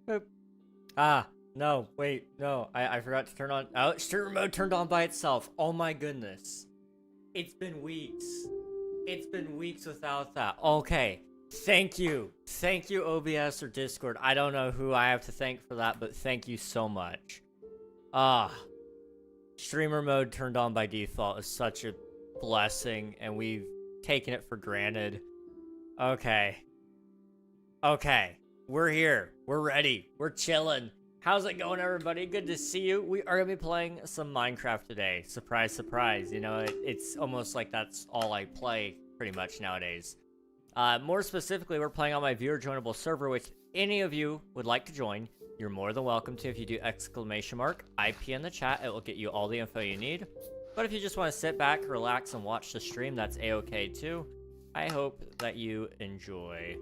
Boop. Ah, no, wait, no, I forgot to turn on. Oh, streamer mode turned on by itself. Oh my goodness. It's been weeks. It's been weeks without that. Okay. Thank you. Thank you, OBS or Discord. I don't know who I have to thank for that, but thank you so much. Ah. Streamer mode turned on by default is such a blessing, and we've taken it for granted. Okay. Okay. We're here. We're ready. We're chilling. How's it going, everybody? Good to see you. We are going to be playing some Minecraft today. Surprise, surprise. You know, it's almost like that's all I play pretty much nowadays. More specifically, we're playing on my viewer joinable server, which any of you would like to join, you're more than welcome to. If you do exclamation mark IP in the chat, it will get you all the info you need. But if you just want to sit back, relax, and watch the stream, that's a-okay too. I hope that you enjoy.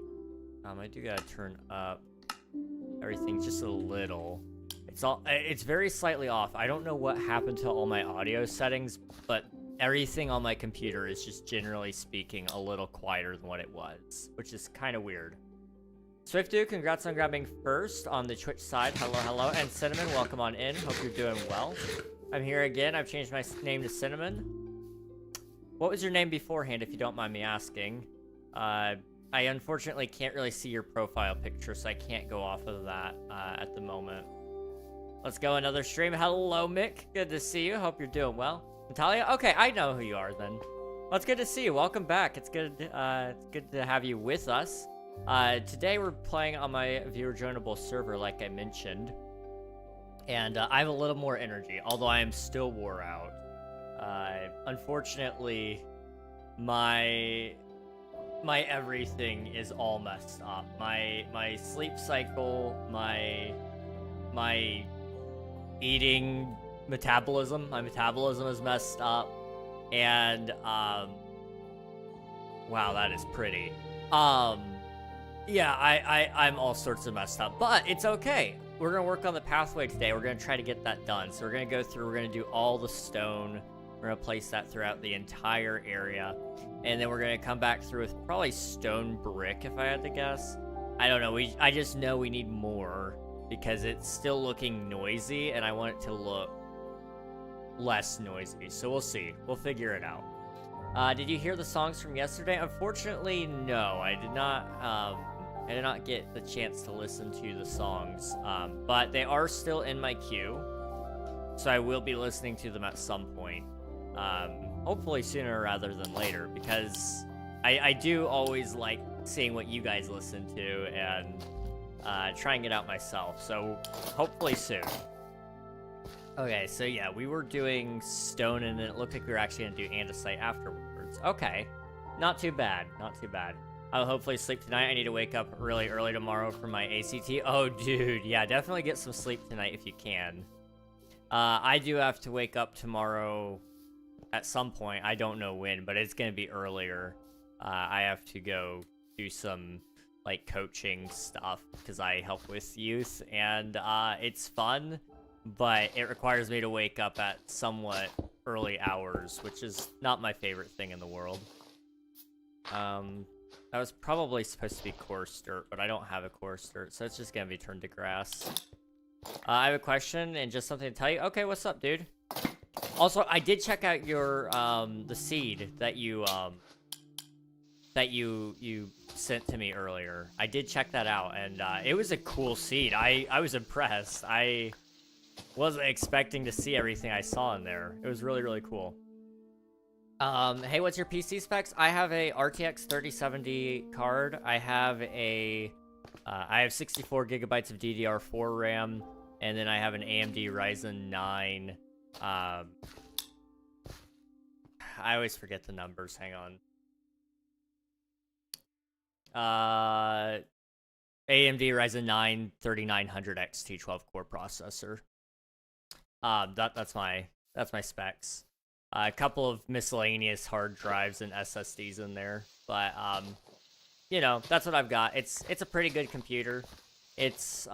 I do gotta turn up everything just a little. It's very slightly off. I don't know what happened to all my audio settings, but everything on my computer is just generally speaking a little quieter than what it was, which is kind of weird. SwiftDude, congrats on grabbing first on the Twitch side. Hello, hello. And Cinnamon, welcome on in. Hope you're doing well. I'm here again. I've changed my name to Cinnamon. What was your name beforehand, if you don't mind me asking? I unfortunately can't really see your profile picture, so I can't go off of that at the moment. Let's go another stream. Hello, Mick. Good to see you. Hope you're doing well. Natalia? Okay, I know who you are then. Well, it's good to see you. Welcome back. It's good to have you with us. Today we're playing on my viewer joinable server, like I mentioned. And I have a little more energy, although I am still wore out. Unfortunately, my everything is all messed up. My sleep cycle, my eating metabolism, my metabolism is messed up, and wow, that is pretty. Yeah, I'm all sorts of messed up, but it's okay. We're gonna work on the pathway today. We're gonna try to get that done. So we're gonna go through, we're gonna do all the stone. We're gonna place that throughout the entire area. And then we're gonna come back through with probably stone brick, if I had to guess. I don't know, I just know we need more because it's still looking noisy and I want it to look less noisy. So we'll see, we'll figure it out. Did you hear the songs from yesterday? Unfortunately, no, I did not get the chance to listen to the songs, but they are still in my queue. So I will be listening to them at some point. Hopefully sooner rather than later, because I do always like seeing what you guys listen to and trying it out myself, so hopefully soon. Okay, so yeah, we were doing stone and it looked like we were actually gonna do andesite afterwards. Okay, not too bad, not too bad. I'll hopefully sleep tonight. I need to wake up really early tomorrow for my ACT. Oh, dude, yeah, definitely get some sleep tonight if you can. I do have to wake up tomorrow at some point. I don't know when, but it's going to be earlier. I have to go do some, like, coaching stuff because I help with youth, and it's fun, but it requires me to wake up at somewhat early hours, which is not my favorite thing in the world. That was probably supposed to be coarse dirt, but I don't have a coarse dirt, so it's just going to be turned to grass. I have a question and just something to tell you. Okay, what's up, dude? Also, I did check out your, the seed that you sent to me earlier. I did check that out, and, it was a cool seed. I was impressed. I wasn't expecting to see everything I saw in there. It was really, really cool. Hey, what's your PC specs? I have a RTX 3070 card. I have I have 64 gigabytes of DDR4 RAM, and then I have an AMD Ryzen 9. I always forget the numbers. Hang on. AMD Ryzen 9 3900 XT 12-core processor. That's my specs. A couple of miscellaneous hard drives and SSDs in there, but you know, that's what I've got. It's a pretty good computer. It's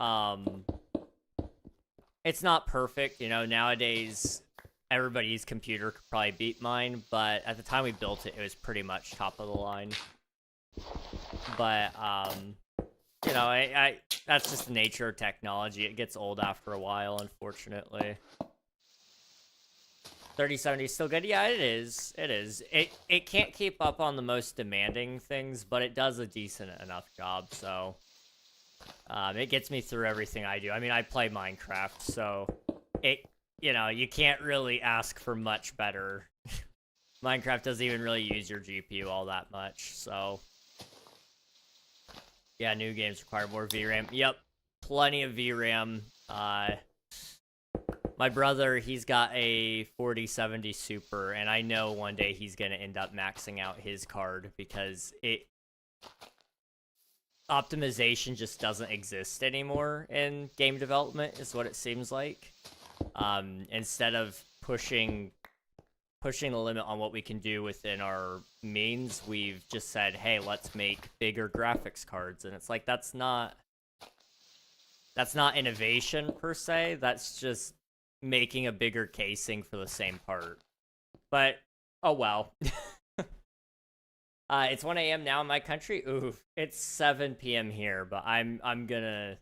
not perfect, you know. Nowadays, everybody's computer could probably beat mine, but at the time we built it, it was pretty much top of the line. But you know, that's just the nature of technology. It gets old after a while, unfortunately. 3070 is still good. Yeah, it is. It is. It can't keep up on the most demanding things, but it does a decent enough job. So, it gets me through everything I do. I mean, I play Minecraft, so you can't really ask for much better. Minecraft doesn't even really use your GPU all that much, so. Yeah, new games require more VRAM. Yep, plenty of VRAM. My brother, he's got a 4070 Super, and I know one day he's going to end up maxing out his card because optimization just doesn't exist anymore in game development, is what it seems like. Instead of pushing the limit on what we can do within our means, we've just said, hey, let's make bigger graphics cards. And it's like, that's not innovation per se. That's just making a bigger casing for the same part. But oh well. It's 1 a.m. now in my country. Oof, it's 7 p.m. here, but I'm gonna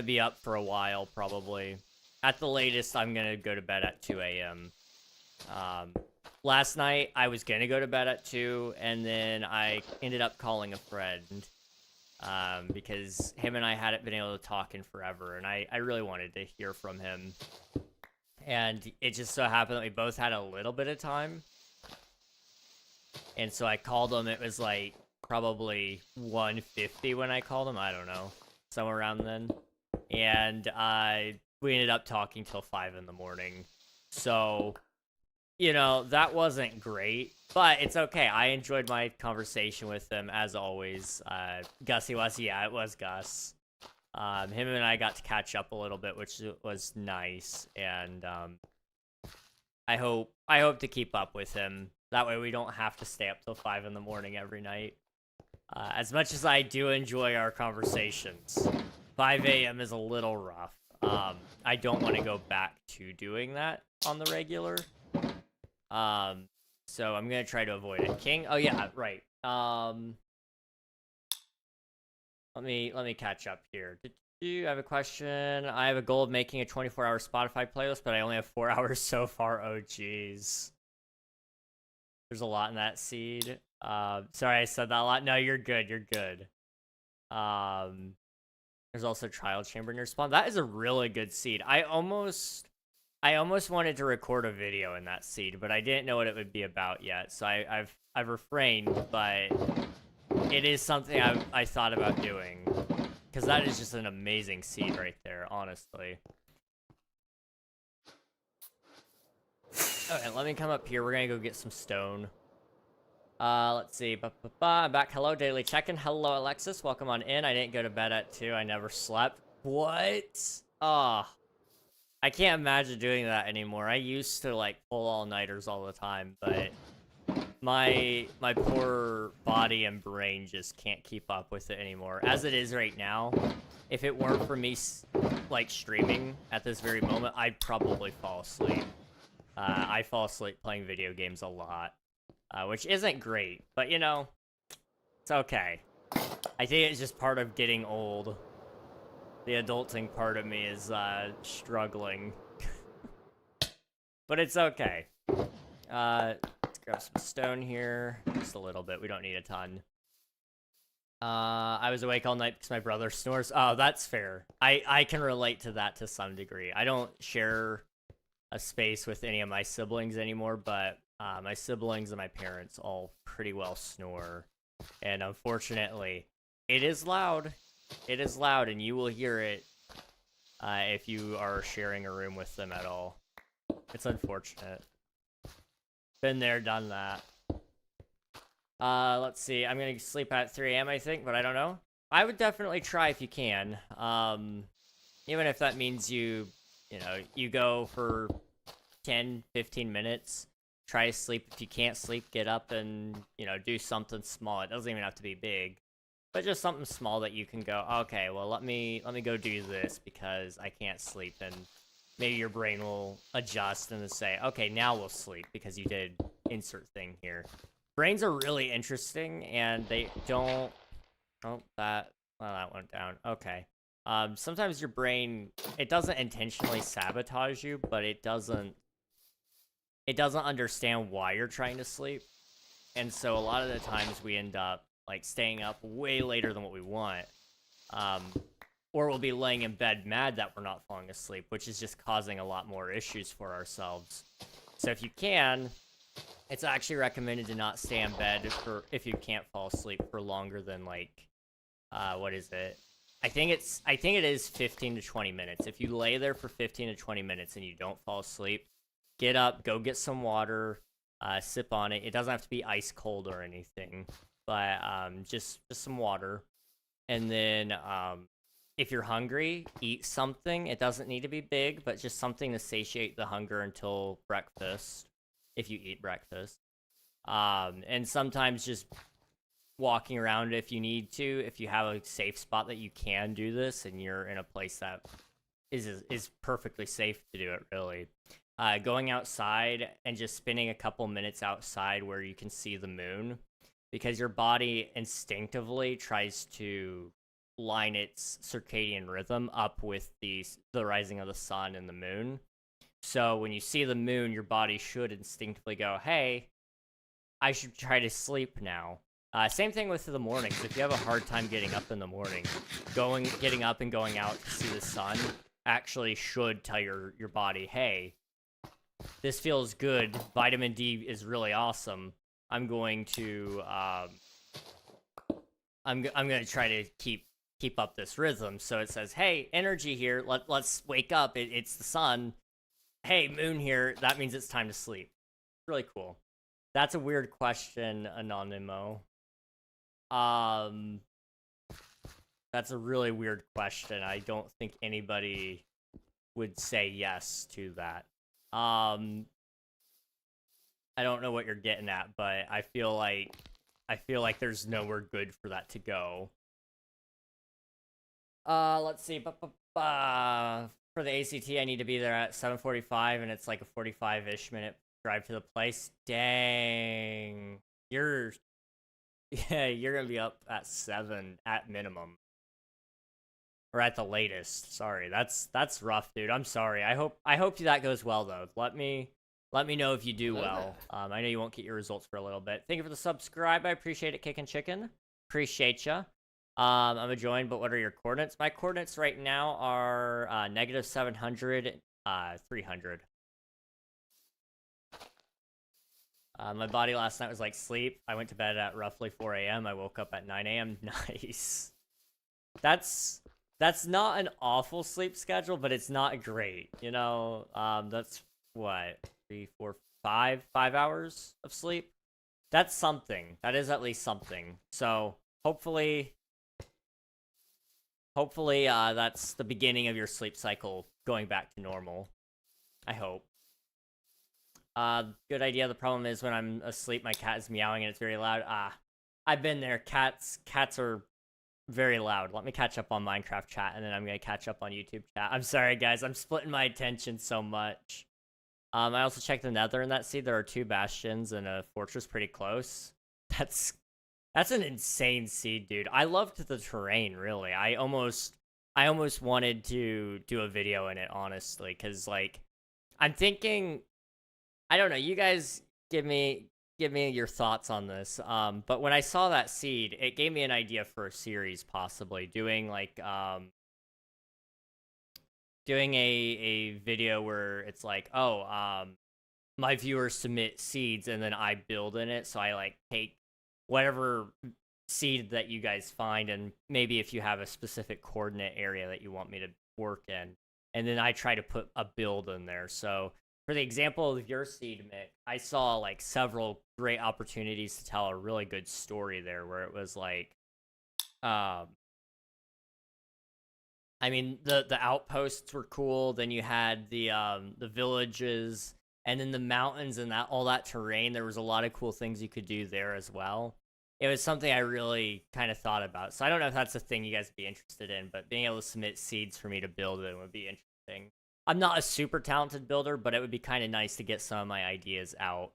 be up for a while probably. At the latest, I'm gonna go to bed at 2 a.m. Last night I was gonna go to bed at 2, and then I ended up calling a friend. Because him and I hadn't been able to talk in forever, and I really wanted to hear from him. And it just so happened that we both had a little bit of time. And so I called him. It was like probably 1:50 when I called him. I don't know. Somewhere around then. And we ended up talking till 5 in the morning. So, that wasn't great. But it's okay. I enjoyed my conversation with him, as always. Gussie was, yeah, it was Gus. Him and I got to catch up a little bit, which was nice. And I hope to keep up with him. That way we don't have to stay up till 5 in the morning every night. As much as I do enjoy our conversations, 5 a.m. is a little rough. I don't want to go back to doing that on the regular. So I'm gonna try to avoid it. King, oh yeah, right. Let me catch up here. Did you have a question? I have a goal of making a 24-hour Spotify playlist, but I only have 4 hours so far. Oh geez. There's a lot in that seed. Sorry I said that a lot. No, you're good. You're good. There's also Trial Chamber in your spawn. That is a really good seed. I almost wanted to record a video in that seed, but I didn't know what it would be about yet. So I've refrained, but it is something I thought about doing, because that is just an amazing seed right there, honestly. Okay, let me come up here. We're gonna go get some stone. Let's see. I'm back. Hello, Daily Check-in. Hello, Alexis. Welcome on in. I didn't go to bed at 2. I never slept. What? Ah. I can't imagine doing that anymore. I used to, like, pull all-nighters all the time, but my poor body and brain just can't keep up with it anymore. As it is right now, if it weren't for me, like, streaming at this very moment, I'd probably fall asleep. I fall asleep playing video games a lot, which isn't great, but, it's okay. I think it's just part of getting old. The adulting part of me is struggling. But it's okay. Let's grab some stone here. Just a little bit. We don't need a ton. I was awake all night because my brother snores. Oh, that's fair. I can relate to that to some degree. I don't share a space with any of my siblings anymore, but my siblings and my parents all pretty well snore. And unfortunately, it is loud. It is loud, and you will hear it if you are sharing a room with them at all. It's unfortunate. Been there, done that. Let's see. I'm gonna sleep at 3 a.m. I think, but I don't know. I would definitely try if you can. Even if that means you go for 10, 15 minutes. Try to sleep. If you can't sleep, get up and, do something small. It doesn't even have to be big. But just something small that you can go, okay, well, let me go do this because I can't sleep, and maybe your brain will adjust and say, okay, now we'll sleep because you did insert thing here. Brains are really interesting, and they don't... Oh, that Well, that went down. Okay. Sometimes your brain, it doesn't intentionally sabotage you, but it doesn't understand why you're trying to sleep. And so a lot of the times we end up like staying up way later than what we want. Or we'll be laying in bed mad that we're not falling asleep, which is just causing a lot more issues for ourselves. So if you can, it's actually recommended to not stay in bed for if you can't fall asleep for longer than like what is it? I think it is 15 to 20 minutes. If you lay there for 15 to 20 minutes and you don't fall asleep, get up, go get some water, sip on it. It doesn't have to be ice cold or anything, but just some water. And then if you're hungry, eat something. It doesn't need to be big, but just something to satiate the hunger until breakfast, if you eat breakfast. And sometimes just walking around if you need to, if you have a safe spot that you can do this and you're in a place that is perfectly safe to do it, really. Going outside and just spending a couple minutes outside where you can see the moon, because your body instinctively tries to line its circadian rhythm up with the rising of the sun and the moon. So when you see the moon, your body should instinctively go, hey, I should try to sleep now. Same thing with the mornings. If you have a hard time getting up in the morning, getting up and going out to see the sun actually should tell your body, hey, this feels good. Vitamin D is really awesome. I'm going to I'm going to try to keep up this rhythm. So it says, hey, energy here. Let's wake up. It's the sun. Hey, moon here. That means it's time to sleep. Really cool. That's a weird question, Anonymous. That's a really weird question. I don't think anybody would say yes to that. I don't know what you're getting at, but I feel like there's nowhere good for that to go. Let's see. For the ACT, I need to be there at 7:45, and it's like a 45-ish minute drive to the place. Dang. You're gonna be up at 7 at minimum. Or at the latest. Sorry. That's rough, dude. I'm sorry. I hope that goes well though. Let me know if you do well. I know you won't get your results for a little bit. Thank you for the subscribe. I appreciate it, Kickin' Chicken. Appreciate ya. I'm a join, but what are your coordinates? My coordinates right now are -700, 300. My body last night was like sleep. I went to bed at roughly 4 a.m. I woke up at 9 a.m. Nice. That's not an awful sleep schedule, but it's not great. You know, that's what, 3, 4, 5 hours of sleep. That's something. That is at least something. So hopefully, that's the beginning of your sleep cycle going back to normal. I hope. Good idea. The problem is when I'm asleep, my cat is meowing and it's very loud. I've been there. Cats are very loud. Let me catch up on Minecraft chat, and then I'm gonna catch up on YouTube chat. I'm sorry, guys. I'm splitting my attention so much. I also checked the Nether in that seed. There are 2 bastions and a fortress pretty close. That's an insane seed, dude. I loved the terrain, really. I almost wanted to do a video in it, honestly, because like I'm thinking, I don't know. You guys give me your thoughts on this. But when I saw that seed, it gave me an idea for a series, possibly doing like doing a video where it's like, oh, my viewers submit seeds and then I build in it. So I like take whatever seed that you guys find, and maybe if you have a specific coordinate area that you want me to work in, and then I try to put a build in there. So for the example of your seed, Mick, I saw like several great opportunities to tell a really good story there, where it was like, I mean, the outposts were cool. Then you had the villages, and then the mountains and all that terrain. There was a lot of cool things you could do there as well. It was something I really kind of thought about. So I don't know if that's a thing you guys would be interested in, but being able to submit seeds for me to build it would be interesting. I'm not a super talented builder, but it would be kind of nice to get some of my ideas out.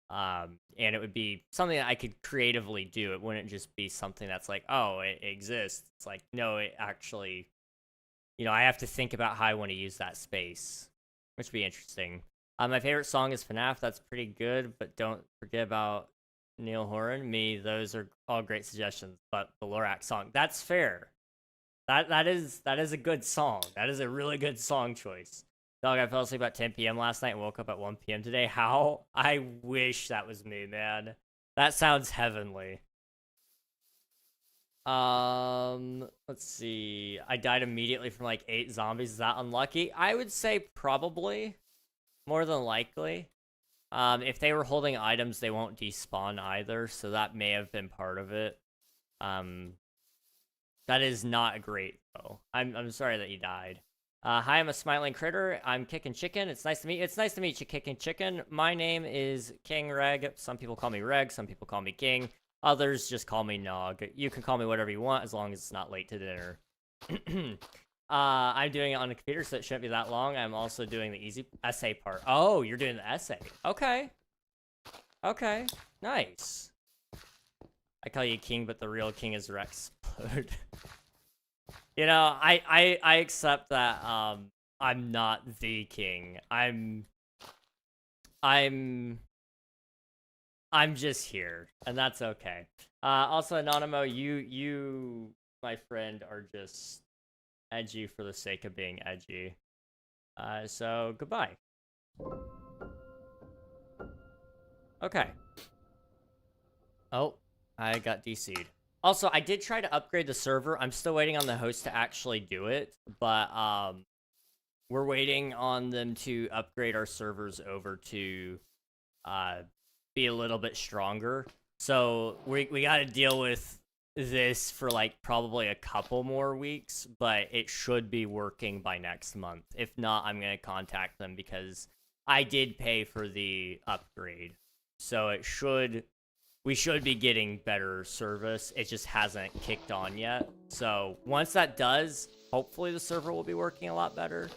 And it would be something that I could creatively do. It wouldn't just be something that's like, oh, it exists. It's like, no, it actually, I have to think about how I want to use that space, which would be interesting. My favorite song is FNAF. That's pretty good, but don't forget about Neil Horan. Those are all great suggestions. But the Lorax song, that's fair. That is a good song. That is a really good song choice. Dog, I fell asleep at 10 p.m. last night and woke up at 1 p.m. today. How? I wish that was me, man. That sounds heavenly. Let's see. I died immediately from like 8 zombies. Is that unlucky? I would say probably. More than likely. If they were holding items, they won't despawn either, so that may have been part of it. That is not great, though. I'm sorry that you died. Hi, I'm a smiling critter. I'm kicking chicken. It's nice to meet you. It's nice to meet you, kicking chicken. My name is King Reg. Some people call me Reg. Some people call me King. Others just call me Nog. You can call me whatever you want as long as it's not late to dinner. I'm doing it on a computer, so it shouldn't be that long. I'm also doing the easy essay part. Oh, you're doing the essay. Okay. Okay. Nice. I call you King, but the real King is Rex. I accept that I'm not the king. I'm just here, and that's okay. Also, Anonymous, you, my friend, are just edgy for the sake of being edgy. So goodbye. Okay. Oh, I got DC'd. Also, I did try to upgrade the server. I'm still waiting on the host to actually do it, but we're waiting on them to upgrade our servers over to be a little bit stronger. So we got to deal with this for like probably a couple more weeks, but it should be working by next month. If not, I'm going to contact them because I did pay for the upgrade. So we should be getting better service. It just hasn't kicked on yet. So once that does, hopefully the server will be working a lot better.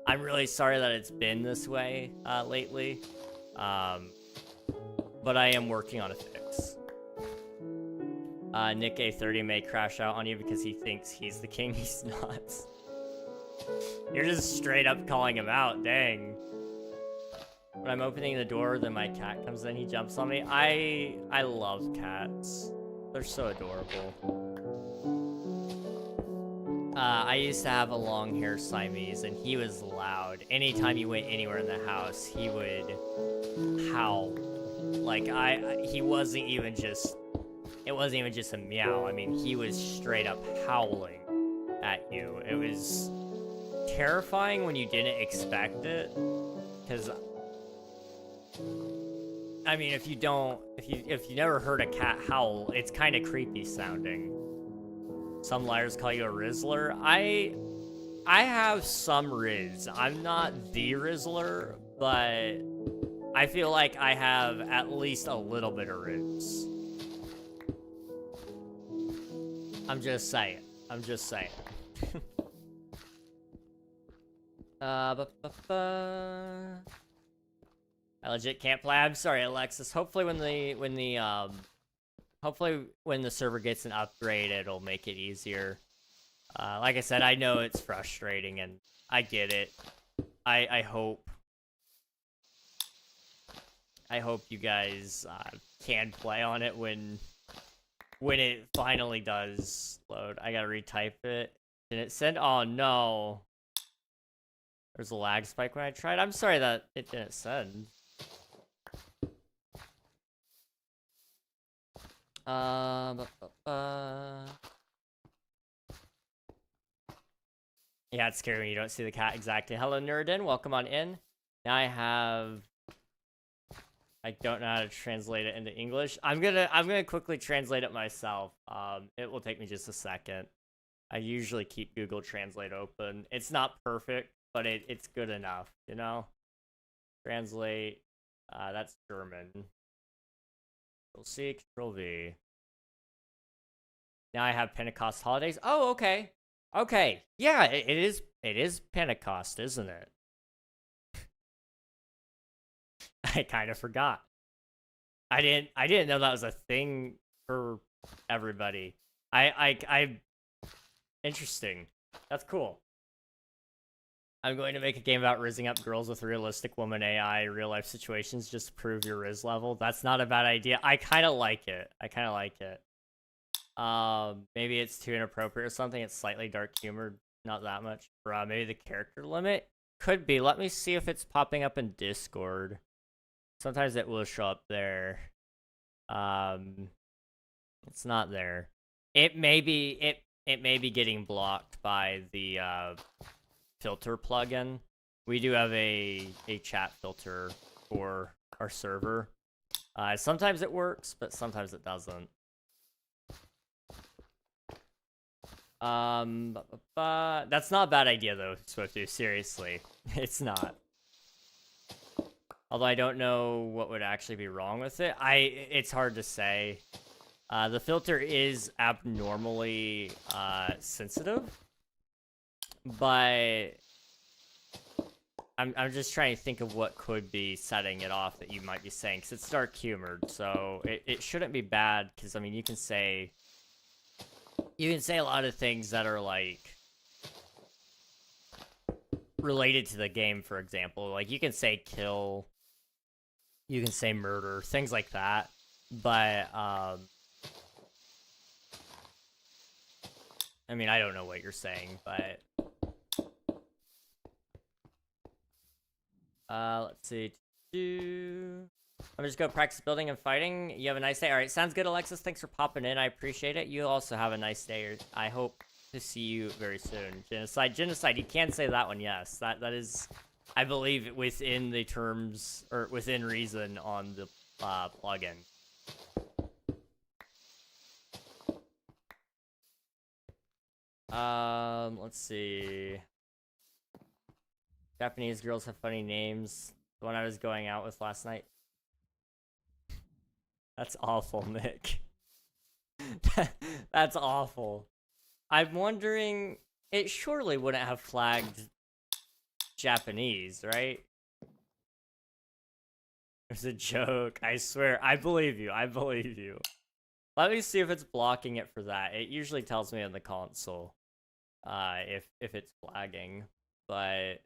I'm really sorry that it's been this way lately. But I am working on a fix. Nick A30 may crash out on you because he thinks he's the king. He's not. You're just straight up calling him out. Dang. When I'm opening the door, then my cat comes in. He jumps on me. I love cats. They're so adorable. I used to have a long-haired Siamese, and he was loud. Anytime he went anywhere in the house, he would howl. Like, he wasn't even just... It wasn't even just a meow. I mean, he was straight up howling at you. It was terrifying when you didn't expect it. Because... I mean, if you never heard a cat howl, it's kind of creepy sounding. Some liars call you a Rizzler. I have some Riz. I'm not the Rizzler, but I feel like I have at least a little bit of Riz. I'm just saying. I'm just saying. I legit can't play. I'm sorry, Alexis. Hopefully when the server gets an upgrade, it'll make it easier. Like I said, I know it's frustrating and I get it. I hope you guys can play on it when it finally does load. I gotta retype it. Did it send? Oh no. There's a lag spike when I tried. I'm sorry that it didn't send. Yeah, it's scary when you don't see the cat exactly. Hello, Nerdin. Welcome on in. Now I don't know how to translate it into English. I'm gonna quickly translate it myself. It will take me just a second. I usually keep Google Translate open. It's not perfect, but it's good enough, you know? Translate. That's German. Control C, Control V. Now I have Pentecost holidays. Oh, okay. Okay. Yeah, it is Pentecost, isn't it? I kind of forgot. I didn't know that was a thing for everybody. Interesting. That's cool. I'm going to make a game about rizzing up girls with realistic woman AI real life situations just to prove your riz level. That's not a bad idea. I kind of like it. Maybe it's too inappropriate or something. It's slightly dark humored, not that much. Maybe the character limit could be. Let me see if it's popping up in Discord. Sometimes it will show up there. It's not there. It may be getting blocked by the filter plugin. We do have a chat filter for our server. Sometimes it works, but sometimes it doesn't. That's not a bad idea though, Swifty. Seriously, it's not. Although I don't know what would actually be wrong with it. It's hard to say. The filter is abnormally sensitive, but I'm just trying to think of what could be setting it off that you might be saying, because it's dark humored, so it shouldn't be bad. Because I mean, you can say a lot of things that are like related to the game. For example, like you can say kill, you can say murder, things like that. But I mean, I don't know what you're saying, but let's see. I'm just go practice building and fighting. You have a nice day. All right, sounds good, Alexis. Thanks for popping in. I appreciate it. You also have a nice day. I hope to see you very soon. Genocide. You can say that one. Yes, that is, I believe, within the terms or within reason on the plugin. Let's see. Japanese girls have funny names. The one I was going out with last night. That's awful, Nick. That's awful. I'm wondering, it surely wouldn't have flagged Japanese, right? It's a joke. I swear. I believe you. Let me see if it's blocking it for that. It usually tells me on the console if it's flagging, but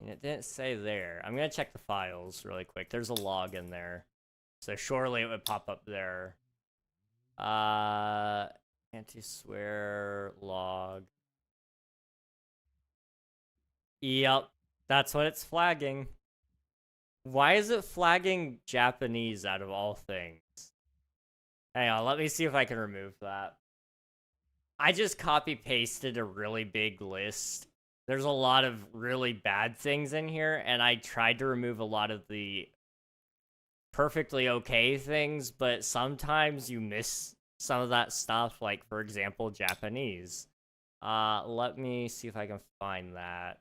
it didn't say there. I'm gonna check the files really quick. There's a log in there, so surely it would pop up there. Anti-swear log. Yep, that's what it's flagging. Why is it flagging Japanese out of all things? Hang on, let me see if I can remove that. I just copy-pasted a really big list. There's a lot of really bad things in here, and I tried to remove a lot of the perfectly okay things, but sometimes you miss some of that stuff, like, for example, Japanese. Let me see if I can find that.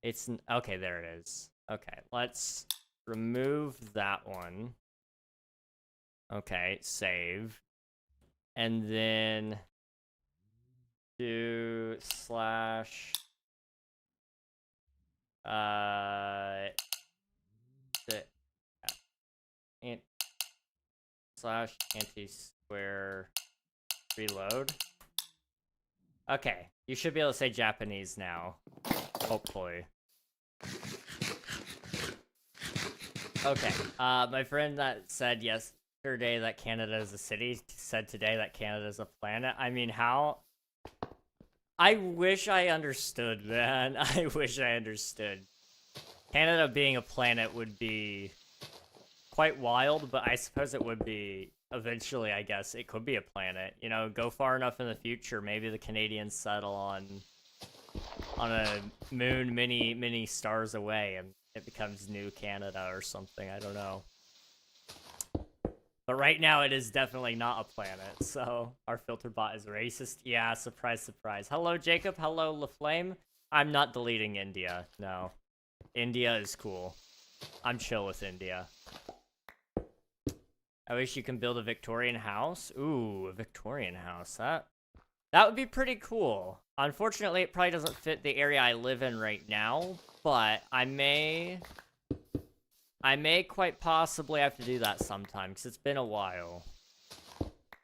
It's, okay, there it is. Okay, let's remove that one. Okay, save. And then do slash slash anti-square reload. Okay, you should be able to say Japanese now, hopefully. Okay, my friend that said yesterday that Canada is a city said today that Canada is a planet. I mean, how? I wish I understood, man. I wish I understood. Canada being a planet would be quite wild, but I suppose it would be eventually, I guess. It could be a planet. You know, go far enough in the future, maybe the Canadians settle on a moon many stars away and it becomes New Canada or something. I don't know. But right now, it is definitely not a planet, so our filter bot is racist. Yeah, surprise, surprise. Hello, Jacob. Hello, LaFlame. I'm not deleting India. No. India is cool. I'm chill with India. I wish you can build a Victorian house. Ooh, a Victorian house. That would be pretty cool. Unfortunately, it probably doesn't fit the area I live in right now, but I may quite possibly have to do that sometime, because it's been a while.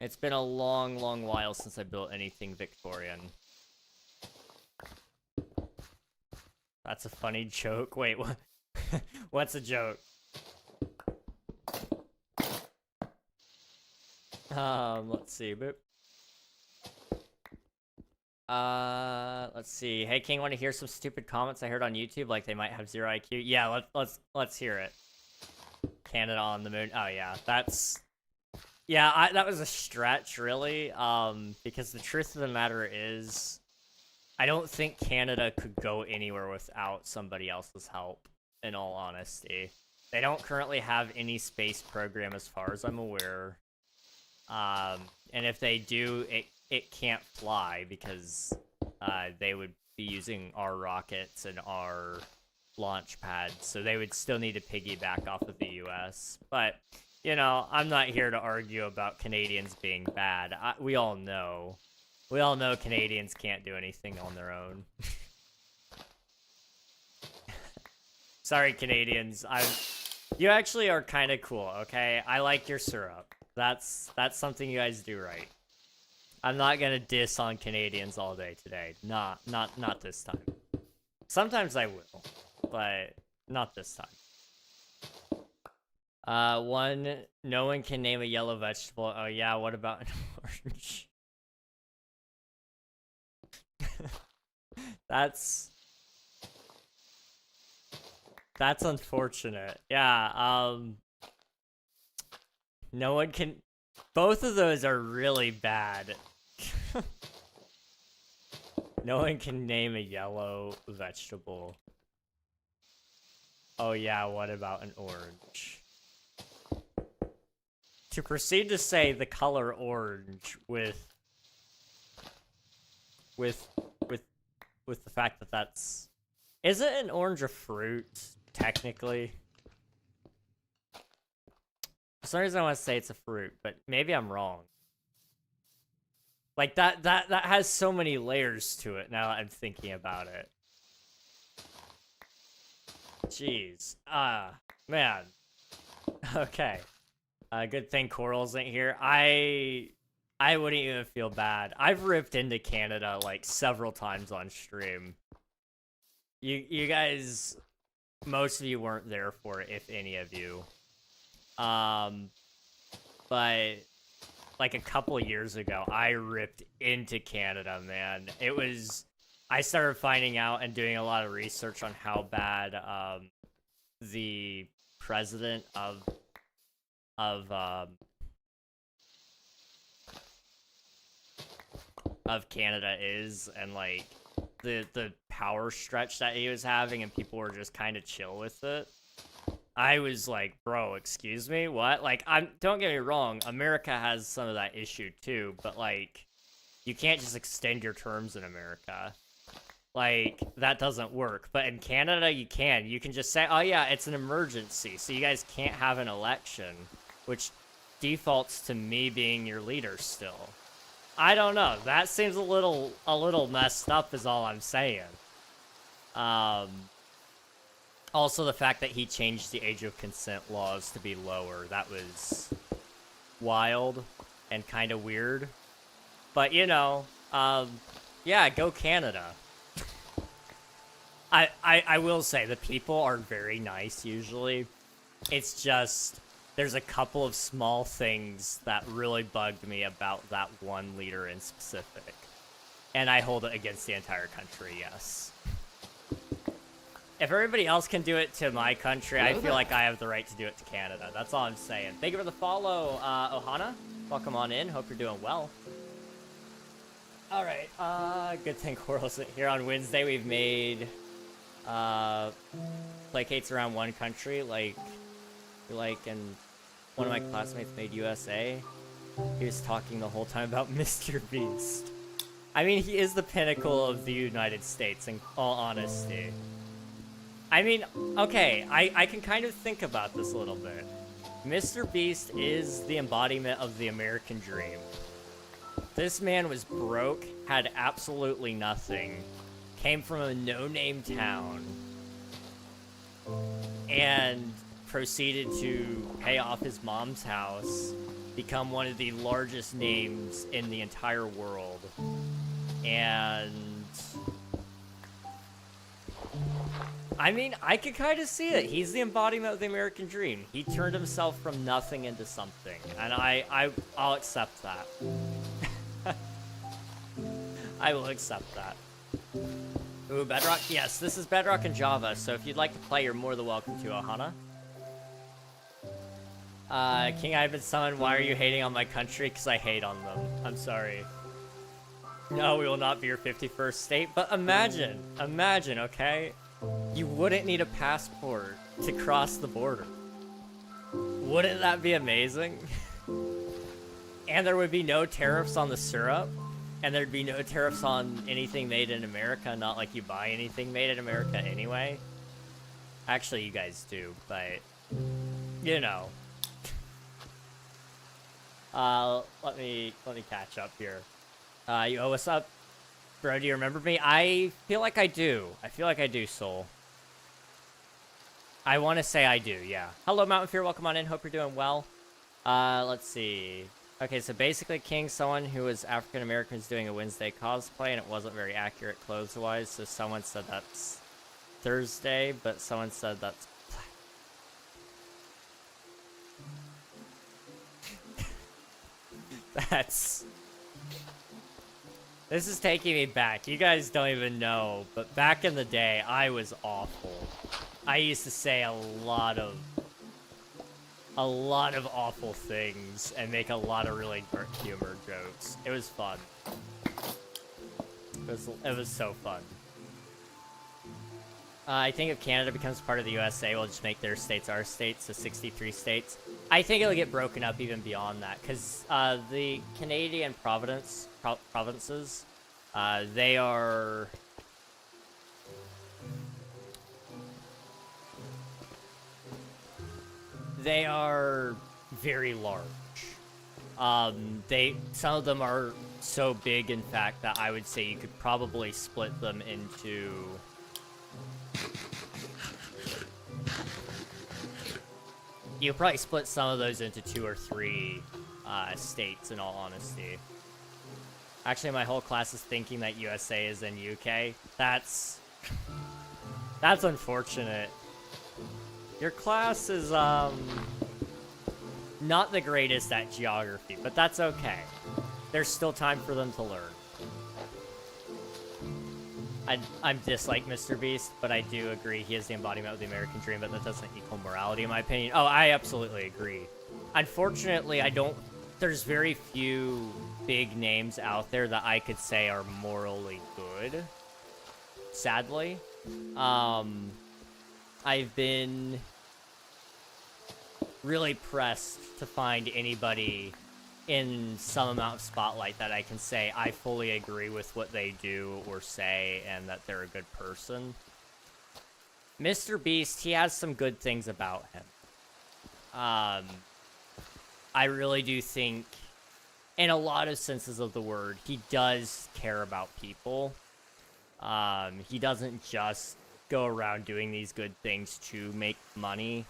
It's been a long, long while since I built anything Victorian. That's a funny joke. Wait, what? What's a joke? Let's see. Boop. Let's see. Hey, King, want to hear some stupid comments I heard on YouTube? Like they might have 0 IQ. Yeah, let's hear it. Canada on the moon. Oh yeah, that's. Yeah, that was a stretch, really. Because the truth of the matter is, I don't think Canada could go anywhere without somebody else's help. In all honesty, they don't currently have any space program, as far as I'm aware. And if they do, it can't fly because they would be using our rockets and our launch pads, so they would still need to piggyback off of the US. But, you know, I'm not here to argue about Canadians being bad. We all know Canadians can't do anything on their own. Sorry, Canadians. You actually are kind of cool, okay? I like your syrup. That's something you guys do right. I'm not gonna diss on Canadians all day today. Not this time. Sometimes I will, but not this time. No one can name a yellow vegetable. Oh yeah, what about an orange? That's unfortunate. Yeah, no one can. Both of those are really bad. No one can name a yellow vegetable. Oh yeah, what about an orange? To proceed to say the color orange with the fact that that's... Isn't an orange a fruit, technically? For some reason I want to say it's a fruit, but maybe I'm wrong. Like, that has so many layers to it now that I'm thinking about it. Jeez. Man. Okay. Good thing Coral isn't here. I wouldn't even feel bad. I've ripped into Canada, like, several times on stream. You guys... Most of you weren't there for it, if any of you. But... like a couple years ago, I ripped into Canada, man. It was... I started finding out and doing a lot of research on how bad, the president of Canada is, and, like, the power stretch that he was having, and people were just kind of chill with it. I was like, bro, excuse me, what? Like, don't get me wrong, America has some of that issue too, but, like, you can't just extend your terms in America. Like, that doesn't work. But in Canada, you can. You can just say, oh yeah, it's an emergency, so you guys can't have an election, which defaults to me being your leader still. I don't know. That seems a little messed up is all I'm saying. Also, the fact that he changed the age of consent laws to be lower, that was wild and kind of weird. But, you know, yeah, go Canada. I will say, the people are very nice, usually. It's just, there's a couple of small things that really bugged me about that one leader in specific. And I hold it against the entire country, yes. If everybody else can do it to my country, I feel like I have the right to do it to Canada. That's all I'm saying. Thank you for the follow, Ohana. Welcome on in. Hope you're doing well. Alright, good thing Coral's here. On Wednesday, we've made, placates around one country, and one of my classmates made USA. He was talking the whole time about Mr. Beast. I mean, he is the pinnacle of the United States, in all honesty. I mean, okay, I can kind of think about this a little bit. Mr. Beast is the embodiment of the American dream. This man was broke, had absolutely nothing, came from a no-name town, and proceeded to pay off his mom's house, become one of the largest names in the entire world, and I mean, I could kind of see it. He's the embodiment of the American dream. He turned himself from nothing into something, and I'll accept that. I will accept that. Ooh, Bedrock? Yes, this is Bedrock and Java, so if you'd like to play, you're more than welcome to, Ohana. King Ivan Sun, why are you hating on my country? Because I hate on them. I'm sorry. No, we will not be your 51st state, but imagine, okay? You wouldn't need a passport to cross the border. Wouldn't that be amazing? And there would be no tariffs on the syrup, and there'd be no tariffs on anything made in America, not like you buy anything made in America anyway. Actually, you guys do, but, you know. Let me catch up here. Yo, what's up? Bro, do you remember me? I feel like I do. Soul. I want to say I do, yeah. Hello, Mountain Fear. Welcome on in. Hope you're doing well. Let's see. Okay, so basically, King, someone who was African-American is doing a Wednesday cosplay, and it wasn't very accurate clothes-wise, so someone said that's Thursday, but someone said that's... That's... This is taking me back. You guys don't even know, but back in the day, I was awful. I used to say a lot of awful things and make a lot of really dark humor jokes. It was fun. It was so fun. I think if Canada becomes part of the USA, we'll just make their states our states, so 63 states. I think it'll get broken up even beyond that, because the Canadian provinces, they are... They are very large. Some of them are so big, in fact, that I would say you could probably split them into... You could probably split some of those into 2 or 3 states, in all honesty. Actually, my whole class is thinking that USA is in UK. That's unfortunate. Your class is, not the greatest at geography, but that's okay. There's still time for them to learn. I'm dislike Mr. Beast, but I do agree he is the embodiment of the American dream, but that doesn't equal morality, in my opinion. Oh, I absolutely agree. Unfortunately, there's very few big names out there that I could say are morally good. Sadly. I've been really pressed to find anybody in some amount of spotlight that I can say I fully agree with what they do or say and that they're a good person. Mr. Beast, he has some good things about him. I really do think, in a lot of senses of the word, he does care about people. He doesn't just go around doing these good things to make money.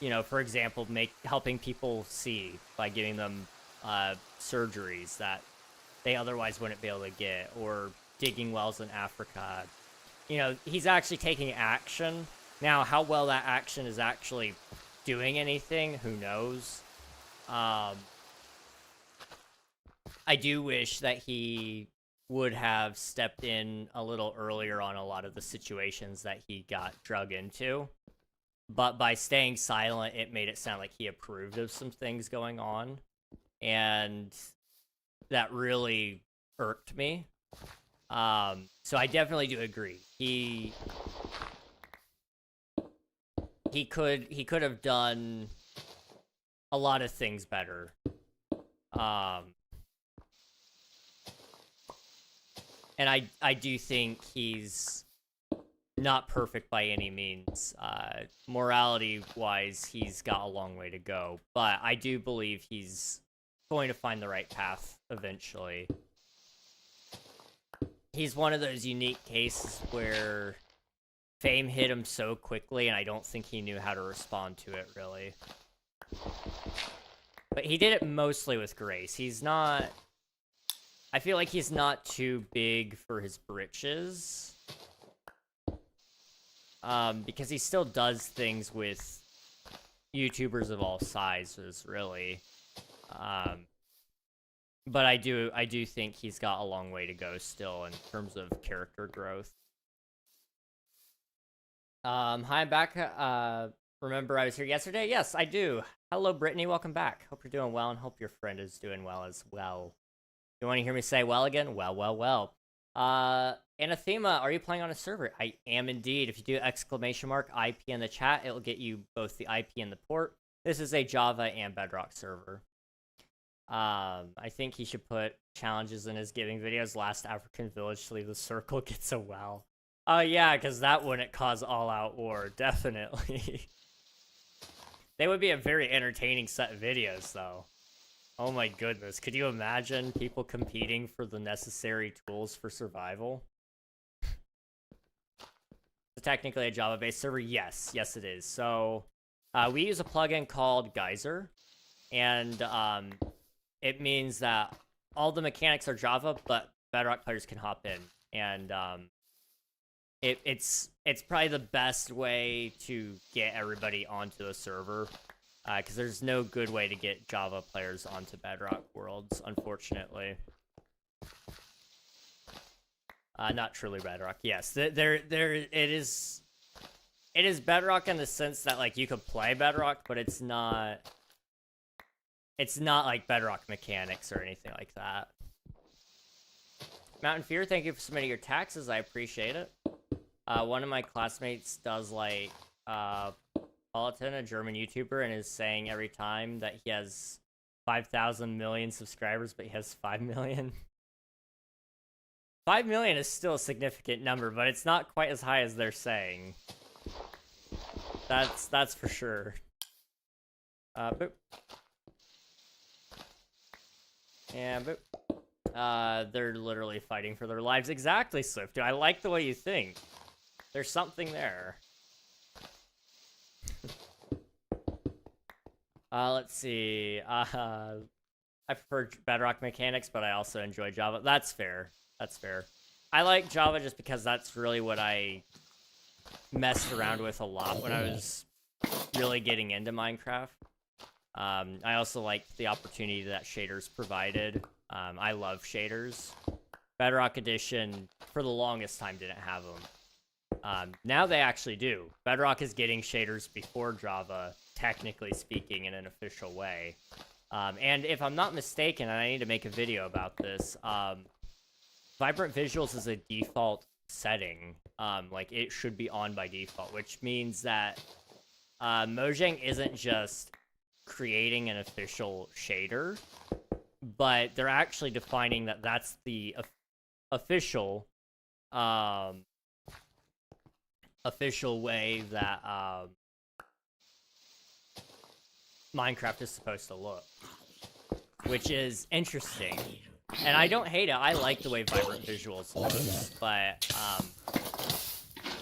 You know, for example, helping people see by giving them surgeries that they otherwise wouldn't be able to get, or digging wells in Africa. You know, he's actually taking action. Now, how well that action is actually doing anything, who knows? I do wish that he would have stepped in a little earlier on a lot of the situations that he got drug into. But by staying silent, it made it sound like he approved of some things going on. And that really irked me. So I definitely do agree. He could have done a lot of things better. And I do think he's not perfect by any means. Morality-wise, he's got a long way to go. But I do believe he's going to find the right path eventually. He's one of those unique cases where fame hit him so quickly, and I don't think he knew how to respond to it, really. But he did it mostly with grace. He's not... I feel like he's not too big for his britches. Because he still does things with YouTubers of all sizes, really. But I do think he's got a long way to go still in terms of character growth. Hi, I'm back. Remember I was here yesterday? Yes, I do. Hello, Brittany. Welcome back. Hope you're doing well, and hope your friend is doing well as well. You want to hear me say well again? Well, well, well. Anathema, are you playing on a server? I am indeed. If you do exclamation mark IP in the chat, it'll get you both the IP and the port. This is a Java and Bedrock server. I think he should put challenges in his giving videos. Last African village to leave the circle gets a well. Oh, yeah, because that wouldn't cause all-out war, definitely. They would be a very entertaining set of videos, though. Oh my goodness, could you imagine people competing for the necessary tools for survival? It's technically a Java-based server? Yes, it is. So, we use a plugin called Geyser, and it means that all the mechanics are Java, but Bedrock players can hop in, and it's probably the best way to get everybody onto the server. Because there's no good way to get Java players onto Bedrock worlds, unfortunately. Not truly Bedrock. Yes, it is Bedrock in the sense that like you could play Bedrock, but it's not like Bedrock mechanics or anything like that. Mountain Fear, thank you for submitting your taxes. I appreciate it. One of my classmates does like Politan, a German YouTuber, and is saying every time that he has 5,000 million subscribers, but he has 5 million. 5 million is still a significant number, but it's not quite as high as they're saying. That's for sure. Boop. And boop. They're literally fighting for their lives. Exactly, Swift. I like the way you think. There's something there. Let's see. I prefer Bedrock mechanics, but I also enjoy Java. That's fair. That's fair. I like Java just because that's really what I messed around with a lot when I was really getting into Minecraft. I also liked the opportunity that shaders provided. I love shaders. Bedrock Edition, for the longest time, didn't have them. Now they actually do. Bedrock is getting shaders before Java, technically speaking, in an official way. And if I'm not mistaken, and I need to make a video about this, Vibrant Visuals is a default setting. Like, it should be on by default, which means that Mojang isn't just creating an official shader, but they're actually defining that that's the official way that Minecraft is supposed to look, which is interesting. And I don't hate it. I like the way Vibrant Visuals looks, but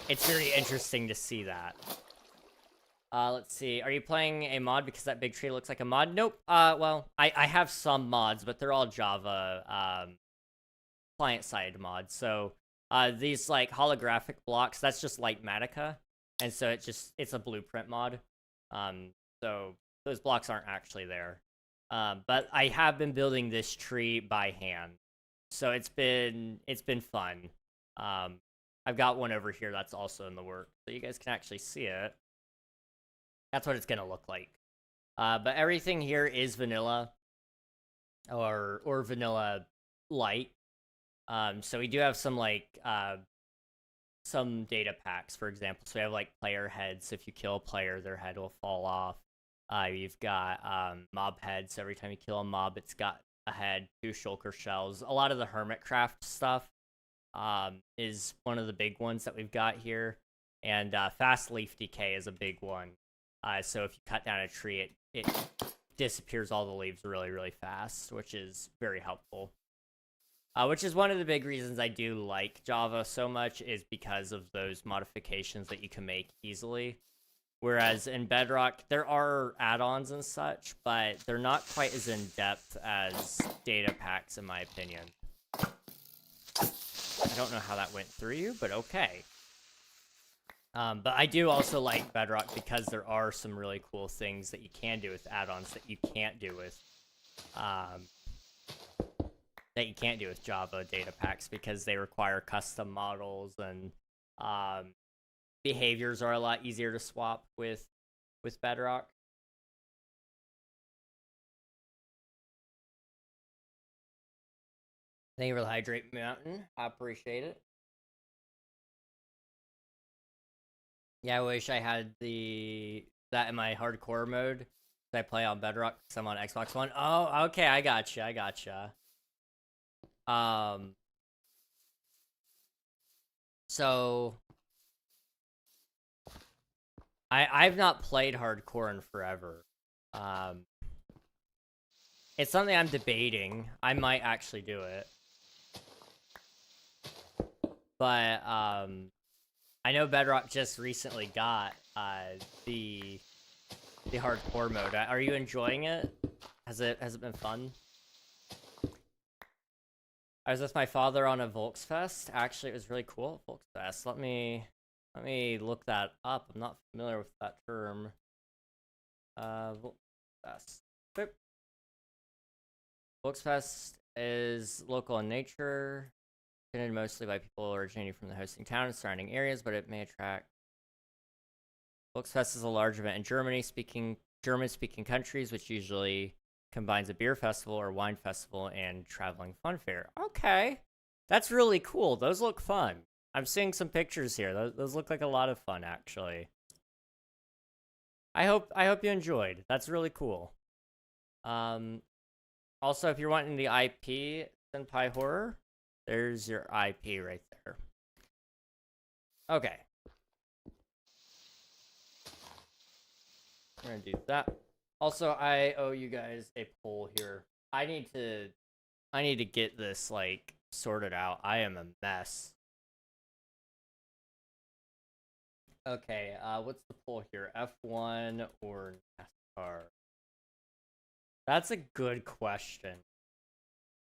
it's very interesting to see that. Let's see. Are you playing a mod because that big tree looks like a mod? Nope. Well, I have some mods, but they're all Java client-side mods. So these like holographic blocks, that's just like Matica, and so it's a blueprint mod. So those blocks aren't actually there. But I have been building this tree by hand, so it's been fun. I've got one over here that's also in the works, so you guys can actually see it. That's what it's gonna look like. But everything here is vanilla, or vanilla light. So we do have some like some data packs, for example. So we have like player heads. So if you kill a player, their head will fall off. You've got mob heads. So every time you kill a mob, it's got a head, 2 shulker shells. A lot of the Hermitcraft stuff is one of the big ones that we've got here. And fast leaf decay is a big one. So if you cut down a tree, it disappears all the leaves really, really fast, which is very helpful. Which is one of the big reasons I do like Java so much, is because of those modifications that you can make easily. Whereas in Bedrock, there are add-ons and such, but they're not quite as in-depth as data packs, in my opinion. I don't know how that went through you, but okay. But I do also like Bedrock because there are some really cool things that you can do with add-ons that you can't do with Java data packs, because they require custom models, and behaviors are a lot easier to swap with Bedrock. Thank you for the Hydrate Mountain. I appreciate it. Yeah, I wish I had that in my hardcore mode. I play on Bedrock because I'm on Xbox One. Oh, okay, I gotcha. So I've not played hardcore in forever. It's something I'm debating. I might actually do it. But I know Bedrock just recently got the hardcore mode. Are you enjoying it? Has it been fun? I was with my father on a Volksfest. Actually, it was really cool. Volksfest. Let me look that up. I'm not familiar with that term. Volksfest. Boop. Volksfest is local in nature, attended mostly by people originating from the hosting town and surrounding areas, but it may attract. Volksfest is a large event in German-speaking countries, which usually combines a beer festival or wine festival and traveling fun fair. Okay, that's really cool. Those look fun. I'm seeing some pictures here. Those look like a lot of fun, actually. I hope you enjoyed. That's really cool. Also, if you're wanting the IP Senpai Horror, there's your IP right there. Okay. I'm gonna do that. Also, I owe you guys a poll here. I need to get this, like, sorted out. I am a mess. Okay, what's the poll here? F1 or NASCAR? That's a good question.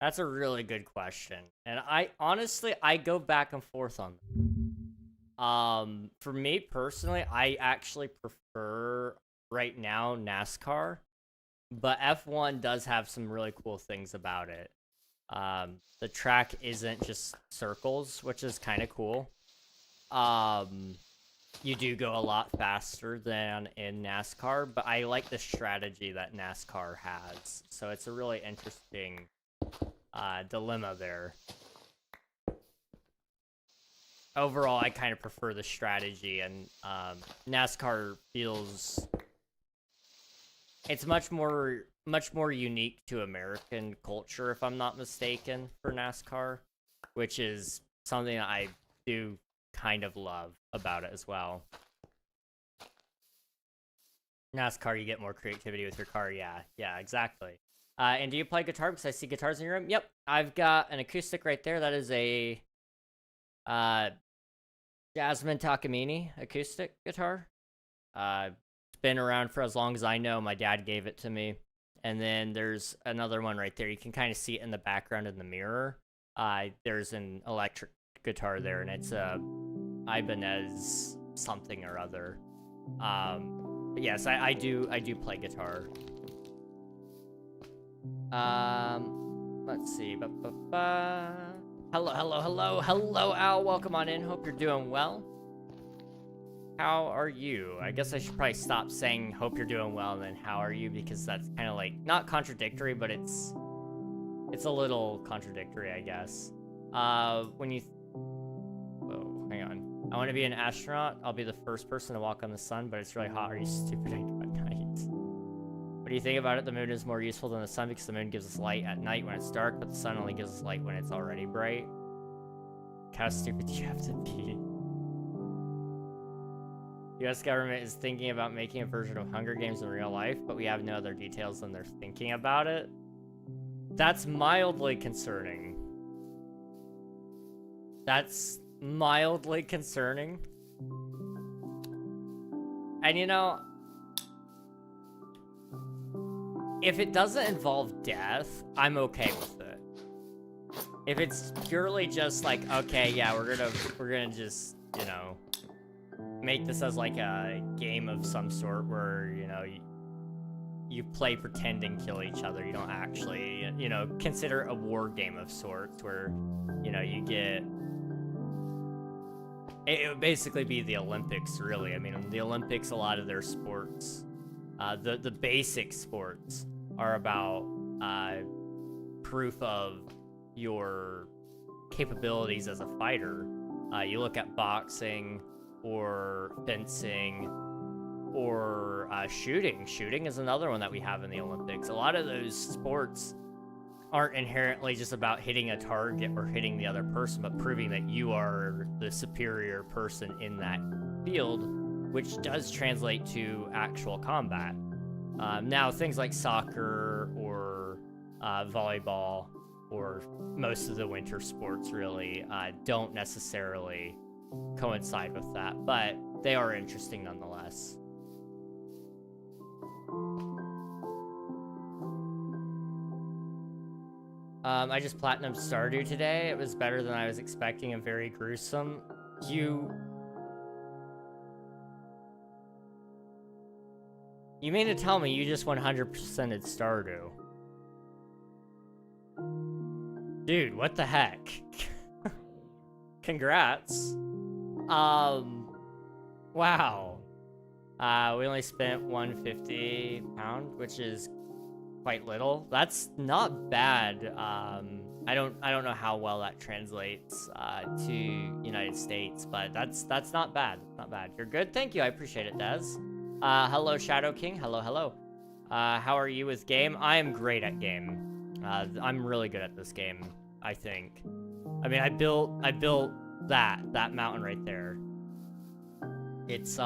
That's a really good question. And I honestly go back and forth on them. For me personally, I actually prefer right now NASCAR, but F1 does have some really cool things about it. The track isn't just circles, which is kind of cool. You do go a lot faster than in NASCAR, but I like the strategy that NASCAR has. So it's a really interesting dilemma there. Overall, I kind of prefer the strategy, and NASCAR feels it's much more unique to American culture, if I'm not mistaken, for NASCAR, which is something I do kind of love about it as well. NASCAR, you get more creativity with your car. Yeah, exactly. And do you play guitar? Because I see guitars in your room. Yep, I've got an acoustic right there. That is a Jasmine Takamine acoustic guitar. It's been around for as long as I know. My dad gave it to me. And then there's another one right there. You can kind of see it in the background in the mirror. There's an electric guitar there, and it's a Ibanez something or other. But yes, I do play guitar. Let's see. Hello, Al. Welcome on in. Hope you're doing well. How are you? I guess I should probably stop saying hope you're doing well and then how are you, because that's kind of like not contradictory, but it's a little contradictory, I guess. When you whoa, hang on. I want to be an astronaut. I'll be the first person to walk on the sun, but it's really hot. Are you stupid? I go at night. What do you think about it? The moon is more useful than the sun because the moon gives us light at night when it's dark, but the sun only gives us light when it's already bright. How stupid do you have to be? U.S. government is thinking about making a version of Hunger Games in real life, but we have no other details than they're thinking about it. That's mildly concerning. That's mildly concerning. And you know, if it doesn't involve death, I'm okay with it. If it's purely just like, okay, yeah, we're gonna just, you know, make this as like a game of some sort where, you know, you play pretend and kill each other. You don't actually, you know, consider a war game of sorts where, you know, you get... It would basically be the Olympics, really. I mean, in the Olympics, a lot of their sports, the basic sports, are about proof of your capabilities as a fighter. You look at boxing or fencing or shooting. Shooting is another one that we have in the Olympics. A lot of those sports aren't inherently just about hitting a target or hitting the other person, but proving that you are the superior person in that field, which does translate to actual combat. Now, things like soccer or volleyball or most of the winter sports really don't necessarily coincide with that, but they are interesting nonetheless. I just platinumed Stardew today. It was better than I was expecting and very gruesome. You mean to tell me you just 100%'d Stardew? Dude, what the heck? Congrats. Wow. We only spent £150, which is quite little. That's not bad. I don't know how well that translates to United States, but that's not bad. Not bad. You're good. Thank you. I appreciate it, Des. Hello, Shadow King. Hello, hello. How are you with game? I am great at game. I'm really good at this game, I think. I mean, I built that mountain right there. It's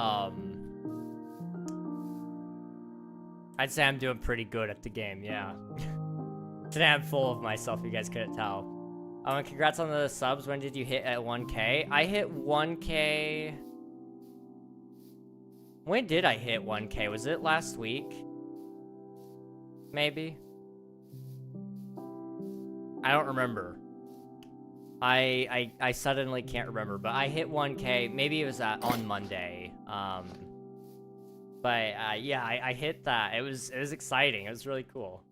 I'd say I'm doing pretty good at the game, yeah. Today I'm full of myself, you guys couldn't tell. And congrats on the subs. When did you hit at 1K? I hit 1K... When did I hit 1K? Was it last week? Maybe? I don't remember. I suddenly can't remember, but I hit 1K. Maybe it was on Monday. Yeah, I hit that. It was exciting. It was really cool.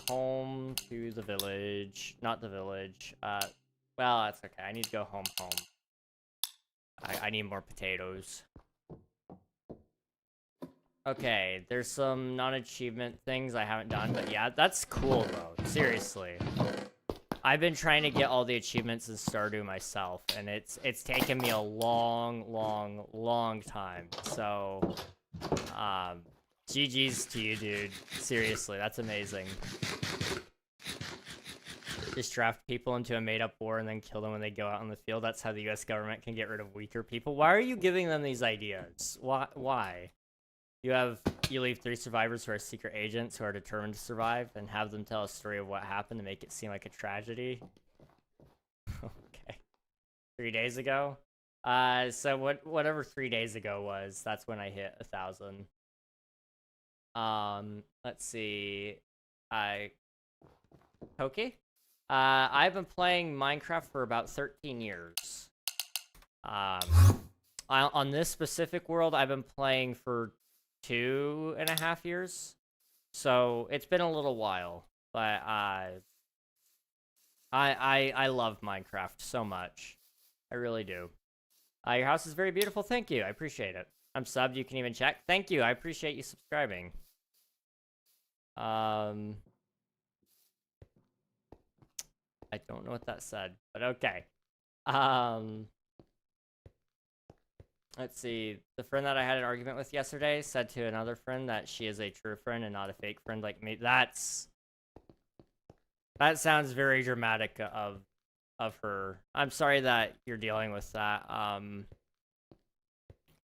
Home to the village. Not the village. Well, that's okay. I need to go home. I need more potatoes. Okay, there's some non-achievement things I haven't done, but yeah, that's cool though. Seriously. I've been trying to get all the achievements in Stardew myself, and it's taken me a long time. So, GG's to you, dude. Seriously, that's amazing. Just draft people into a made-up war and then kill them when they go out on the field. That's how the U.S. government can get rid of weaker people. Why are you giving them these ideas? Why? You leave 3 survivors who are secret agents who are determined to survive and have them tell a story of what happened to make it seem like a tragedy. Okay. 3 days ago? So whatever 3 days ago was, that's when I hit 1,000. Let's see. Okay. I've been playing Minecraft for about 13 years. On this specific world, I've been playing for 2.5 years, so it's been a little while, but I love Minecraft so much. I really do. Your house is very beautiful. Thank you. I appreciate it. I'm subbed. You can even check. Thank you. I appreciate you subscribing. I don't know what that said, but okay. Let's see. The friend that I had an argument with yesterday said to another friend that she is a true friend and not a fake friend like me. That sounds very dramatic of her. I'm sorry that you're dealing with that.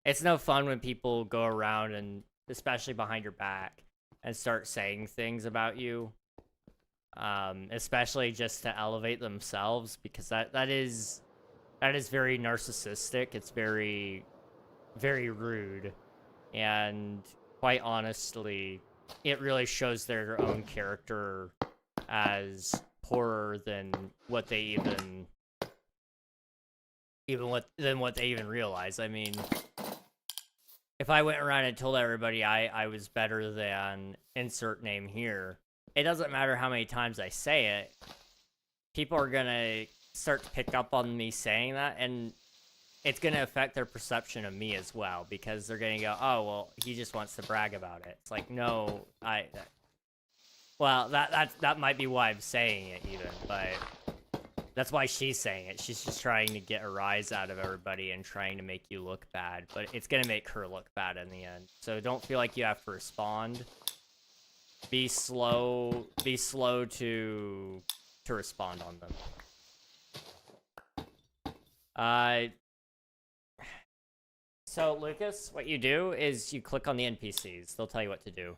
It's no fun when people go around and, especially behind your back, and start saying things about you. Especially just to elevate themselves, because that is very narcissistic. It's very, very rude, and quite honestly, it really shows their own character as poorer than what they what they even realize. I mean, if I went around and told everybody I was better than insert name here, it doesn't matter how many times I say it, people are gonna start to pick up on me saying that, and it's gonna affect their perception of me as well, because they're gonna go, oh, well, he just wants to brag about it. It's like, no, well, that might be why I'm saying it even, but that's why she's saying it. She's just trying to get a rise out of everybody and trying to make you look bad, but it's gonna make her look bad in the end. So don't feel like you have to respond. Be slow to respond on them. So Lucas, what you do is you click on the NPCs. They'll tell you what to do.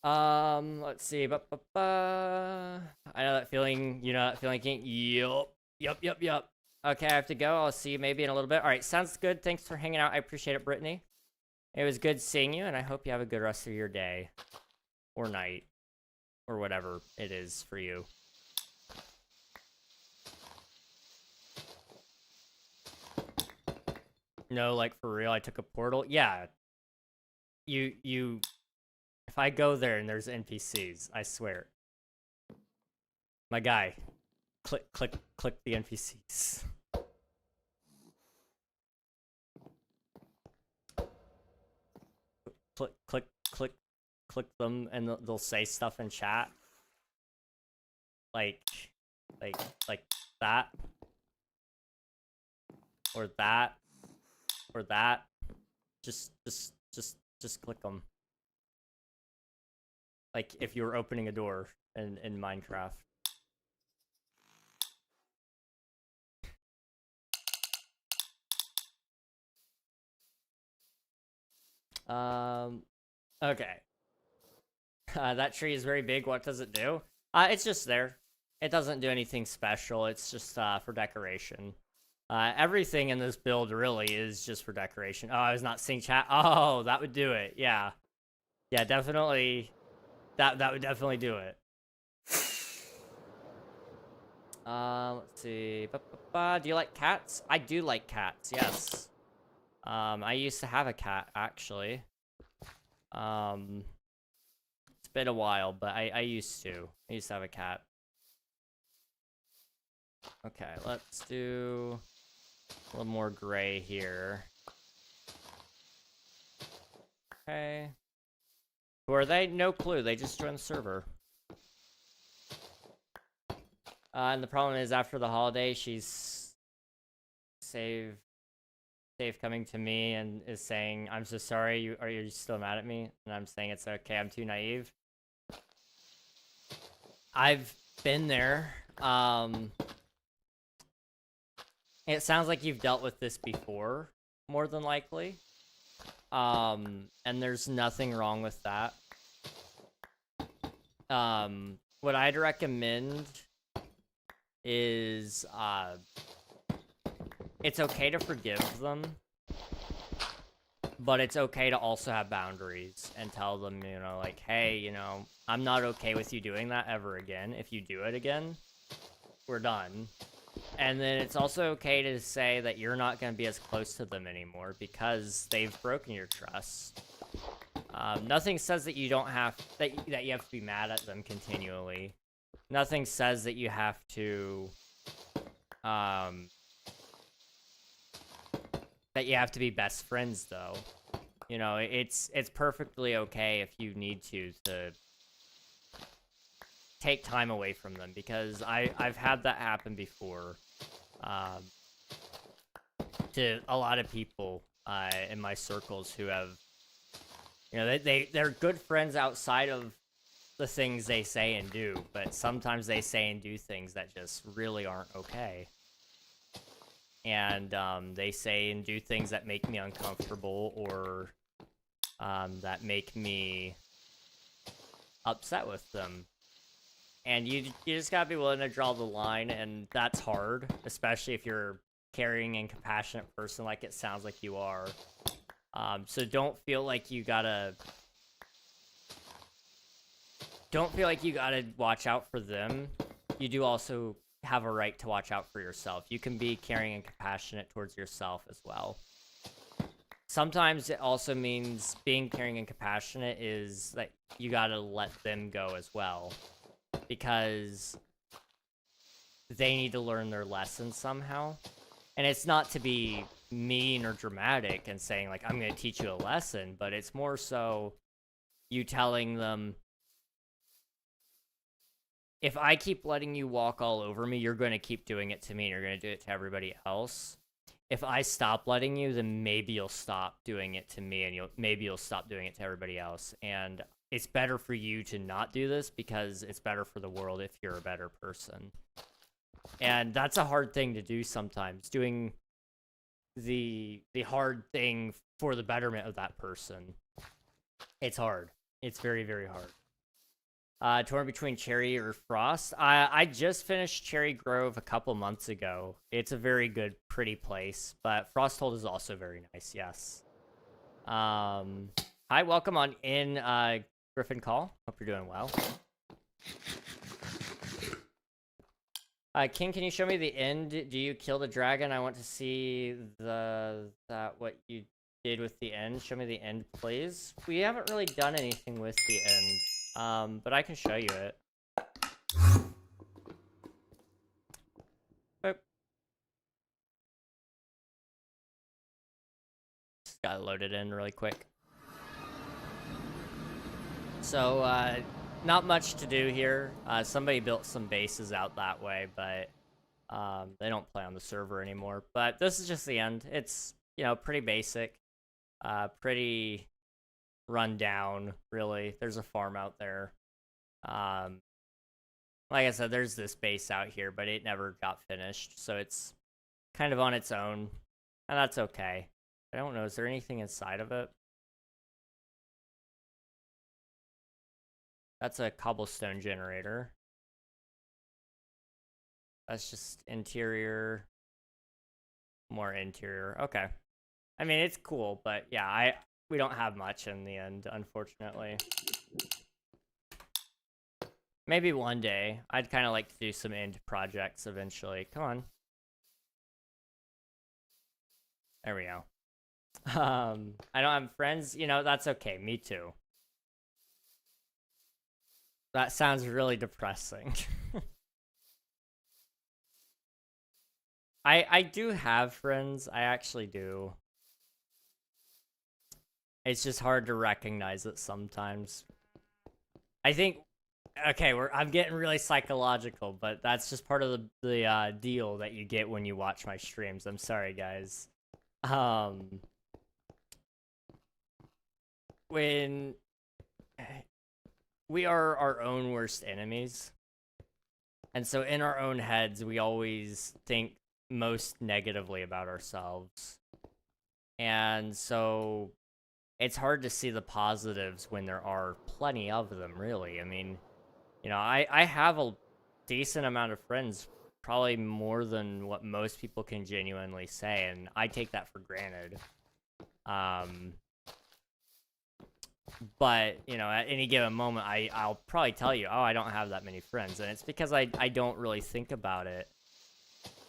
Let's see. I know that feeling. You know that feeling, King? Yup. Okay, I have to go. I'll see you maybe in a little bit. All right, sounds good. Thanks for hanging out. I appreciate it, Brittany. It was good seeing you, and I hope you have a good rest of your day. Or night. Or whatever it is for you. No, like, for real, I took a portal? Yeah. If I go there and there's NPCs, I swear. My guy. Click the NPCs. Click them, and they'll say stuff in chat. Like that. Or that. Or that. Just click them. Like if you were opening a door in Minecraft. Okay. That tree is very big. What does it do? It's just there. It doesn't do anything special. It's just for decoration. Everything in this build really is just for decoration. Oh, I was not seeing chat. Oh, that would do it. Yeah. Yeah, definitely. That would definitely do it. Let's see. Do you like cats? I do like cats, yes. I used to have a cat, actually. It's been a while, but I used to. I used to have a cat. Okay, let's do a little more gray here. Okay. Who are they? No clue. They just joined the server. And the problem is, after the holiday, she's safe coming to me and is saying, I'm so sorry, are you still mad at me? And I'm saying it's okay, I'm too naive. I've been there. It sounds like you've dealt with this before, more than likely. And there's nothing wrong with that. What I'd recommend is, it's okay to forgive them, but it's okay to also have boundaries and tell them, you know, like, hey, you know, I'm not okay with you doing that ever again. If you do it again, we're done. And then it's also okay to say that you're not going to be as close to them anymore because they've broken your trust. Nothing says that you don't have that you have to be mad at them continually. Nothing says that you have to that you have to be best friends, though. You know, it's perfectly okay if you need to take time away from them, because I've had that happen before to a lot of people in my circles who have, you know, they're good friends outside of the things they say and do, but sometimes they say and do things that just really aren't okay. and they say and do things that make me uncomfortable or that make me upset with them. And you just gotta be willing to draw the line, and that's hard, especially if you're a caring and compassionate person like it sounds like you are. So don't feel like you gotta watch out for them. You do also have a right to watch out for yourself. You can be caring and compassionate towards yourself as well. Sometimes it also means being caring and compassionate is that you gotta let them go as well, because they need to learn their lesson somehow. And it's not to be mean or dramatic and saying, like, I'm going to teach you a lesson, but it's more so you telling them, if I keep letting you walk all over me, you're going to keep doing it to me, and you're going to do it to everybody else. If I stop letting you, then maybe you'll stop doing it to me, and maybe you'll stop doing it to everybody else. And it's better for you to not do this, because it's better for the world if you're a better person. And that's a hard thing to do sometimes, doing the hard thing for the betterment of that person. It's hard. It's very, very hard. Torn between Cherry or Frost. I just finished Cherry Grove a couple months ago. It's a very good, pretty place, but Frosthold is also very nice, yes. Hi, welcome on in, Griffin Call. Hope you're doing well. King, can you show me the end? Do you kill the dragon? I want to see what you did with the end. Show me the end, please. We haven't really done anything with the end, but I can show you it. Boop. Just gotta load it in really quick. So, not much to do here. Somebody built some bases out that way, but they don't play on the server anymore. But this is just the end. It's, you know, pretty basic, pretty run down, really. There's a farm out there. Like I said, there's this base out here, but it never got finished, so it's kind of on its own, and that's okay. I don't know, is there anything inside of it? That's a cobblestone generator. That's just interior. More interior. Okay. I mean, it's cool, but yeah, we don't have much in the end, unfortunately. Maybe one day. I'd kind of like to do some end projects eventually. Come on. There we go. I don't have friends. You know, that's okay. Me too. That sounds really depressing. I do have friends. I actually do. It's just hard to recognize it sometimes. I think, okay, I'm getting really psychological, but that's just part of the deal that you get when you watch my streams. I'm sorry, guys. When we are our own worst enemies, and so in our own heads, we always think most negatively about ourselves. And so it's hard to see the positives when there are plenty of them, really. I mean, you know, I have a decent amount of friends, probably more than what most people can genuinely say, and I take that for granted. But, you know, at any given moment, I'll probably tell you, oh, I don't have that many friends, and it's because I don't really think about it.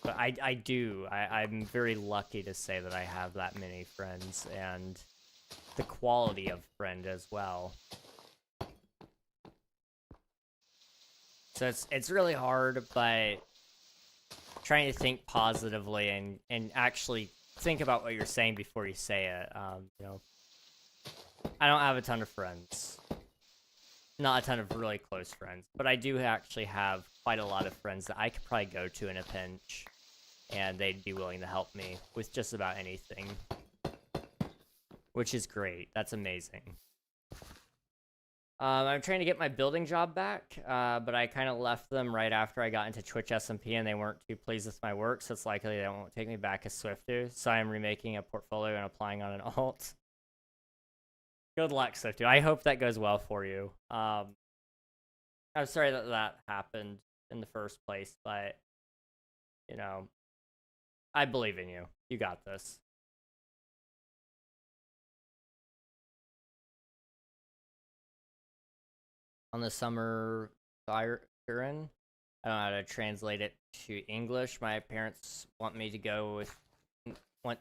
But I do. I'm very lucky to say that I have that many friends, and the quality of friend as well. So it's really hard, but trying to think positively and actually think about what you're saying before you say it. You know, I don't have a ton of friends. Not a ton of really close friends, but I do actually have quite a lot of friends that I could probably go to in a pinch, and they'd be willing to help me with just about anything, which is great. That's amazing. I'm trying to get my building job back, but I kind of left them right after I got into Twitch SMP, and they weren't too pleased with my work, so it's likely they won't take me back as Swiftu. So I'm remaking a portfolio and applying on an alt. Good luck, Swiftu. I hope that goes well for you. I'm sorry that that happened in the first place, but, you know, I believe in you. You got this. On the summer Byron, I don't know how to translate it to English. My parents want me to go with want.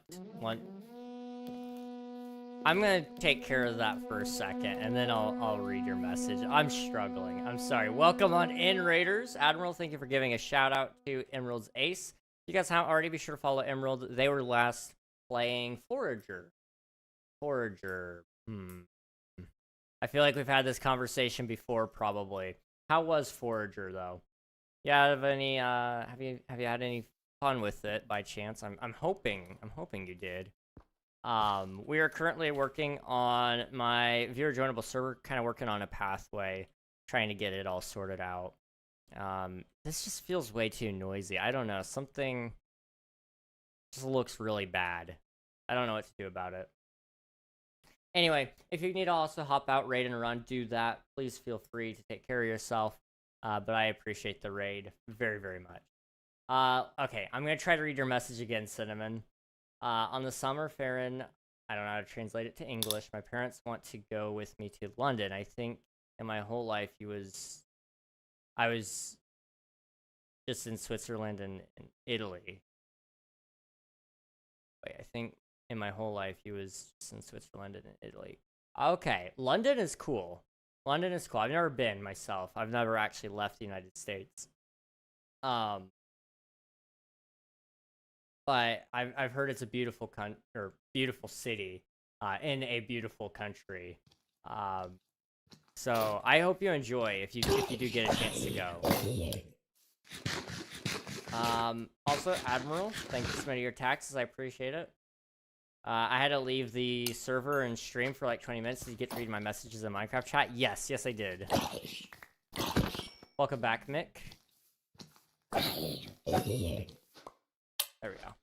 I'm gonna take care of that for a second, and then I'll read your message. I'm struggling. I'm sorry. Welcome on in, Raiders. Admiral, thank you for giving a shout out to Emerald's Ace. If you guys haven't already, be sure to follow Emerald. They were last playing Forager. I feel like we've had this conversation before, probably. How was Forager, though? Yeah, have you had any fun with it by chance? I'm hoping you did. We are currently working on my viewer joinable server, kind of working on a pathway, trying to get it all sorted out. This just feels way too noisy. I don't know, something just looks really bad. I don't know what to do about it. Anyway, if you need to also hop out, raid, and run, do that. Please feel free to take care of yourself. But I appreciate the raid very, very much. Okay, I'm going to try to read your message again, Cinnamon. On the summer, Farron, I don't know how to translate it to English. My parents want to go with me to London. I think in my whole life I was just in Switzerland and Italy. Wait, I think in my whole life he was just in Switzerland and Italy. Okay, London is cool. London is cool. I've never been myself. I've never actually left the United States. But I've heard it's a beautiful beautiful city, in a beautiful country. So I hope you enjoy if you do get a chance to go. Also, Admiral, thank you for submitting your taxes. I appreciate it. I had to leave the server and stream for like 20 minutes. Did you get to read my messages in Minecraft chat? Yes, I did. Welcome back, Mick. There we go.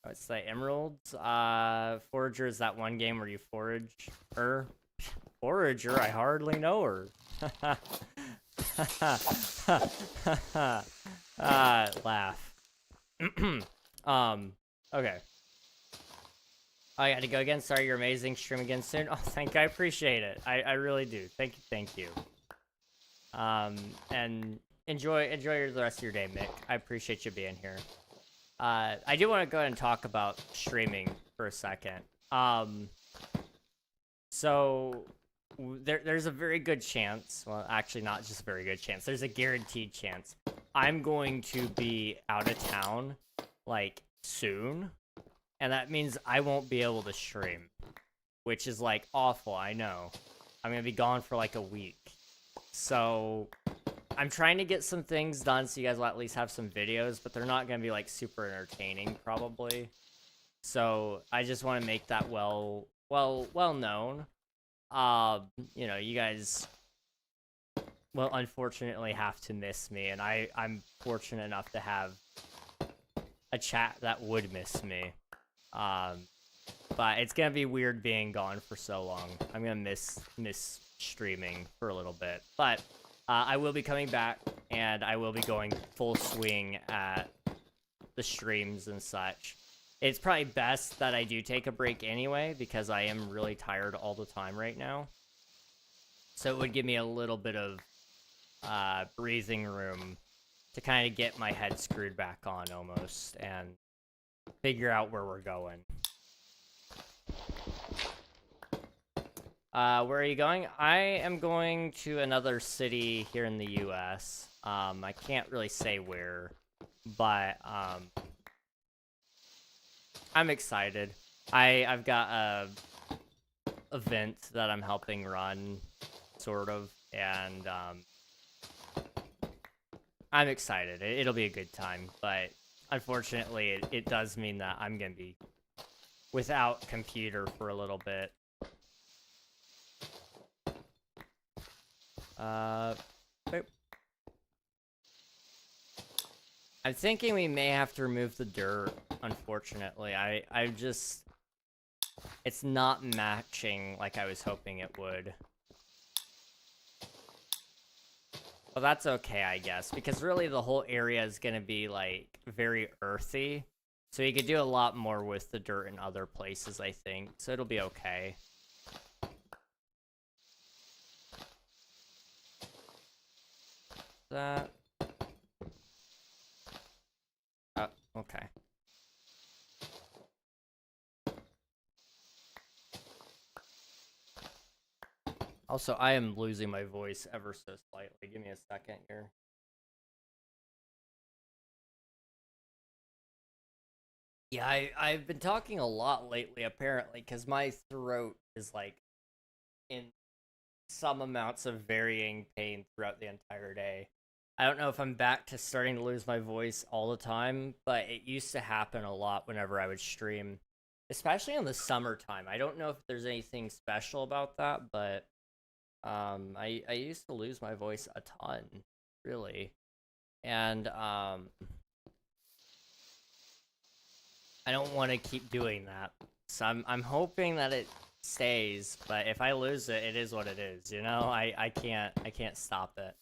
Oh, it's the Emeralds. Forager is that one game where you forage her. Forager, I hardly know her. Laugh. Okay. I got to go again. Sorry, you're amazing. Stream again soon. Oh, thank you. I appreciate it. I really do. Thank you. And enjoy the rest of your day, Mick. I appreciate you being here. I do want to go ahead and talk about streaming for a second. So there's a very good chance, well, actually not just a very good chance, there's a guaranteed chance I'm going to be out of town, like, soon, and that means I won't be able to stream, which is, like, awful, I know. I'm gonna be gone for, like, a week. So I'm trying to get some things done so you guys will at least have some videos, but they're not gonna be, like, super entertaining, probably. So I just want to make that well known. You know, you guys will unfortunately have to miss me, and I'm fortunate enough to have a chat that would miss me. But it's gonna be weird being gone for so long. I'm gonna miss streaming for a little bit, but I will be coming back, and I will be going full swing at the streams and such. It's probably best that I do take a break anyway, because I am really tired all the time right now. So it would give me a little bit of breathing room to kind of get my head screwed back on almost and figure out where we're going. Where are you going? I am going to another city here in the US. I can't really say where, but I'm excited. I've got a event that I'm helping run, sort of, and I'm excited. It'll be a good time, but unfortunately it does mean that I'm gonna be without computer for a little bit. Boop. I'm thinking we may have to remove the dirt, unfortunately. I just... It's not matching like I was hoping it would. Well, that's okay, I guess, because really the whole area is gonna be, like, very earthy. So you could do a lot more with the dirt in other places, I think. So it'll be okay. That... Oh, okay. Also, I am losing my voice ever so slightly. Give me a second here. Yeah, I've been talking a lot lately, apparently, because my throat is, like, in some amounts of varying pain throughout the entire day. I don't know if I'm back to starting to lose my voice all the time, but it used to happen a lot whenever I would stream, especially in the summertime. I don't know if there's anything special about that, but I used to lose my voice a ton, really. And I don't want to keep doing that. So I'm hoping that it stays, but if I lose it, it is what it is, you know? I can't stop it.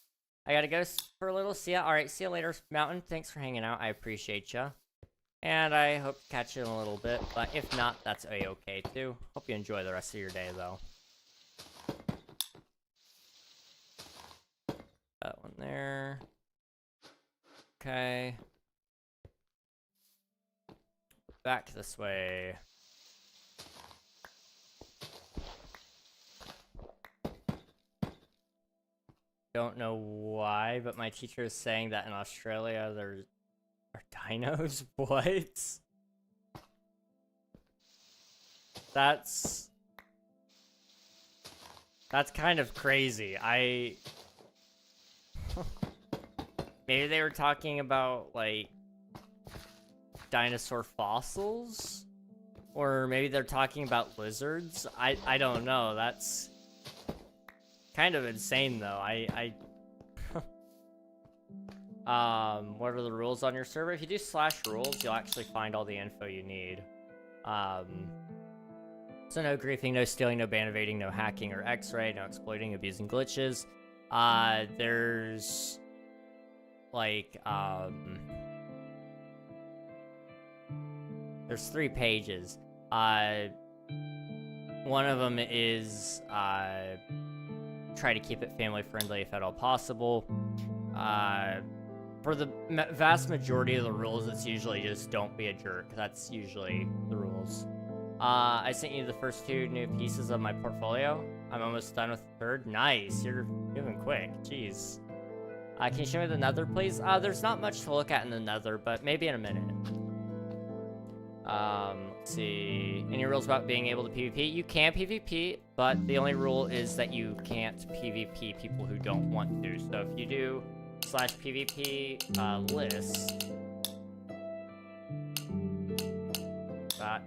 I gotta go for a little. See ya. Alright, see you later, Mountain. Thanks for hanging out. I appreciate ya. And I hope to catch you in a little bit, but if not, that's a-okay too. Hope you enjoy the rest of your day, though. That one there. Okay. Back this way. Don't know why, but my teacher is saying that in Australia there are dinos. What? That's kind of crazy. Maybe they were talking about, like, dinosaur fossils? Or maybe they're talking about lizards? I don't know. That's kind of insane, though. What are the rules on your server? If you do /rules, you'll actually find all the info you need. So no griefing, no stealing, no ban-evading, no hacking or x-ray, no exploiting, abusing glitches. There's... like, there's 3 pages. One of them is, try to keep it family friendly if at all possible. For the vast majority of the rules, it's usually just don't be a jerk. That's usually the rules. I sent you the first 2 new pieces of my portfolio. I'm almost done with the 3rd. Nice, you're moving quick. Jeez. Can you show me the nether, please? There's not much to look at in the nether, but maybe in a minute. Let's see. Any rules about being able to PvP? You can PvP, but the only rule is that you can't PvP people who don't want to. So if you do /PvP list...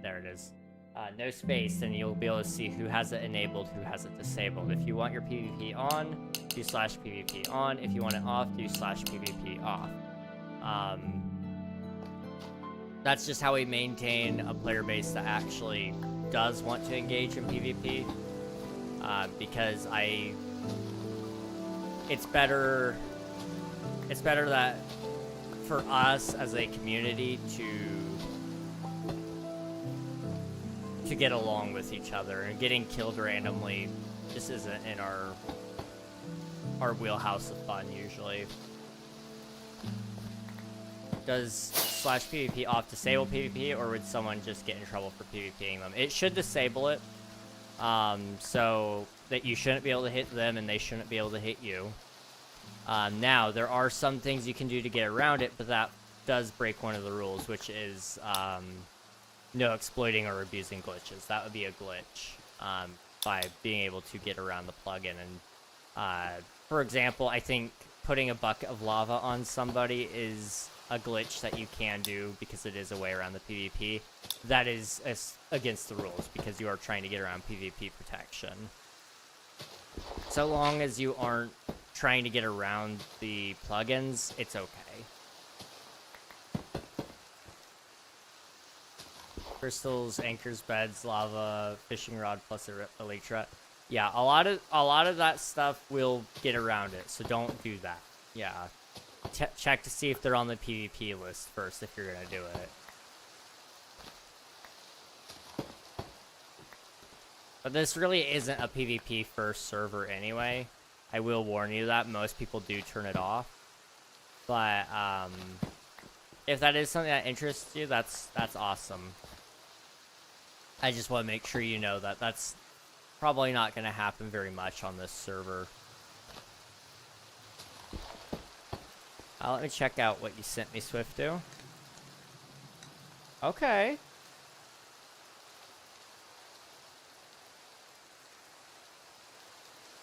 there it is. No space, then you'll be able to see who has it enabled, who has it disabled. If you want your PvP on, do /PvP on. If you want it off, do /PvP off. That's just how we maintain a player base that actually does want to engage in PvP. Because it's better that for us as a community to get along with each other, and getting killed randomly just isn't in our wheelhouse of fun usually. Does /PvP off disable PvP, or would someone just get in trouble for PvPing them? It should disable it, so that you shouldn't be able to hit them and they shouldn't be able to hit you. Now, there are some things you can do to get around it, but that does break one of the rules, which is no exploiting or abusing glitches. That would be a glitch by being able to get around the plugin. And for example, I think putting a bucket of lava on somebody is a glitch that you can do because it is a way around the PvP. That is against the rules because you are trying to get around PvP protection. So long as you aren't trying to get around the plugins, it's okay. Crystals, anchors, beds, lava, fishing rod, plus elytra. Yeah, a lot of that stuff will get around it, so don't do that. Yeah, check to see if they're on the PvP list first if you're gonna do it. But this really isn't a PvP first server anyway. I will warn you that most people do turn it off. But if that is something that interests you, that's awesome. I just want to make sure you know that that's probably not going to happen very much on this server. Let me check out what you sent me, Swifto. Okay.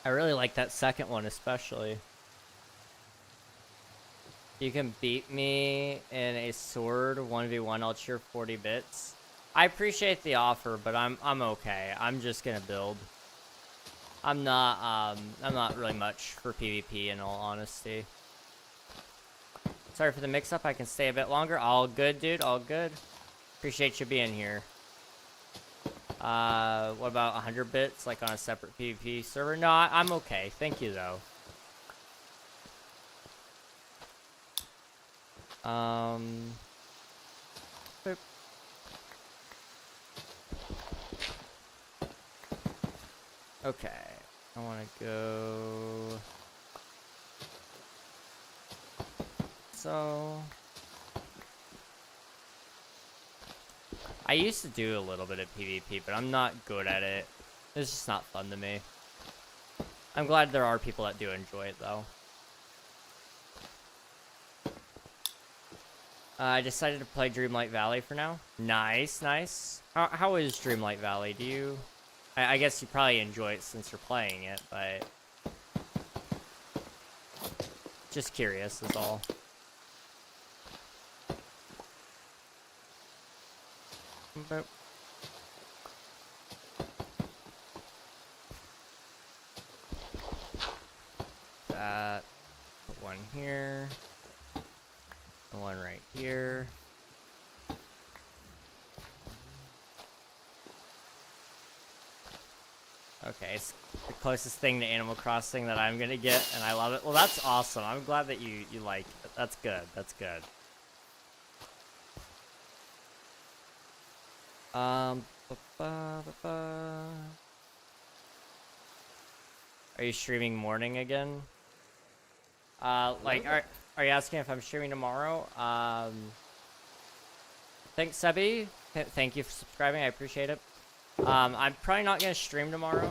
I really like that second one especially. You can beat me in a sword 1v1, I'll cheer 40 bits. I appreciate the offer, but I'm okay. I'm just gonna build. I'm not really much for PvP in all honesty. Sorry for the mix-up. I can stay a bit longer. All good, dude. All good. Appreciate you being here. What about 100 bits, like on a separate PvP server? No, I'm okay. Thank you, though. Boop. Okay. I want to go... So... I used to do a little bit of PvP, but I'm not good at it. It's just not fun to me. I'm glad there are people that do enjoy it, though. I decided to play Dreamlight Valley for now. Nice, nice. How is Dreamlight Valley? Do you... I guess you probably enjoy it since you're playing it, but... Just curious is all. Boop. That. Put one here. And one right here. Okay, it's the closest thing to Animal Crossing that I'm gonna get, and I love it. Well, that's awesome. I'm glad that you like it. That's good. That's good. Are you streaming morning again? Like, are you asking if I'm streaming tomorrow? Thanks, Sebi. Thank you for subscribing. I appreciate it. I'm probably not gonna stream tomorrow,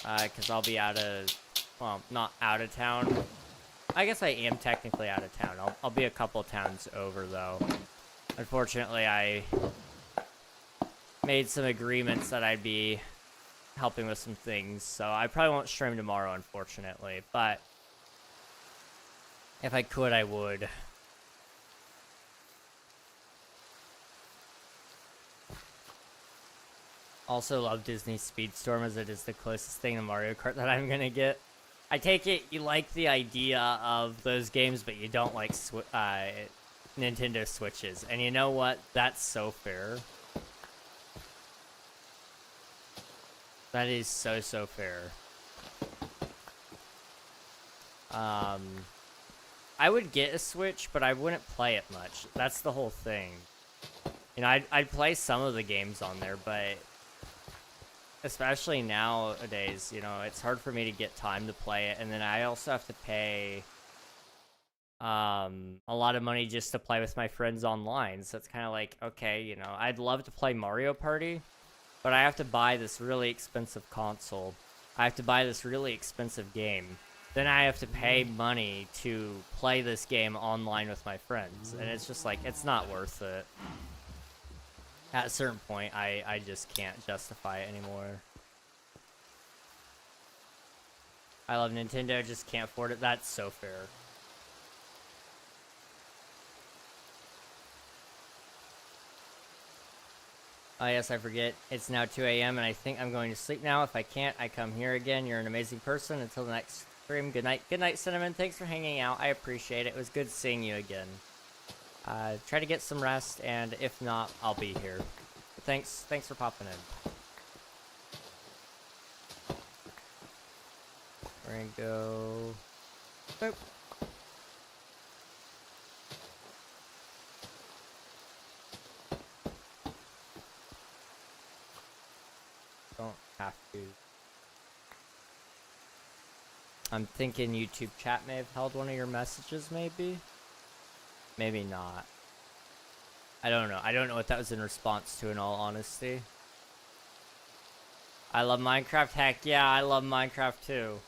because I'll be out of, well, not out of town. I guess I am technically out of town. I'll be a couple towns over, though. Unfortunately, I made some agreements that I'd be helping with some things, so I probably won't stream tomorrow, unfortunately, but if I could, I would. Also love Disney Speedstorm, as it is the closest thing to Mario Kart that I'm gonna get. I take it you like the idea of those games, but you don't like Nintendo Switches, and you know what? That's so fair. That is so fair. I would get a Switch, but I wouldn't play it much. That's the whole thing. You know, I'd play some of the games on there, but especially nowadays, you know, it's hard for me to get time to play it, and then I also have to pay a lot of money just to play with my friends online. So it's kind of like, okay, you know, I'd love to play Mario Party, but I have to buy this really expensive console. I have to buy this really expensive game. Then I have to pay money to play this game online with my friends. And it's just like, it's not worth it. At a certain point, I just can't justify it anymore. I love Nintendo, just can't afford it. That's so fair. Oh yes, I forget. It's now 2 a.m. and I think I'm going to sleep now. If I can't, I come here again. You're an amazing person. Until the next stream. Good night, Cinnamon. Thanks for hanging out. I appreciate it. It was good seeing you again. Try to get some rest, and if not, I'll be here. But thanks for popping in. We're gonna go. Boop. Don't have to. I'm thinking YouTube chat may have held one of your messages, maybe? Maybe not. I don't know. I don't know what that was in response to, in all honesty. I love Minecraft. Heck yeah, I love Minecraft too.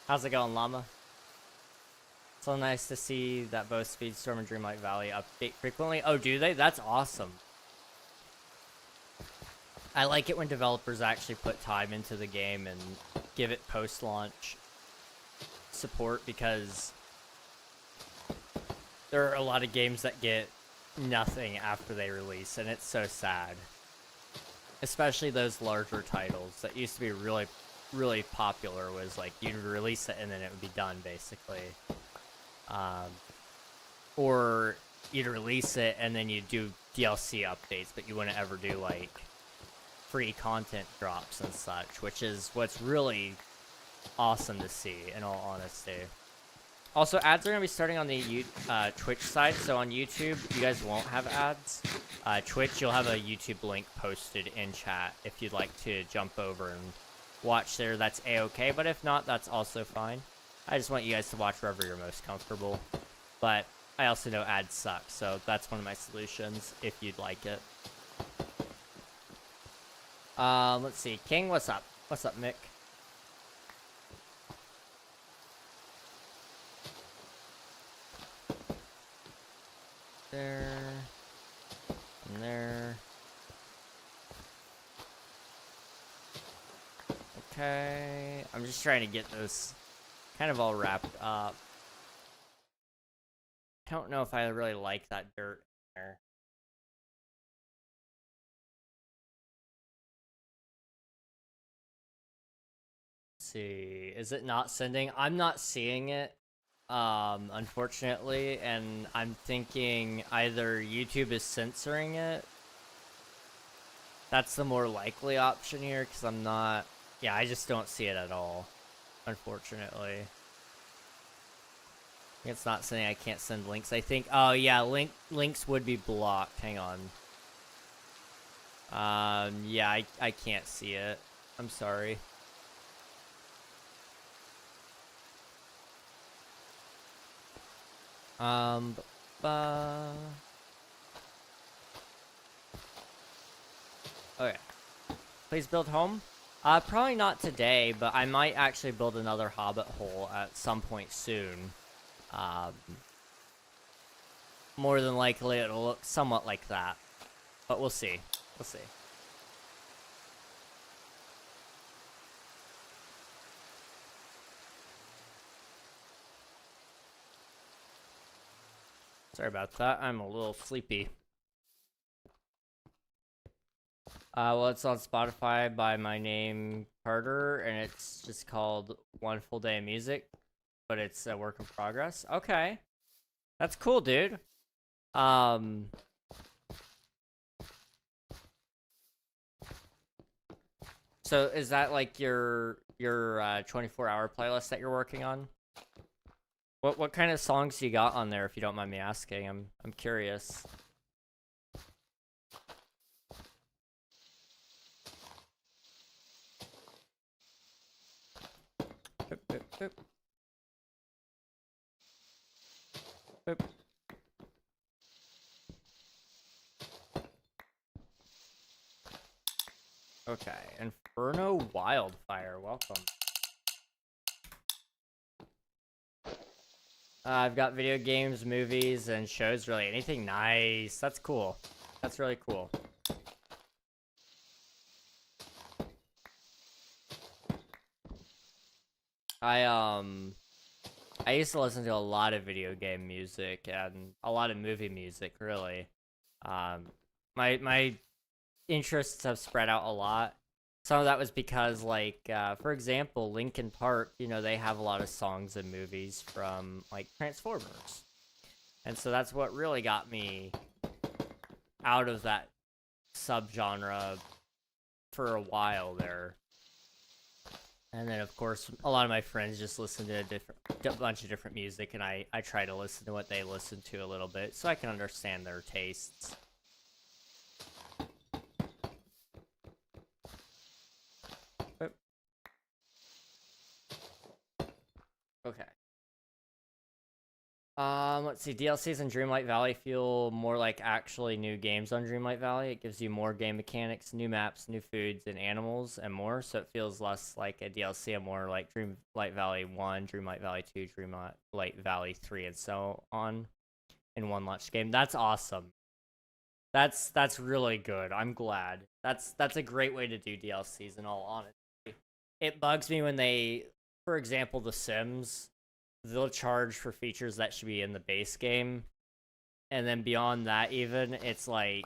How's it going, Llama? So nice to see that both Speedstorm and Dreamlight Valley update frequently. Oh, do they? That's awesome. I like it when developers actually put time into the game and give it post-launch support, because there are a lot of games that get nothing after they release, and it's so sad. Especially those larger titles that used to be really, really popular. Was like you'd release it and then it would be done, basically. Or you'd release it and then you'd do DLC updates, but you wouldn't ever do like free content drops and such, which is what's really awesome to see, in all honesty. Also, ads are going to be starting on the Twitch side, so on YouTube, you guys won't have ads. Twitch, you'll have a YouTube link posted in chat if you'd like to jump over and watch there. That's a-okay, but if not, that's also fine. I just want you guys to watch wherever you're most comfortable. But I also know ads suck, so that's one of my solutions if you'd like it. Let's see. King, what's up? What's up, Mick? There. And there. Okay. I'm just trying to get this kind of all wrapped up. I don't know if I really like that dirt there. Let's see. Is it not sending? I'm not seeing it. Unfortunately, and I'm thinking either YouTube is censoring it. That's the more likely option here, because I'm not... Yeah, I just don't see it at all, unfortunately. It's not saying I can't send links. I think... Oh, yeah, links would be blocked. Hang on. Yeah, I can't see it. I'm sorry. Okay. Please build home? Probably not today, but I might actually build another hobbit hole at some point soon. More than likely it'll look somewhat like that. But we'll see. We'll see. Sorry about that. I'm a little sleepy. Well, it's on Spotify by my name, Carter, and it's just called One Full Day of Music, but it's a work in progress. Okay. That's cool, dude. So is that like your 24-hour playlist that you're working on? What kind of songs you got on there, if you don't mind me asking? I'm curious. Boop, boop, boop. Boop. Okay, Inferno Wildfire, welcome. I've got video games, movies, and shows, really. Anything nice. That's cool. That's really cool. I used to listen to a lot of video game music and a lot of movie music, really. My interests have spread out a lot. some of that was because, like, for example, Linkin Park, you know, they have a lot of songs and movies from, like, Transformers. And so that's what really got me out of that subgenre for a while there. And then, of course, a lot of my friends just listen to a bunch of different music, and I try to listen to what they listen to a little bit so I can understand their tastes. Okay. Let's see. DLCs in Dreamlight Valley feel more like actually new games on Dreamlight Valley. It gives you more game mechanics, new maps, new foods, and animals, and more. So it feels less like a DLC and more like Dreamlight Valley 1, Dreamlight Valley 2, Dreamlight Valley 3, and so on in one launch game. That's awesome. That's really good. I'm glad. That's a great way to do DLCs, in all honesty. It bugs me when they, for example, The Sims, they'll charge for features that should be in the base game, and then beyond that, even, it's like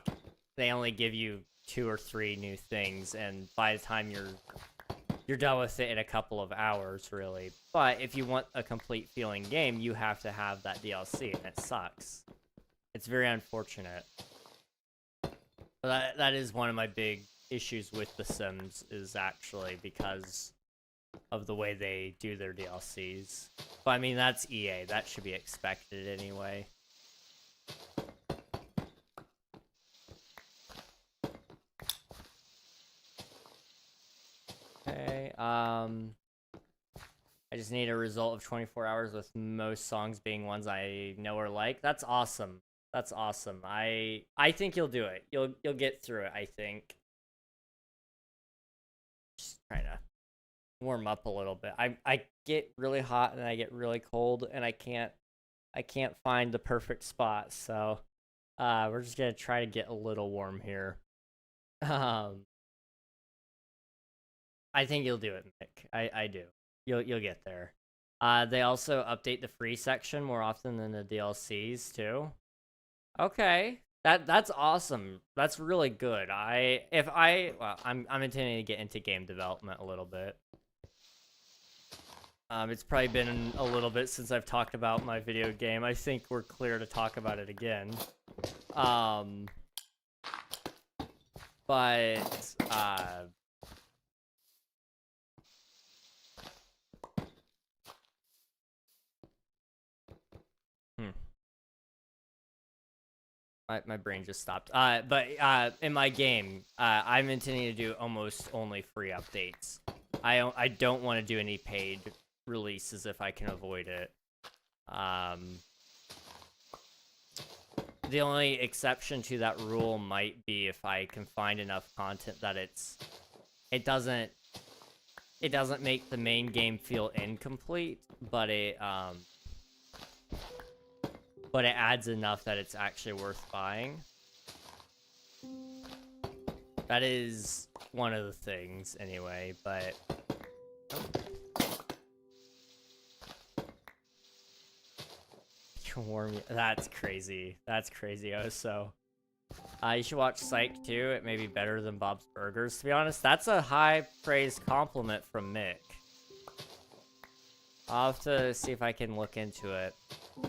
they only give you 2 or 3 new things, and by the time you're done with it in a couple of hours, really. But if you want a complete feeling game, you have to have that DLC, and it sucks. It's very unfortunate. But that is one of my big issues with The Sims, is actually because of the way they do their DLCs. But I mean, that's EA. That should be expected anyway. Okay, I just need a result of 24 hours with most songs being ones I know or like. That's awesome. That's awesome. I think you'll do it. You'll get through it, I think. Just trying to warm up a little bit. I get really hot and I get really cold, and I can't find the perfect spot, so we're just gonna try to get a little warm here. I think you'll do it, Mick. I do. You'll get there. They also update the free section more often than the DLCs too. Okay. That's awesome. That's really good. I'm intending to get into game development a little bit. It's probably been a little bit since I've talked about my video game. I think we're clear to talk about it again. My brain just stopped. In my game, I'm intending to do almost only free updates. I don't want to do any paid releases if I can avoid it. The only exception to that rule might be if I can find enough content that it doesn't make the main game feel incomplete, but it adds enough that it's actually worth buying. That is one of the things, anyway, but... That's crazy. That's crazy, so... you should watch Psych too. It may be better than Bob's Burgers. To be honest, that's a high praise compliment from Mick. I'll have to see if I can look into it.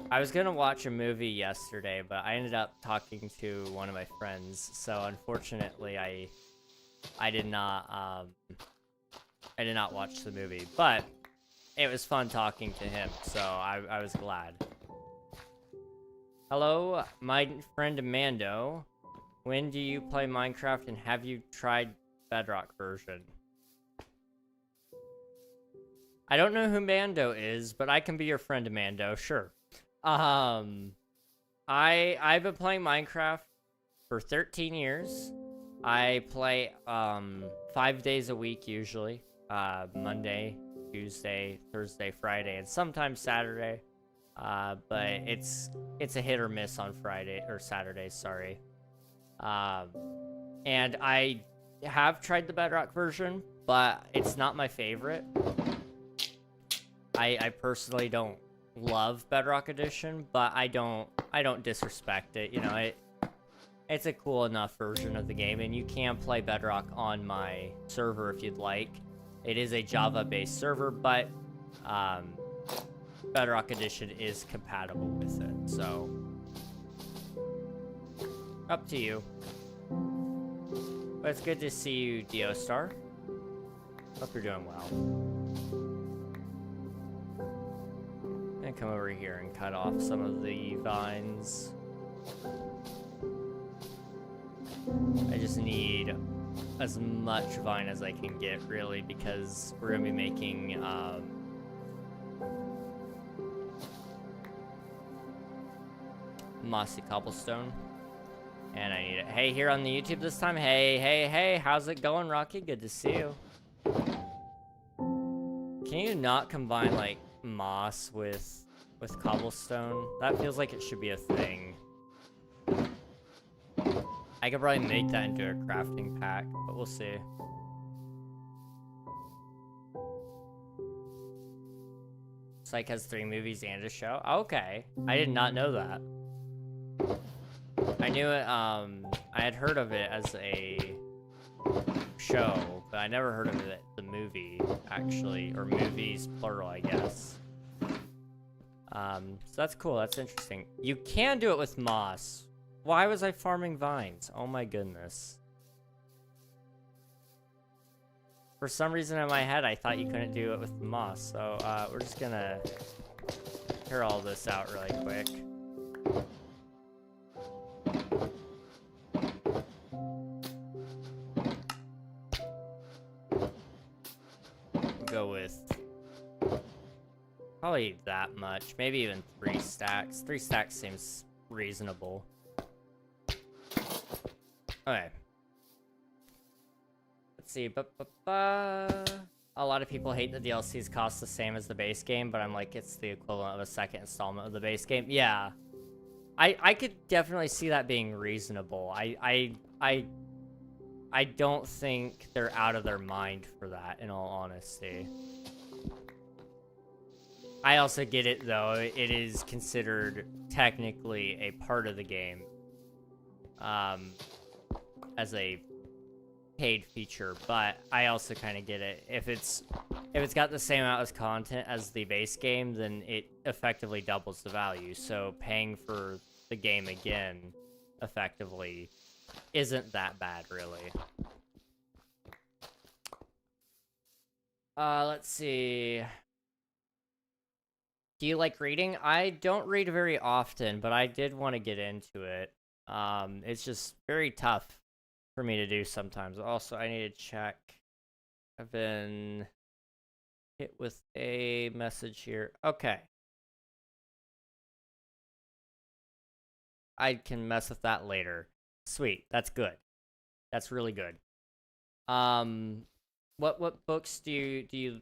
I was gonna watch a movie yesterday, but I ended up talking to one of my friends, so unfortunately I did not watch the movie, but it was fun talking to him, so I was glad. Hello, my friend Mando. When do you play Minecraft, and have you tried Bedrock version? I don't know who Mando is, but I can be your friend, Mando, sure. I've been playing Minecraft for 13 years. I play 5 days a week usually. Monday, Tuesday, Thursday, Friday, and sometimes Saturday. But it's a hit or miss on Friday or Saturday, sorry. And I have tried the Bedrock version, but it's not my favorite. I personally don't love Bedrock Edition, but I don't disrespect it. You know, It's a cool enough version of the game, and you can play Bedrock on my server if you'd like. It is a Java-based server, but Bedrock Edition is compatible with it, so up to you. But it's good to see you, Diostar. Hope you're doing well. I'm gonna come over here and cut off some of the vines. I just need as much vine as I can get, really, because we're gonna be making mossy cobblestone, and I need it. Hey, here on the YouTube this time. Hey, how's it going, Rocky? Good to see you. Can you not combine like moss with cobblestone? That feels like it should be a thing. I could probably make that into a crafting pack, but we'll see. Psych has 3 movies and a show. Okay, I did not know that. I knew it, I had heard of it as a show, but I never heard of it, the movie, actually, or movies, plural, I guess. So that's cool, that's interesting. You can do it with moss. Why was I farming vines? Oh my goodness. For some reason in my head, I thought you couldn't do it with moss, so, we're just gonna clear all this out really quick. Go with probably that much, maybe even 3 stacks. 3 stacks seems reasonable. Okay. Let's see. A lot of people hate the DLCs cost the same as the base game, but I'm like, it's the equivalent of a second installment of the base game. Yeah. I could definitely see that being reasonable. I don't think they're out of their mind for that, in all honesty. I also get it, though. It is considered technically a part of the game. As a paid feature, but I also kind of get it. If it's got the same amount of content as the base game, then it effectively doubles the value. So paying for the game again effectively isn't that bad, really. Let's see. Do you like reading? I don't read very often, but I did want to get into it. It's just very tough for me to do sometimes. Also, I need to check. I've been hit with a message here. Okay. I can mess with that later. Sweet. That's good. That's really good. What books do you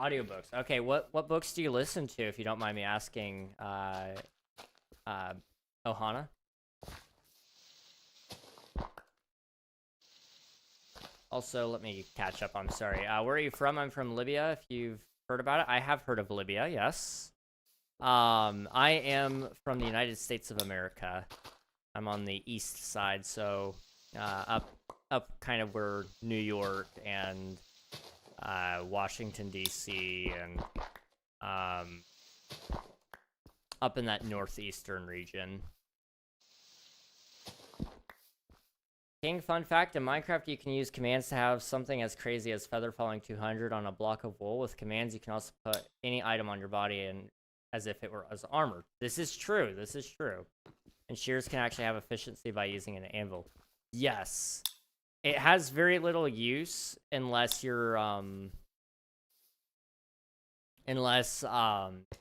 audiobooks? Okay, what books do you listen to, if you don't mind me asking, Ohana? Also, let me catch up. I'm sorry. Where are you from? I'm from Libya, if you've heard about it. I have heard of Libya, yes. I am from the United States of America. I'm on the east side, so up kind of where New York and Washington, D.C., and up in that northeastern region. King, fun fact, in Minecraft you can use commands to have something as crazy as feather falling 200 on a block of wool. With commands you can also put any item on your body and as if it were as armor. This is true, this is true. And shears can actually have efficiency by using an anvil. Yes. It has very little use unless you're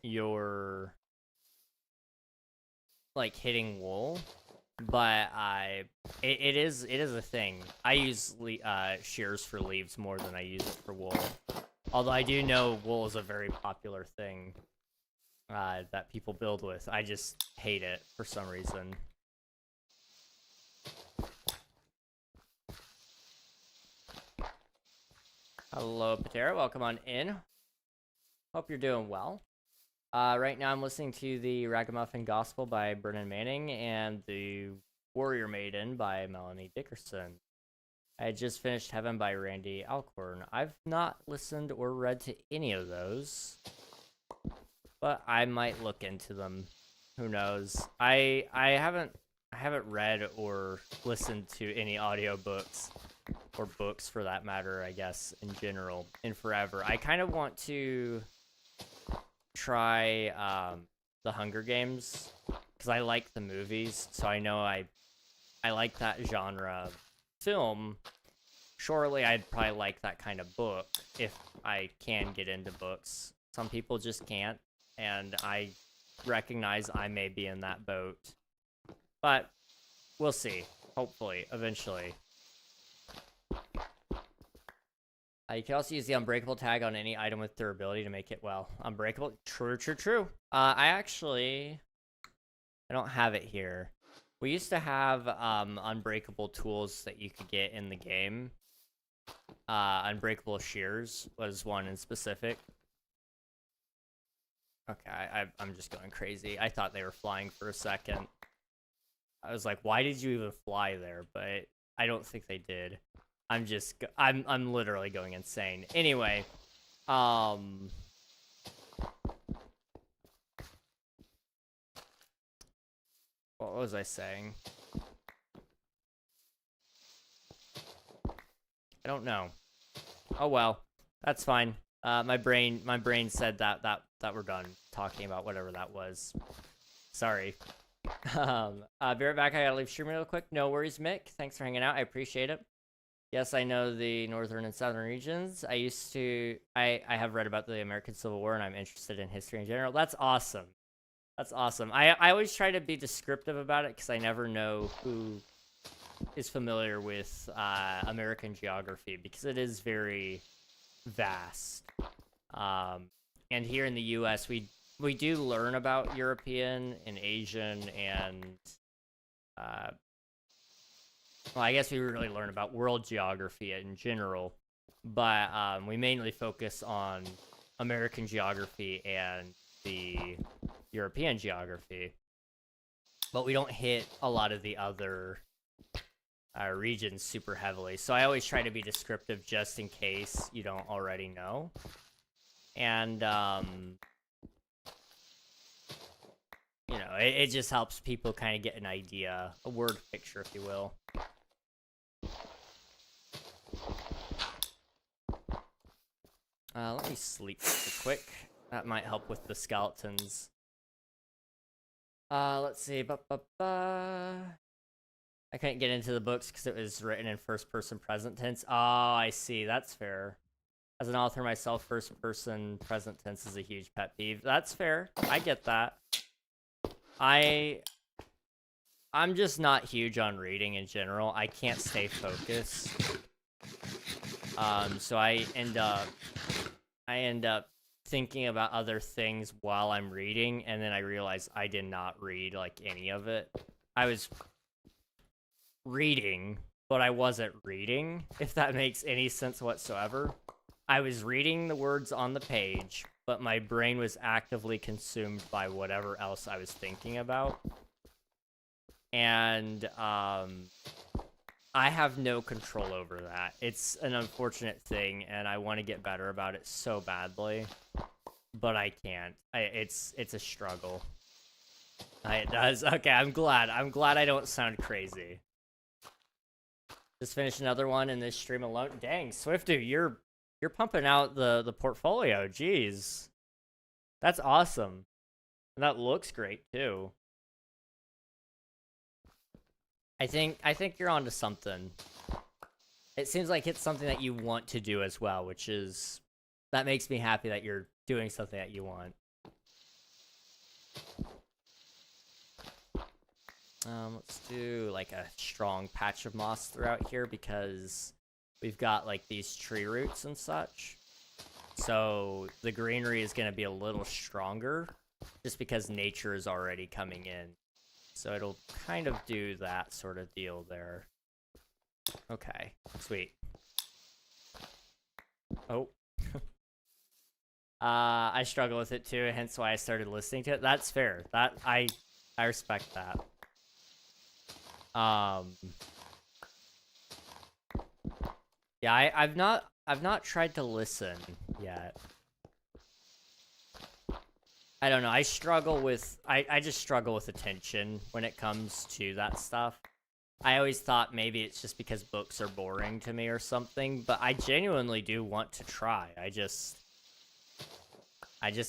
you're like hitting wool. But it is a thing. I use shears for leaves more than I use it for wool. Although I do know wool is a very popular thing that people build with. I just hate it for some reason. Hello, Patera. Welcome on in. Hope you're doing well. Right now I'm listening to the Ragamuffin Gospel by Brennan Manning and the Warrior Maiden by Melanie Dickerson. I had just finished Heaven by Randy Alcorn. I've not listened or read to any of those, but I might look into them. Who knows? I haven't read or listened to any audiobooks or books for that matter, I guess, in general, in forever. I kind of want to try the Hunger Games because I like the movies, so I know I like that genre film. Surely I'd probably like that kind of book if I can get into books. Some people just can't, and I recognize I may be in that boat. But we'll see. Hopefully, eventually. You can also use the unbreakable tag on any item with durability to make it, well, unbreakable. True. I don't have it here. We used to have unbreakable tools that you could get in the game. Unbreakable shears was one in specific. Okay, I'm just going crazy. I thought they were flying for a second. I was like, why did you even fly there? But I don't think they did. I'm literally going insane. Anyway, what was I saying? I don't know. Oh well, that's fine. My brain said that we're done talking about whatever that was. Sorry. Be right back. I gotta leave stream real quick. No worries, Mick. Thanks for hanging out. I appreciate it. Yes, I know the northern and southern regions. I have read about the American Civil War, and I'm interested in history in general. That's awesome. That's awesome. I always try to be descriptive about it because I never know who is familiar with American geography because it is very vast. And here in the U.S., we do learn about European and Asian and well, I guess we really learn about world geography in general, but we mainly focus on American geography and the European geography, but we don't hit a lot of the other regions super heavily. So I always try to be descriptive just in case you don't already know. And, you know, it just helps people kind of get an idea, a word picture, if you will. Let me sleep real quick. That might help with the skeletons. Let's see. I couldn't get into the books because it was written in first-person present tense. Oh, I see. That's fair. As an author myself, first-person present tense is a huge pet peeve. That's fair. I get that. I'm just not huge on reading in general. I can't stay focused. So I end up thinking about other things while I'm reading, and then I realize I did not read like any of it. I was reading, but I wasn't reading, if that makes any sense whatsoever. I was reading the words on the page, but my brain was actively consumed by whatever else I was thinking about. And I have no control over that. It's an unfortunate thing, and I want to get better about it so badly, but I can't. It's a struggle. It does. Okay, I'm glad I don't sound crazy. Just finished another one in this stream alone. Dang, Swifty, you're pumping out the portfolio. Jeez, that's awesome, and that looks great too. I think you're onto something. It seems like it's something that you want to do as well, that makes me happy that you're doing something that you want. Let's do like a strong patch of moss throughout here because we've got like these tree roots and such. So the greenery is going to be a little stronger just because nature is already coming in. So it'll kind of do that sort of deal there. Okay, sweet. Oh. I struggle with it too, hence why I started listening to it. That's fair. I respect that. Um, yeah, I've not tried to listen yet. I don't know. I struggle with I just struggle with attention when it comes to that stuff. I always thought maybe it's just because books are boring to me or something, but I genuinely do want to try. I just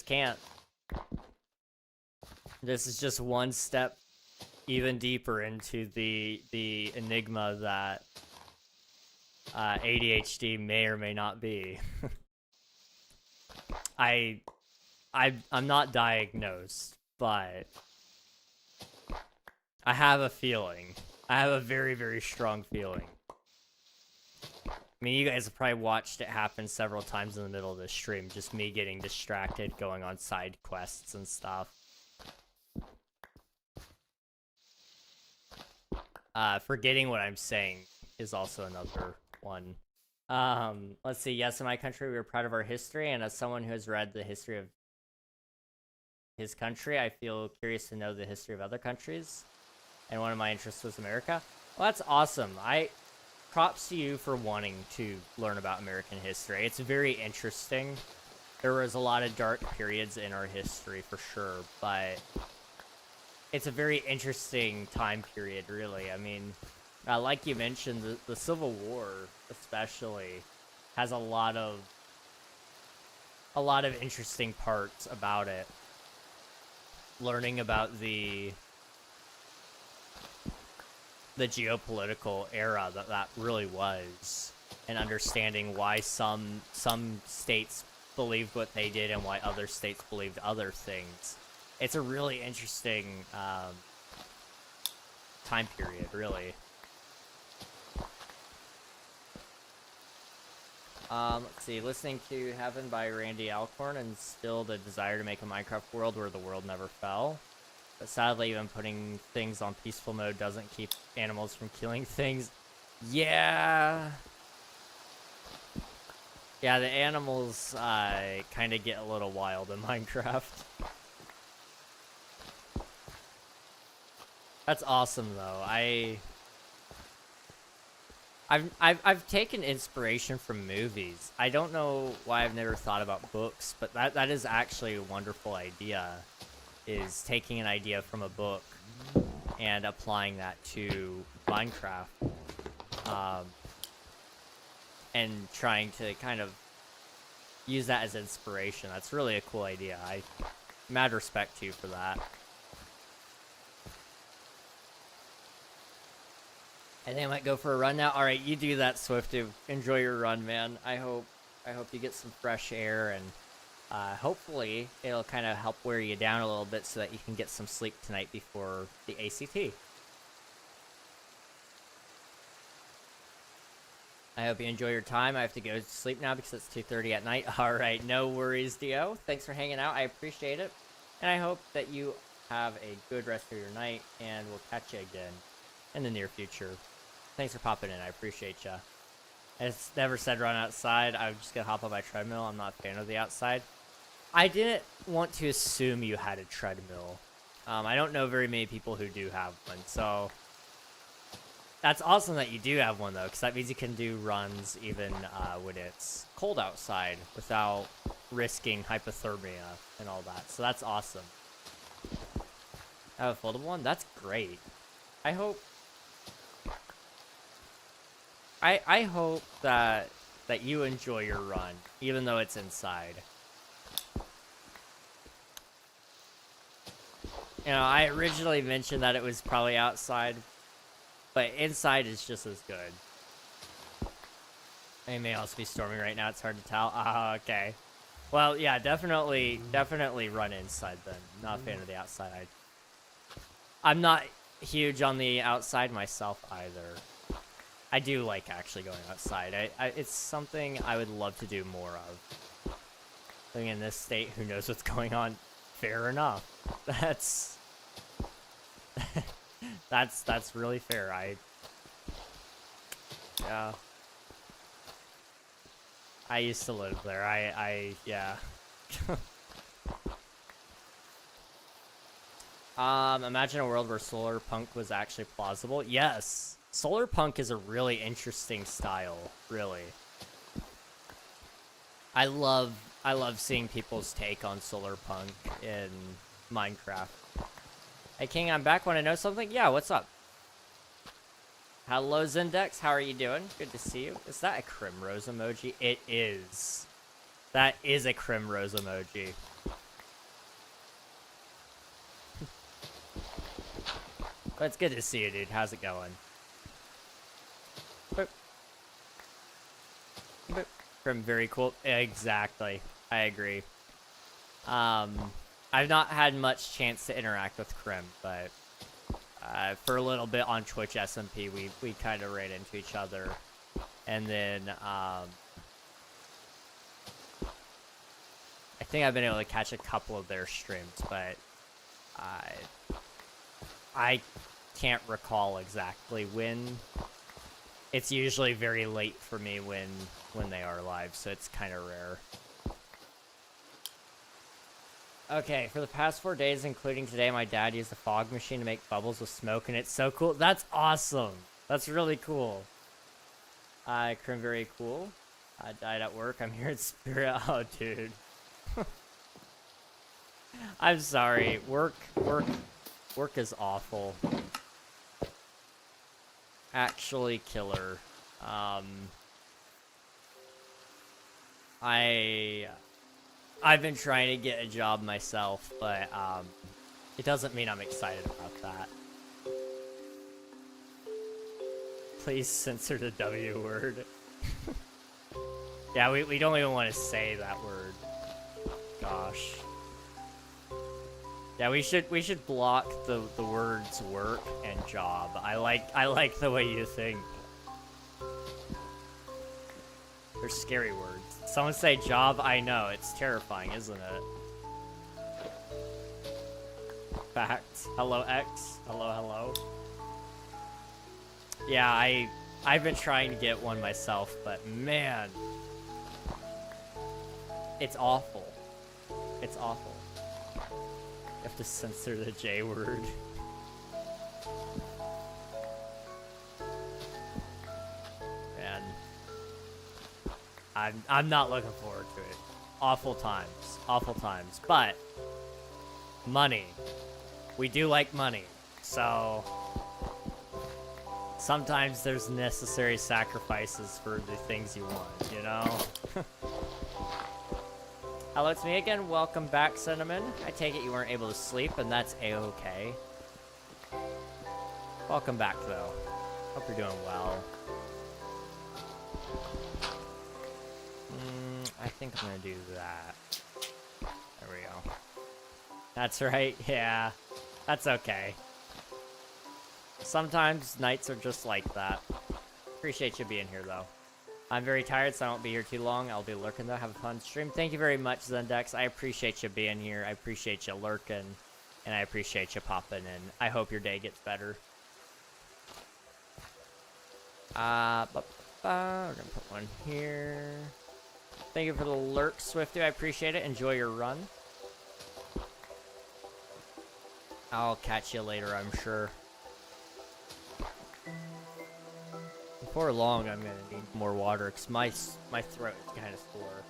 can't. This is just one step even deeper into the enigma that ADHD may or may not be. I'm not diagnosed, but I have a feeling. I have a very, very strong feeling. I mean, you guys have probably watched it happen several times in the middle of the stream, just me getting distracted, going on side quests and stuff. Forgetting what I'm saying is also another one. Let's see. Yes, in my country, we are proud of our history, and as someone who has read the history of his country, I feel curious to know the history of other countries. And one of my interests was America. Well, that's awesome. Props to you for wanting to learn about American history. It's very interesting. There was a lot of dark periods in our history for sure, but it's a very interesting time period, really. I mean, like you mentioned, the Civil War especially has a lot of interesting parts about it. Learning about the geopolitical era that really was, and understanding why some states believed what they did and why other states believed other things. It's a really interesting time period, really. Let's see, listening to Heaven by Randy Alcorn and still the desire to make a Minecraft world where the world never fell. But sadly, even putting things on peaceful mode doesn't keep animals from killing things. Yeah. Yeah, the animals kind of get a little wild in Minecraft. That's awesome, though. I've taken inspiration from movies. I don't know why I've never thought about books, but that is actually a wonderful idea. Is taking an idea from a book and applying that to Minecraft, and trying to kind of use that as inspiration. That's really a cool idea. I mad respect to you for that. I think I might go for a run now. All right, you do that, Swifty. Enjoy your run, man. I hope you get some fresh air, and hopefully it'll kind of help wear you down a little bit so that you can get some sleep tonight before the ACT. I hope you enjoy your time. I have to go to sleep now because it's 2:30 at night. All right, no worries, Dio. Thanks for hanging out. I appreciate it. And I hope that you have a good rest of your night, and we'll catch you again in the near future. Thanks for popping in. I appreciate ya. It's never said run outside. I'm just gonna hop on my treadmill. I'm not a fan of the outside. I didn't want to assume you had a treadmill. I don't know very many people who do have one, so that's awesome that you do have one, though, because that means you can do runs even when it's cold outside without risking hypothermia and all that. So that's awesome. I have a foldable one? That's great. I hope that you enjoy your run, even though it's inside. You know, I originally mentioned that it was probably outside, but inside is just as good. It may also be storming right now. It's hard to tell. Okay. Well, yeah, definitely run inside then. Not a fan of the outside. I'm not huge on the outside myself either. I do like actually going outside. It's something I would love to do more of. Living in this state, who knows what's going on? Fair enough. That's really fair. Yeah. I used to live there. yeah. Imagine a world where solar punk was actually plausible. Yes, solar punk is a really interesting style. Really, I love seeing people's take on solar punk in Minecraft. Hey King, I'm back. Want to know something? Yeah, what's up? Hello Zendex, how are you doing? Good to see you. Is that a Crimrose emoji? It is. That is a Crimrose emoji. But it's good to see you, dude. How's it going? Boop. Boop. Crim, very cool. Exactly. I agree. I've not had much chance to interact with Crim, but for a little bit on Twitch SMP, we kind of ran into each other. And then, I think I've been able to catch a couple of their streams, but I can't recall exactly when. It's usually very late for me when they are live, so it's kind of rare. Okay, for the past 4 days, including today, my dad used the fog machine to make bubbles with smoke, and it's so cool. That's awesome. That's really cool. Crim, very cool. I died at work. I'm here in spirit. Oh, dude. I'm sorry. Work is awful. Actually killer. I've been trying to get a job myself, but it doesn't mean I'm excited about that. Please censor the W word. Yeah, we don't even want to say that word. Gosh. Yeah, we should block the words work and job. I like the way you think. They're scary words. Someone say job, I know. It's terrifying, isn't it? Facts. Hello, X. Hello, hello. Yeah, I've been trying to get one myself, but man, it's awful. It's awful. You have to censor the J word. Man, I'm not looking forward to it. Awful times. But money, we do like money, so sometimes there's necessary sacrifices for the things you want, you know? Hello, it's me again. Welcome back, Cinnamon. I take it you weren't able to sleep, and that's a-okay. Welcome back, though. Hope you're doing well. I think I'm gonna do that. There we go. That's right, yeah. That's okay. Sometimes nights are just like that. Appreciate you being here, though. I'm very tired, so I won't be here too long. I'll be lurking, though. Have a fun stream. Thank you very much, Zendex. I appreciate you being here. I appreciate you lurking. And I appreciate you popping in. I hope your day gets better. We're gonna put one here. Thank you for the lurk, Swifty. I appreciate it. Enjoy your run. I'll catch you later, I'm sure. Before long, I'm gonna need more water because my throat is kind of sore.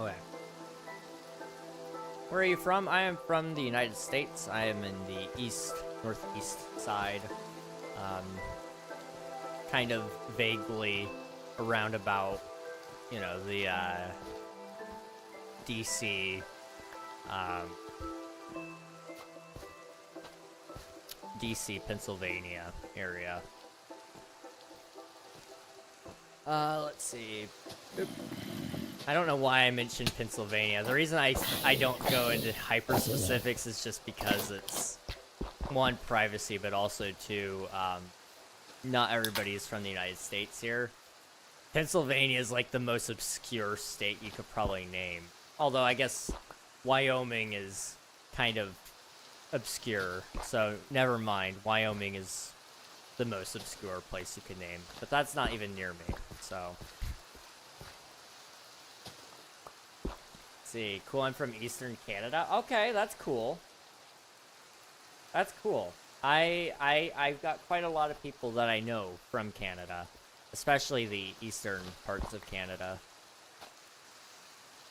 Okay. Where are you from? I am from the United States. I am in the northeast side. Kind of vaguely around about, you know, the DC, DC, Pennsylvania area. Let's see. Oop. I don't know why I mentioned Pennsylvania. The reason I don't go into hyper specifics is just because it's, one, privacy, but also two, not everybody is from the United States here. Pennsylvania is like the most obscure state you could probably name. Although I guess Wyoming is kind of obscure, so never mind. Wyoming is the most obscure place you could name, but that's not even near me, so. see. Cool, I'm from Eastern Canada. Okay, that's cool. That's cool. I've got quite a lot of people that I know from Canada, especially the eastern parts of Canada.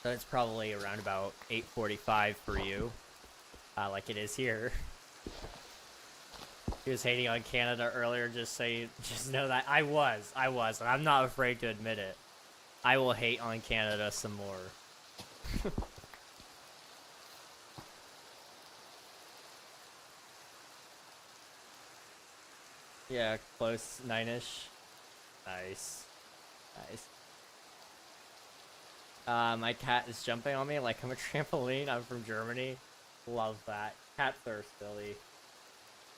So it's probably around about 8:45 for you, like it is here. He was hating on Canada earlier, just know that I was, and I'm not afraid to admit it. I will hate on Canada some more. Yeah, close, 9-ish. Nice. Nice. My cat is jumping on me like I'm a trampoline. I'm from Germany. Love that. Cats are silly.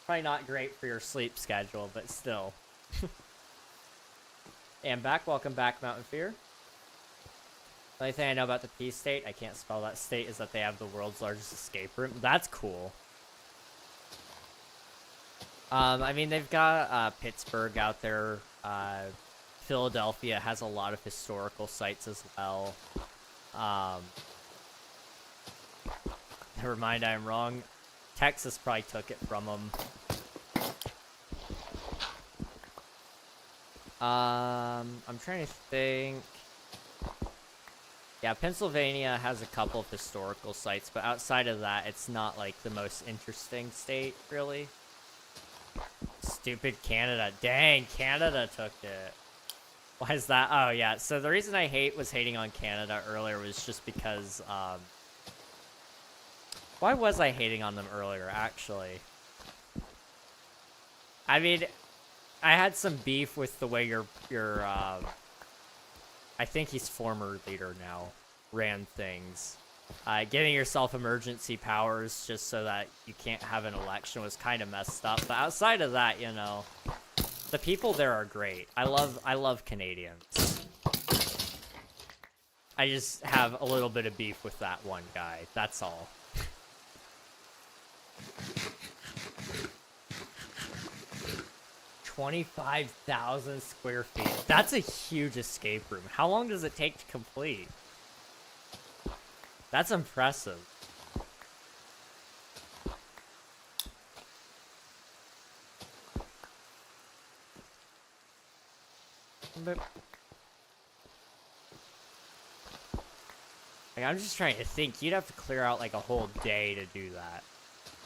Probably not great for your sleep schedule, but still. And back. Welcome back, Mountain Fear. The only thing I know about the P State, I can't spell that state, is that they have the world's largest escape room. That's cool. I mean, they've got Pittsburgh out there. Philadelphia has a lot of historical sites as well. Never mind, I'm wrong. Texas probably took it from them. I'm trying to think. Yeah, Pennsylvania has a couple of historical sites, but outside of that, it's not like the most interesting state, really. Stupid Canada. Dang, Canada took it. Why is that? Oh, yeah. So the reason I was hating on Canada earlier was just because, why was I hating on them earlier, actually? I mean, I had some beef with the way I think he's former leader now, ran things. Giving yourself emergency powers just so that you can't have an election was kind of messed up. But outside of that, you know, the people there are great. I love Canadians. I just have a little bit of beef with that one guy. That's all. $25,000 square feet. That's a huge escape room. How long does it take to complete? That's impressive. But like, I'm just trying to think. You'd have to clear out like a whole day to do that.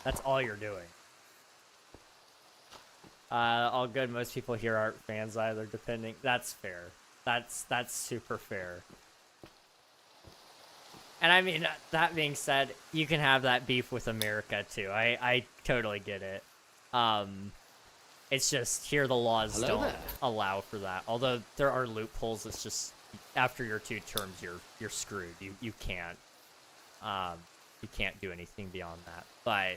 That's all you're doing. All good. Most people here aren't fans either, depending. That's fair. That's super fair. And I mean, that being said, you can have that beef with America too. I totally get it. It's just here the laws don't allow for that. Although there are loopholes, it's just after your 2 terms you're screwed. You can't do anything beyond that. But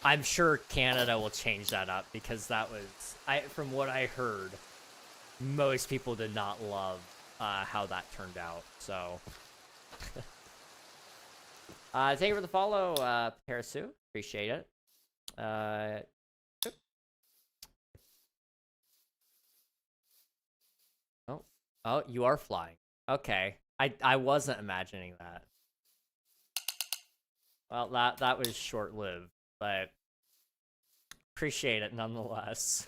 I'm sure Canada will change that up, because that was, from what I heard, most people did not love how that turned out. So thank you for the follow, Parasu. Appreciate it. Oh, you are flying. Okay. I wasn't imagining that. Well, that was short-lived, but appreciate it nonetheless.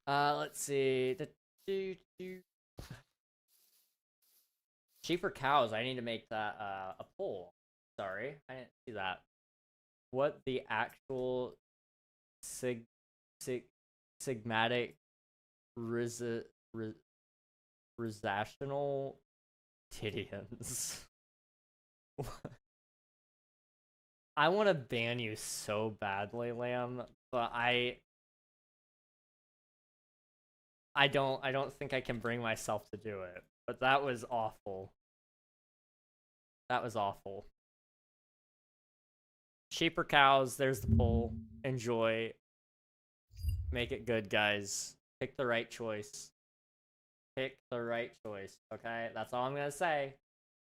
Let's see. Cheaper cows. I need to make that a poll. Sorry, I didn't see that. What the actual sigmatic rizational titians? I want to ban you so badly, Lamb, but I don't think I can bring myself to do it. But that was awful. That was awful. Sheep or cows, there's the poll. Enjoy. Make it good, guys. Pick the right choice. Pick the right choice, okay? That's all I'm gonna say.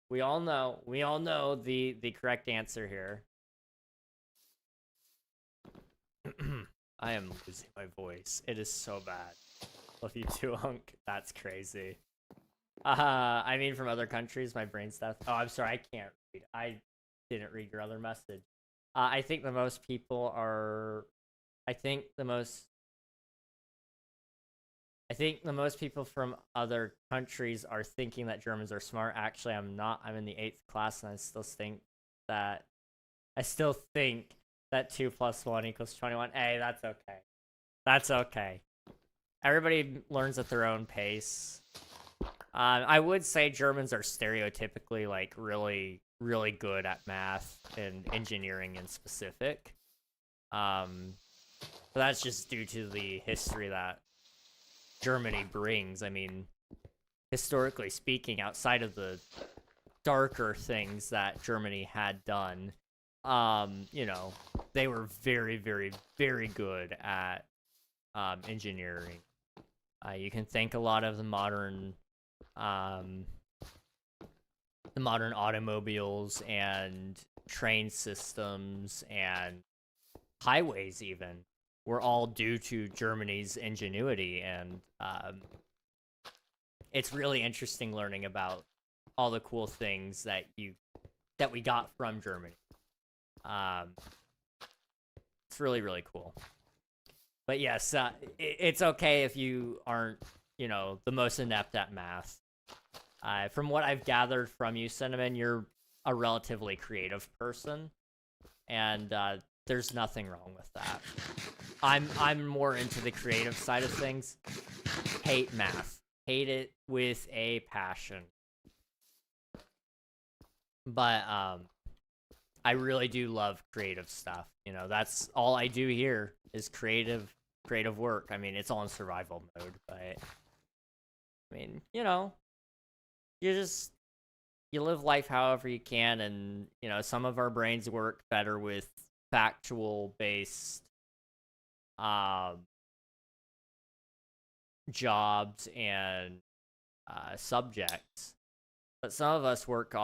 We all know the correct answer here. I am losing my voice. It is so bad. Love you too, Hunk. That's crazy. I mean, from other countries, my brain stuff. Oh, I'm sorry, I can't read. I didn't read your other message. I think the most people are. I think the most people from other countries are thinking that Germans are smart. Actually, I'm not. I'm in the 8th class, and I still think that 2 + 1 = 21. Hey, that's okay. That's okay. Everybody learns at their own pace. I would say Germans are stereotypically like really, really good at math and engineering in specific. But that's just due to the history that Germany brings. I mean, historically speaking, outside of the darker things that Germany had done, you know, they were very, very, very good at engineering. You can thank a lot of the modern automobiles and train systems and highways even were all due to Germany's ingenuity, and it's really interesting learning about all the cool things that we got from Germany. It's really, really cool. But yes, it's okay if you aren't, you know, the most inept at math. From what I've gathered from you, Cinnamon, you're a relatively creative person, and there's nothing wrong with that. I'm more into the creative side of things. Hate math. Hate it with a passion. But I really do love creative stuff. You know, that's all I do here is creative work. I mean, it's all in survival mode, but I mean, you know, you live life however you can, and you know, some of our brains work better with factual based jobs and subjects, but some of us work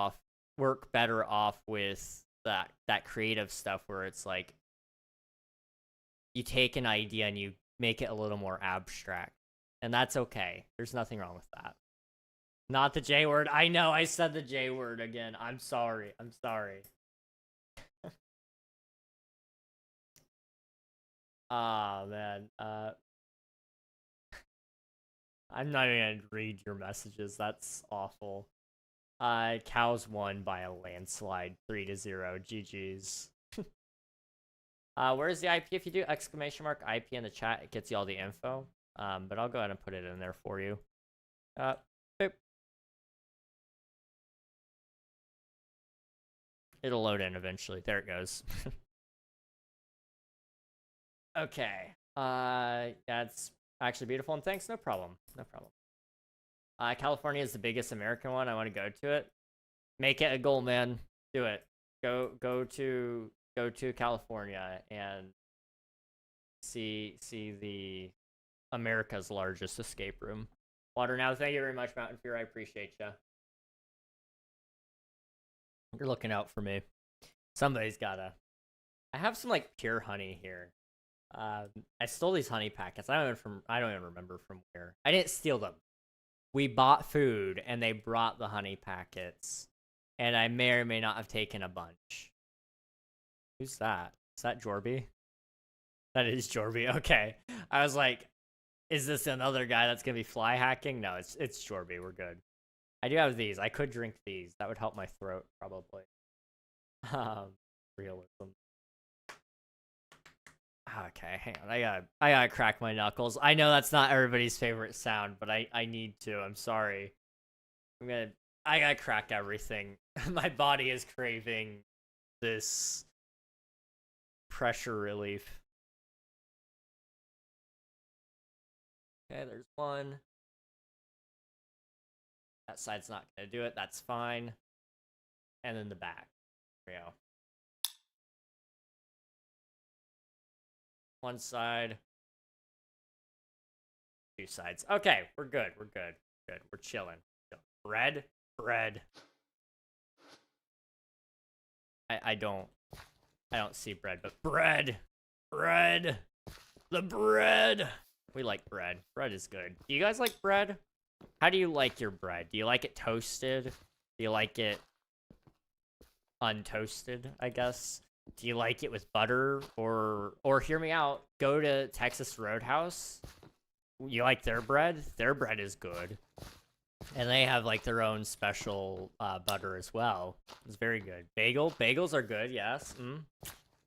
better off with that creative stuff where it's like you take an idea and you make it a little more abstract, and that's okay. There's nothing wrong with that. Not the J word. I know I said the J word again. I'm sorry. Ah, man. I'm not even gonna read your messages. That's awful. Cows won by a landslide, 3-0. GG's. Where's the IP? If you do !IP in the chat, it gets you all the info. But I'll go ahead and put it in there for you. Boop. It'll load in eventually. There it goes. Okay. That's actually beautiful, and thanks. No problem. California is the biggest American one. I want to go to it. Make it a goal, man. Do it. Go to California and see the America's largest escape room. Water now. Thank you very much, Mountain Fear. I appreciate you. You're looking out for me. Somebody's gotta. I have some like pure honey here. I stole these honey packets. I don't even remember from where. I didn't steal them. We bought food and they brought the honey packets, and I may or may not have taken a bunch. Who's that? Is that Jorby? That is Jorby. Okay. I was like, is this another guy that's gonna be fly hacking? No, it's Jorby. We're good. I do have these. I could drink these. That would help my throat probably. Realism. Okay, hang on. I gotta crack my knuckles. I know that's not everybody's favorite sound, but I need to. I'm sorry. I gotta crack everything. My body is craving this pressure relief. Okay, there's one. That side's not gonna do it. That's fine. And then the back. There we go. One side. Two sides. Okay, we're good. We're chilling. Bread. I don't see bread, but bread. The bread. We like bread. Bread is good. Do you guys like bread? How do you like your bread? Do you like it toasted? Do you like it untoasted, I guess? Do you like it with butter? Or hear me out, go to Texas Roadhouse. You like their bread? Their bread is good. And they have like their own special butter as well. It's very good. Bagels are good, yes.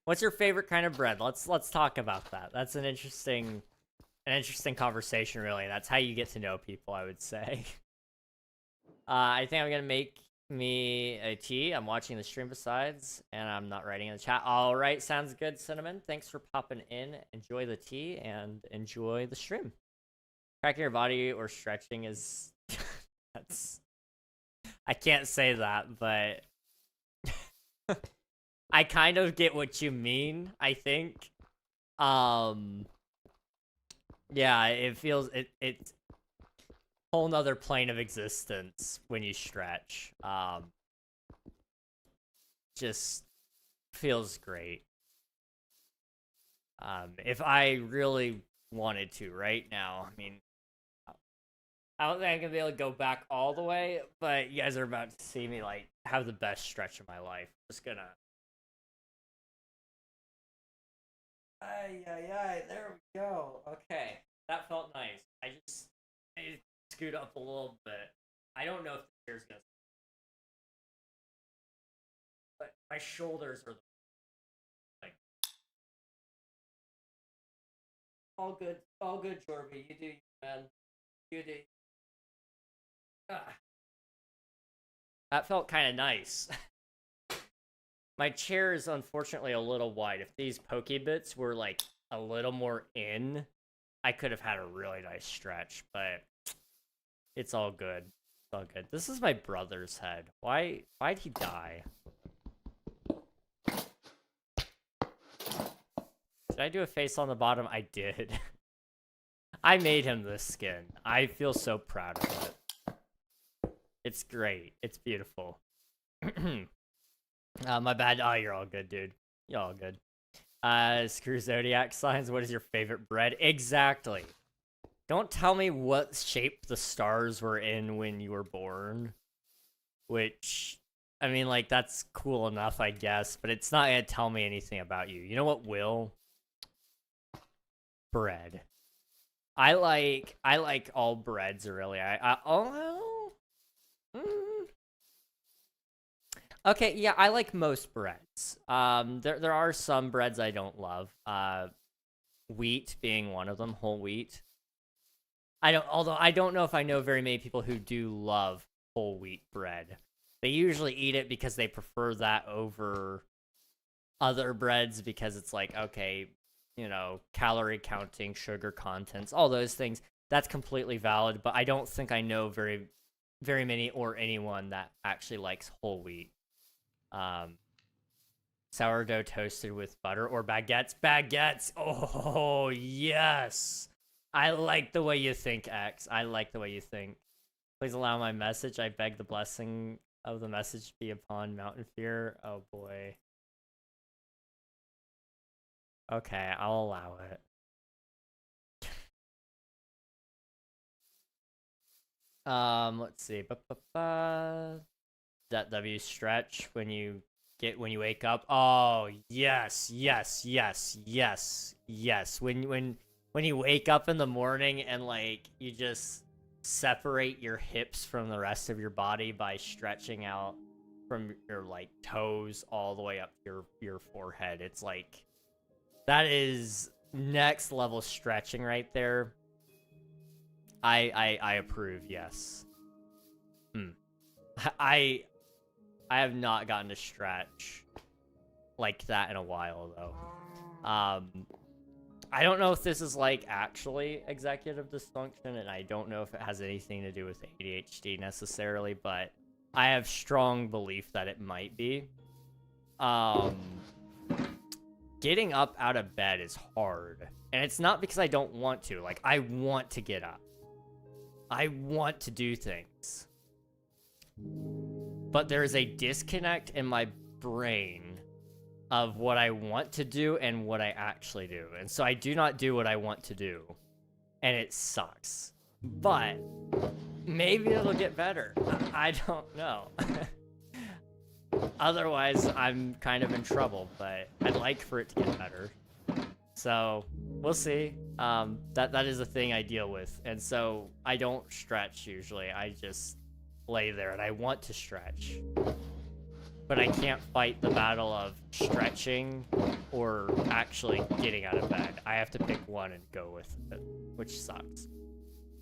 What's your favorite kind of bread? Let's talk about that. That's an interesting conversation, really. That's how you get to know people, I would say. I think I'm gonna make me a tea. I'm watching the stream besides, and I'm not writing in the chat. All right, sounds good, Cinnamon. Thanks for popping in. Enjoy the tea and enjoy the stream. Cracking your body or stretching is that's I can't say that, but I kind of get what you mean, I think. Yeah, it feels it's whole nother plane of existence when you stretch. Just feels great. If I really wanted to right now, I mean, I don't think I'm gonna be able to go back all the way, but you guys are about to see me like have the best stretch of my life. Just gonna. Ay, there we go. Okay, that felt nice. I need to scoot up a little bit. I don't know if the chair's gonna, but my shoulders are like all good, Jorby. You do, you, man. You do. Ah. That felt kind of nice. My chair is unfortunately a little wide. If these poke bits were like a little more in, I could have had a really nice stretch, but it's all good. It's all good. This is my brother's head. Why'd he die? Did I do a face on the bottom? I did. I made him this skin. I feel so proud of it. It's great. It's beautiful. My bad. Oh, you're all good, dude. You're all good. Screw zodiac signs. What is your favorite bread? Exactly. Don't tell me what shape the stars were in when you were born. Which, I mean, like, that's cool enough, I guess, but it's not gonna tell me anything about you. You know what will? Bread. I like all breads, really. Okay, yeah, I like most breads. There are some breads I don't love. Wheat being one of them, whole wheat. Although I don't know if I know very many people who do love whole wheat bread. They usually eat it because they prefer that over other breads because it's like, okay, you know, calorie counting, sugar contents, all those things. That's completely valid, but I don't think I know very many or anyone that actually likes whole wheat. Sourdough toasted with butter or baguettes. Baguettes. Oh, yes. I like the way you think, X. I like the way you think. Please allow my message. I beg the blessing of the message to be upon Mountain Fear. Oh, boy. Okay, I'll allow it. Let's see. That W stretch when you wake up. Oh, yes. When you wake up in the morning and like you just separate your hips from the rest of your body by stretching out from your like toes all the way up your forehead. It's like that is next level stretching right there. I approve, yes. I have not gotten to stretch like that in a while though. I don't know if this is like actually executive dysfunction, and I don't know if it has anything to do with ADHD necessarily, but I have strong belief that it might be. Getting up out of bed is hard, and it's not because I don't want to. Like, I want to get up. I want to do things. But there is a disconnect in my brain of what I want to do and what I actually do. And so I do not do what I want to do. and it sucks. But maybe it'll get better. I don't know. Otherwise, I'm kind of in trouble, but I'd like for it to get better. So, we'll see. That is a thing I deal with. And so, I don't stretch usually. I just lay there, and I want to stretch. But I can't fight the battle of stretching or actually getting out of bed. I have to pick one and go with it, which sucks.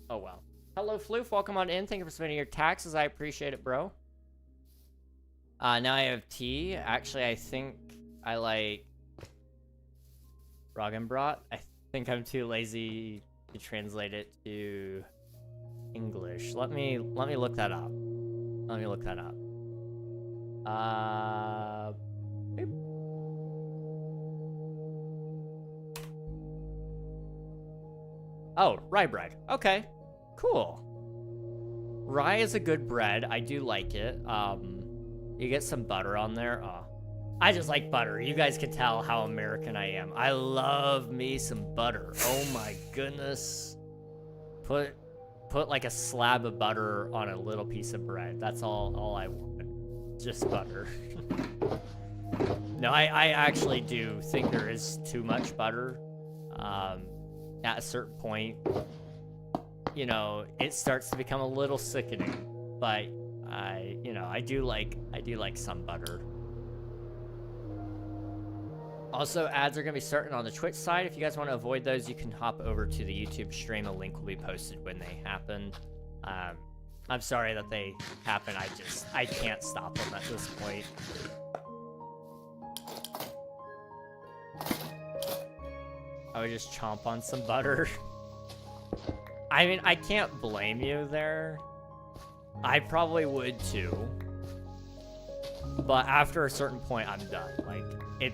Oh, well. Hello, Floof. Welcome on in. Thank you for submitting your taxes. I appreciate it, bro. Now I have tea. Actually, I think I like Roggenbrot. I think I'm too lazy to translate it to English. Let me look that up. Let me look that up. Boop. Oh, rye bread. Okay, cool. Rye is a good bread. I do like it. You get some butter on there. Oh, I just like butter. You guys can tell how American I am. I love me some butter. Oh my goodness. Put like a slab of butter on a little piece of bread. That's all I want. Just butter. No, I actually do think there is too much butter. At a certain point, you know, it starts to become a little sickening. But I do like some butter. Also, ads are going to be starting on the Twitch side. If you guys want to avoid those, you can hop over to the YouTube stream. A link will be posted when they happen. I'm sorry that they happen. I can't stop them at this point. I would just chomp on some butter. I mean, I can't blame you there. I probably would too. But after a certain point, I'm done. Like,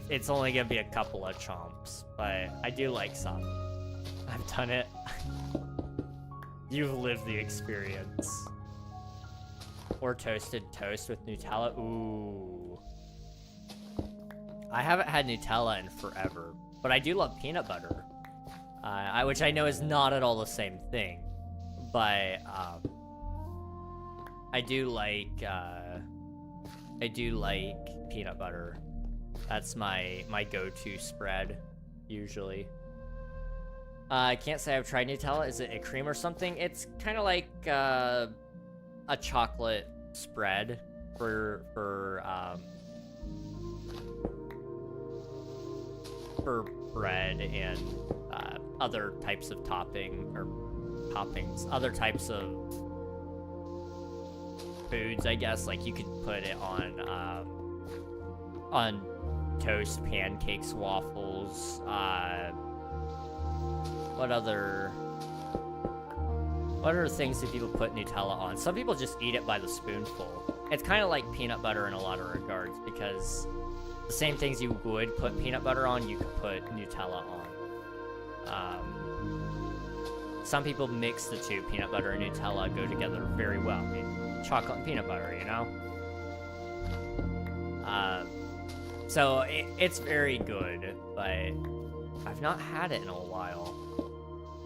it's only gonna be a couple of chomps. But I do like some. I've done it. You've lived the experience. Or toasted toast with Nutella. Ooh. I haven't had Nutella in forever. But I do love peanut butter. Which I know is not at all the same thing. But, I do like peanut butter. That's my go-to spread, usually. I can't say I've tried Nutella. Is it a cream or something? It's kind of like a chocolate spread for bread and other types of toppings, other types of foods, I guess. Like, you could put it on toast, pancakes, waffles. What other things do people put Nutella on? Some people just eat it by the spoonful. It's kind of like peanut butter in a lot of regards, because the same things you would put peanut butter on, you could put Nutella on. Some people mix the two. Peanut butter and Nutella go together very well. I mean, chocolate and peanut butter, you know? So it's very good, but I've not had it in a while.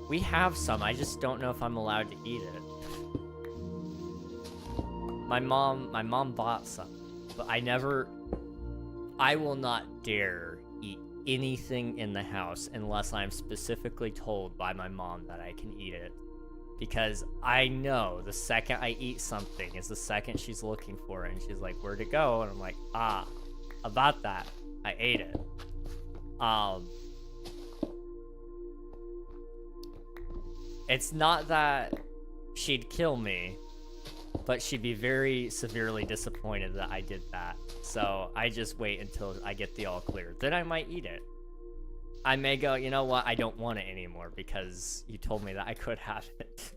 We have some, I just don't know if I'm allowed to eat it. My mom bought some, but I will not dare eat anything in the house unless I'm specifically told by my mom that I can eat it. Because I know the second I eat something is the second she's looking for it, and she's like, where'd it go? And I'm like, about that, I ate it. It's not that she'd kill me, but she'd be very severely disappointed that I did that. So I just wait until I get the all clear. Then I might eat it. I may go, you know what, I don't want it anymore because you told me that I could have it.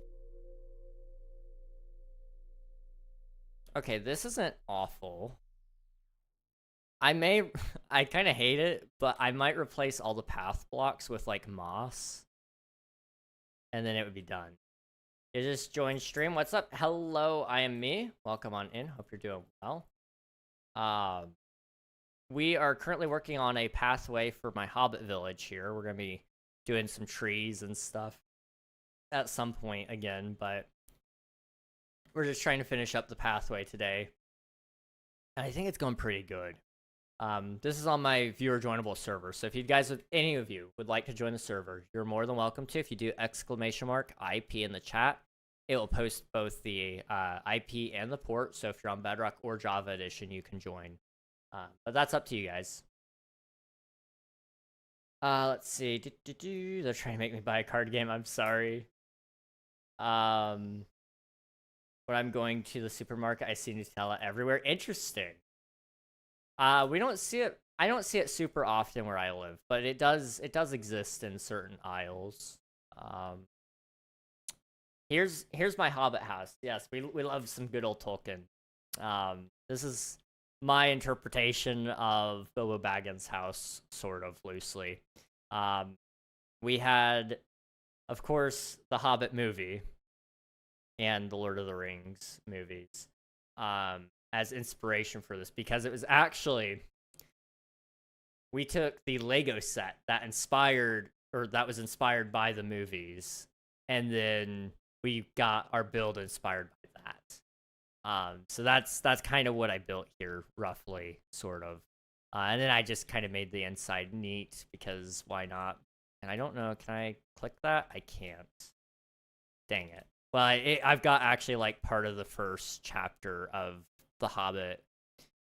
Okay, this isn't awful. I kind of hate it, but I might replace all the path blocks with, like, moss. And then it would be done. You just joined stream. What's up? Hello, I am me. Welcome on in. Hope you're doing well. We are currently working on a pathway for my Hobbit village here. We're going to be doing some trees and stuff. at some point again, but we're just trying to finish up the pathway today. And I think it's going pretty good. This is on my viewer joinable server, so if you guys, any of you would like to join the server, you're more than welcome to. If you do ! IP in the chat, it will post both the IP and the port, so if you're on Bedrock or Java Edition, you can join. But that's up to you guys. Let's see. They're trying to make me buy a card game. I'm sorry. When I'm going to the supermarket, I see Nutella everywhere. Interesting. We don't see it. I don't see it super often where I live, but it does exist in certain aisles. Here's my Hobbit house. Yes, we love some good old Tolkien. This is my interpretation of Bilbo Baggins' house, sort of loosely. We had, of course, the Hobbit movie and the Lord of the Rings movies as inspiration for this, because it was actually, we took the Lego set that was inspired by the movies, and then we got our build inspired by that. So that's kind of what I built here, roughly, sort of. And then I just kind of made the inside neat, because why not? And I don't know, can I click that? I can't. Dang it. Well, I've got actually like part of the first chapter of The Hobbit,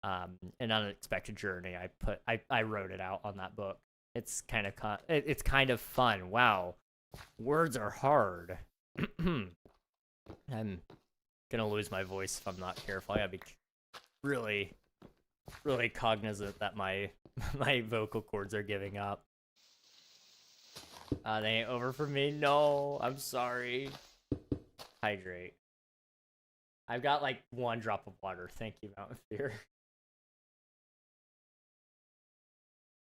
An Unexpected Journey. I wrote it out on that book. It's kind of fun. Wow, words are hard. I'm gonna lose my voice if I'm not careful. I gotta be really, really cognizant that my vocal cords are giving up. They ain't over for me. No, I'm sorry. Hydrate. I've got like 1 drop of water. Thank you, Mountain Fear.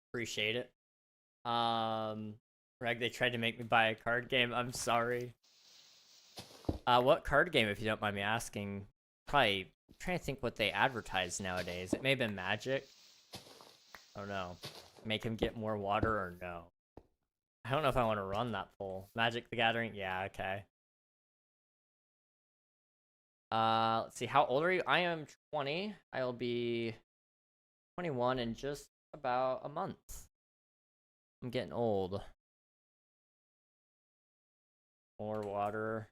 Appreciate it. Reg, they tried to make me buy a card game. I'm sorry. What card game, if you don't mind me asking? Probably trying to think what they advertise nowadays. It may have been Magic. Oh no. Make him get more water or no? I don't know if I want to run that poll. Magic the Gathering? Yeah, okay. Let's see, how old are you? I am 20. I'll be 21 in just about a month. I'm getting old. More water.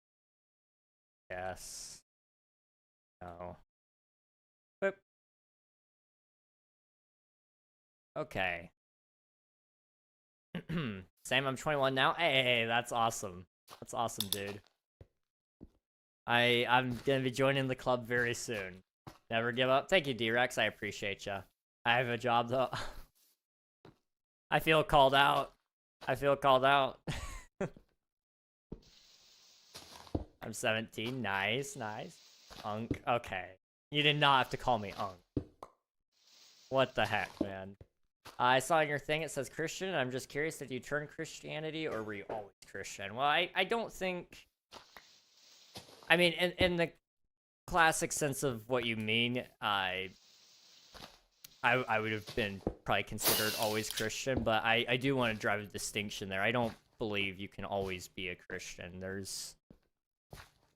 Yes. No. Boop. Okay. Same, I'm 21 now. Hey, that's awesome. That's awesome, dude. I'm gonna be joining the club very soon. Never give up. Thank you, D-Rex. I appreciate ya. I have a job, though. I feel called out. I feel called out. I'm 17. Nice, nice. Unk. Okay. You did not have to call me Unk. What the heck, man? I saw in your thing it says Christian, and I'm just curious, did you turn Christianity, or were you always Christian? Well, I don't think... I mean, in the classic sense of what you mean, I would have been probably considered always Christian, but I do want to drive a distinction there. I don't believe you can always be a Christian. There's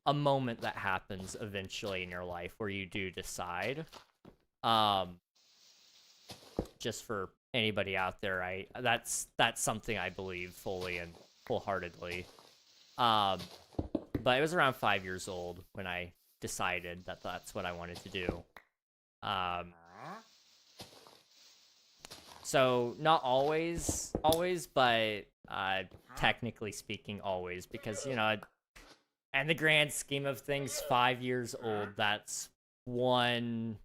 a moment that happens eventually in your life where you do decide. Just for anybody out there, that's something I believe fully and wholeheartedly. But it was around 5 years old when I decided that that's what I wanted to do. So not always, but technically speaking, always, because, you know, in the grand scheme of things, 5 years old, that's that's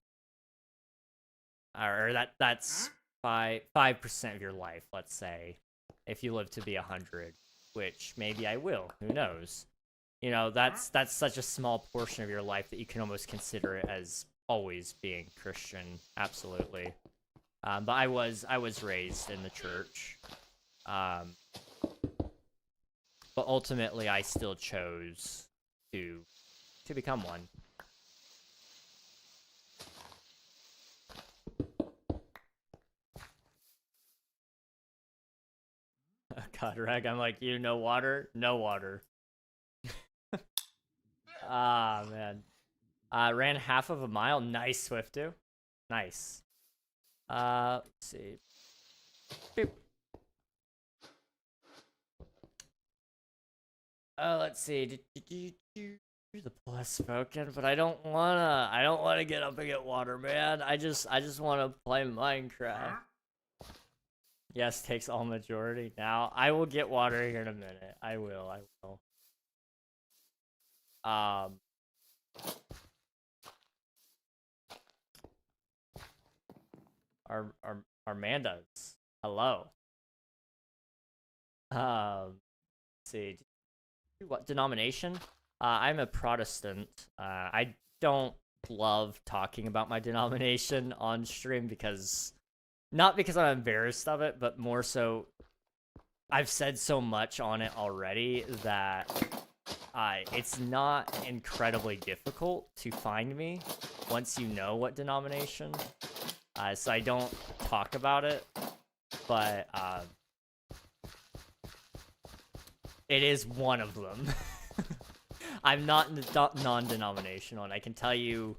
5% of your life, let's say, if you live to be 100, which maybe I will, who knows? You know, that's such a small portion of your life that you can almost consider it as always being Christian, absolutely. But I was raised in the church. But ultimately, I still chose to become one. God, Reg, I'm like, you know water? No water. Ah, man. Ran half of a mile. Nice, Swiftu. Nice. Let's see. Boop. Let's see. You're the plus spoken, but I don't wanna get up and get water, man. I just wanna play Minecraft. Yes, takes all majority. Now I will get water here in a minute. I will. Um, our Armandas. Hello. Let's see. What denomination? I'm a Protestant. I don't love talking about my denomination on stream because, not because I'm embarrassed of it, but more so I've said so much on it already that it's not incredibly difficult to find me once you know what denomination. So I don't talk about it, but it is one of them. I'm not non-denominational, and I can tell you,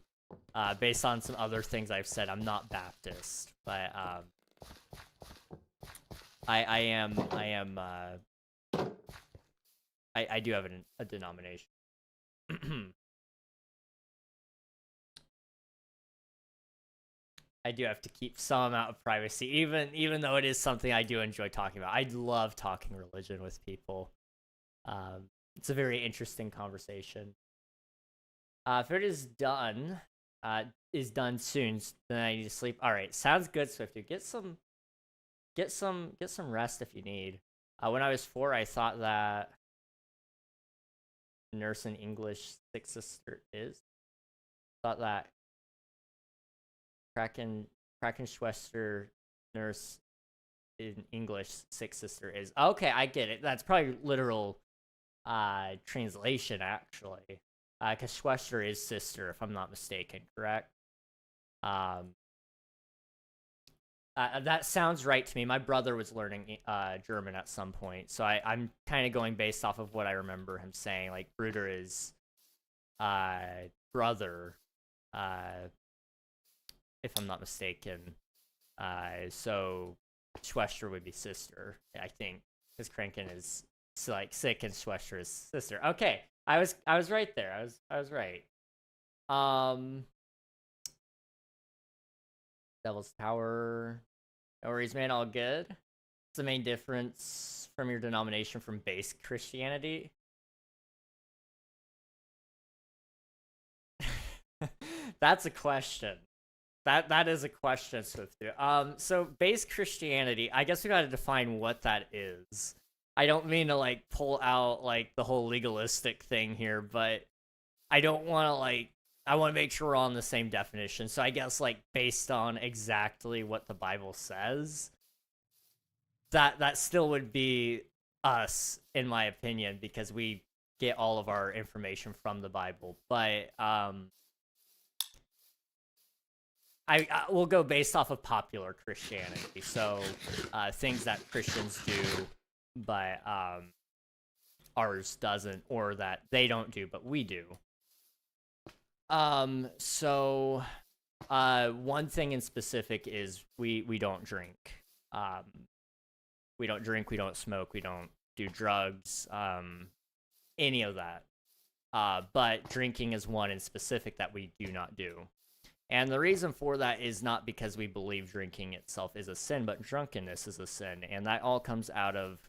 based on some other things I've said, I'm not Baptist, but I do have a denomination. I do have to keep some amount of privacy, even though it is something I do enjoy talking about. I love talking religion with people. It's a very interesting conversation. If it is done soon, then I need to sleep. All right, sounds good, Swifty. Get some rest if you need. When I was 4, I thought that nurse in English sixth sister is. Thought that Krakenschwester nurse in English sixth sister is. Okay, I get it. That's probably literal translation actually. Because Schwester is sister, if I'm not mistaken, correct? That sounds right to me. My brother was learning German at some point, so I'm kind of going based off of what I remember him saying. Like, Bruder is brother, if I'm not mistaken. So Schwester would be sister, I think, because Kranken is like sick and Schwester is sister. Okay, I was right there. I was right. Devil's Tower. No worries, man. All good. What's the main difference from your denomination from base Christianity? That's a question. That is a question, Swiftu. So base Christianity, I guess we gotta define what that is. I don't mean to like pull out like the whole legalistic thing here, but I don't want to like I want to make sure we're all on the same definition. So I guess like based on exactly what the Bible says, that still would be us in my opinion because we get all of our information from the Bible. But I will go based off of popular Christianity. So things that Christians do, but ours doesn't, or that they don't do, but we do. So one thing in specific is we don't drink. We don't drink, we don't smoke, we don't do drugs, any of that. But drinking is one in specific that we do not do. And the reason for that is not because we believe drinking itself is a sin, but drunkenness is a sin. And that all comes out of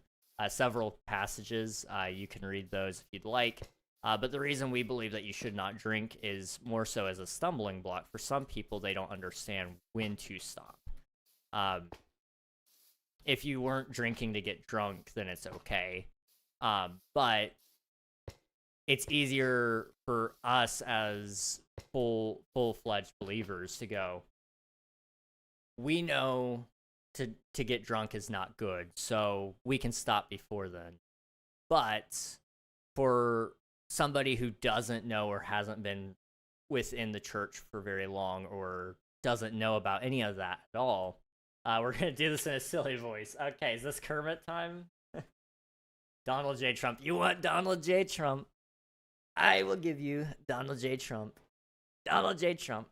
several passages. You can read those if you'd like. But the reason we believe that you should not drink is more so as a stumbling block. For some people, they don't understand when to stop. If you weren't drinking to get drunk, then it's okay. But it's easier for us as full-fledged believers to go, we know to get drunk is not good, so we can stop before then. But for somebody who doesn't know or hasn't been within the church for very long or doesn't know about any of that at all, we're going to do this in a silly voice. Okay, is this Kermit time? Donald J. Trump. You want Donald J. Trump? I will give you Donald J. Trump. Donald J. Trump.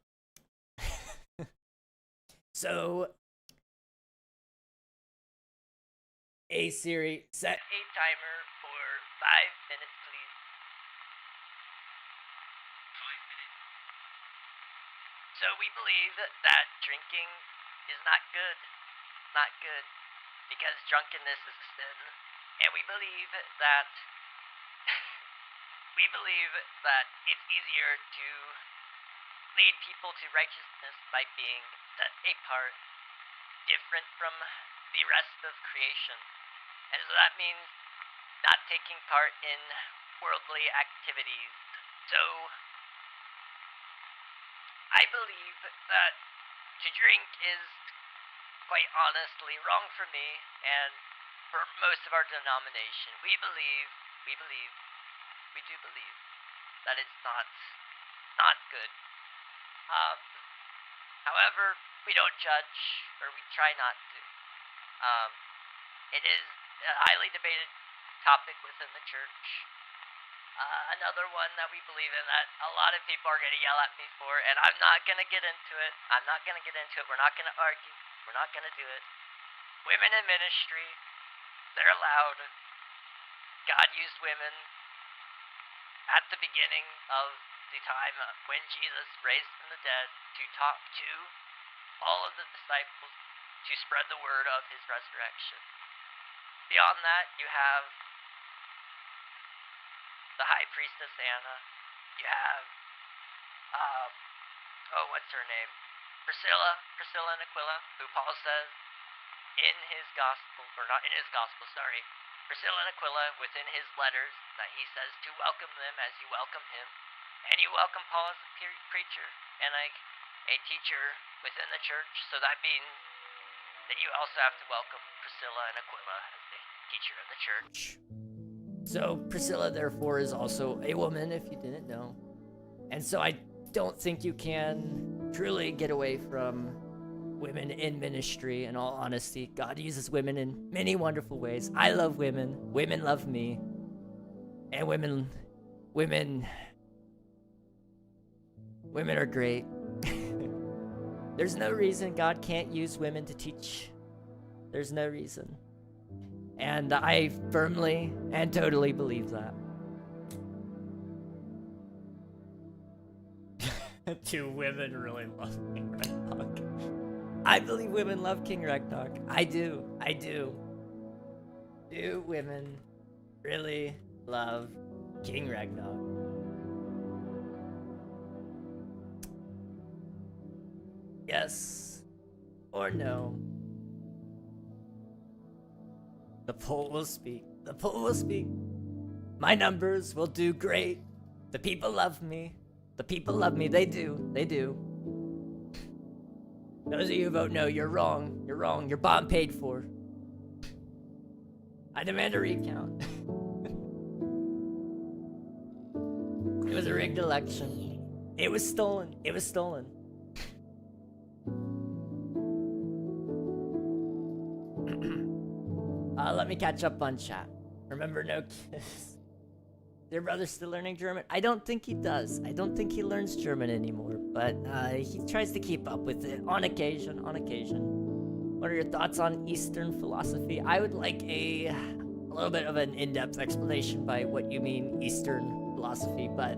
So, hey Siri, set a timer for 5 minutes, please. 5 minutes. So we believe that drinking is not good. Not good. Because drunkenness is a sin. And we believe that it's easier to lead people to righteousness by being set apart, different from the rest of creation. And so that means not taking part in worldly activities. So I believe that to drink is quite honestly wrong for me and for most of our denomination. We do believe that it's not good. However, we don't judge, or we try not to. It is a highly debated topic within the church. Another one that we believe in that a lot of people are going to yell at me for, and I'm not going to get into it. We're not going to argue. We're not going to do it. Women in ministry, they're allowed. God used women at the beginning of the time when Jesus raised from the dead to talk to all of the disciples to spread the word of his resurrection. Beyond that, you have the high priestess Anna. You have, what's her name? Priscilla and Aquila, who Paul says in his gospel, or not in his gospel, sorry. Priscilla and Aquila, within his letters, that he says to welcome them as you welcome him. And you welcome Paul as a preacher and a teacher within the church. So that means that you also have to welcome Priscilla and Aquila as the teacher of the church. So Priscilla, therefore, is also a woman, if you didn't know. And so I don't think you can truly get away from women in ministry. In all honesty, God uses women in many wonderful ways. I love women. Women love me. And women are great. There's no reason God can't use women to teach. There's no reason. And I firmly and totally believe that. Do women really love KingRegNog? I believe women love KingRegNog. I do. Do women really love KingRegNog? Yes or no? The poll will speak. My numbers will do great. The people love me. They do. Those of you who vote no, you're wrong. You're bond paid for. I demand a recount. It was a rigged election. It was stolen. Let me catch up on chat. Remember, no kiss. Your brother's still learning German? I don't think he does. I don't think he learns German anymore, but he tries to keep up with it on occasion. What are your thoughts on Eastern philosophy? I would like a little bit of an in-depth explanation by what you mean Eastern philosophy, but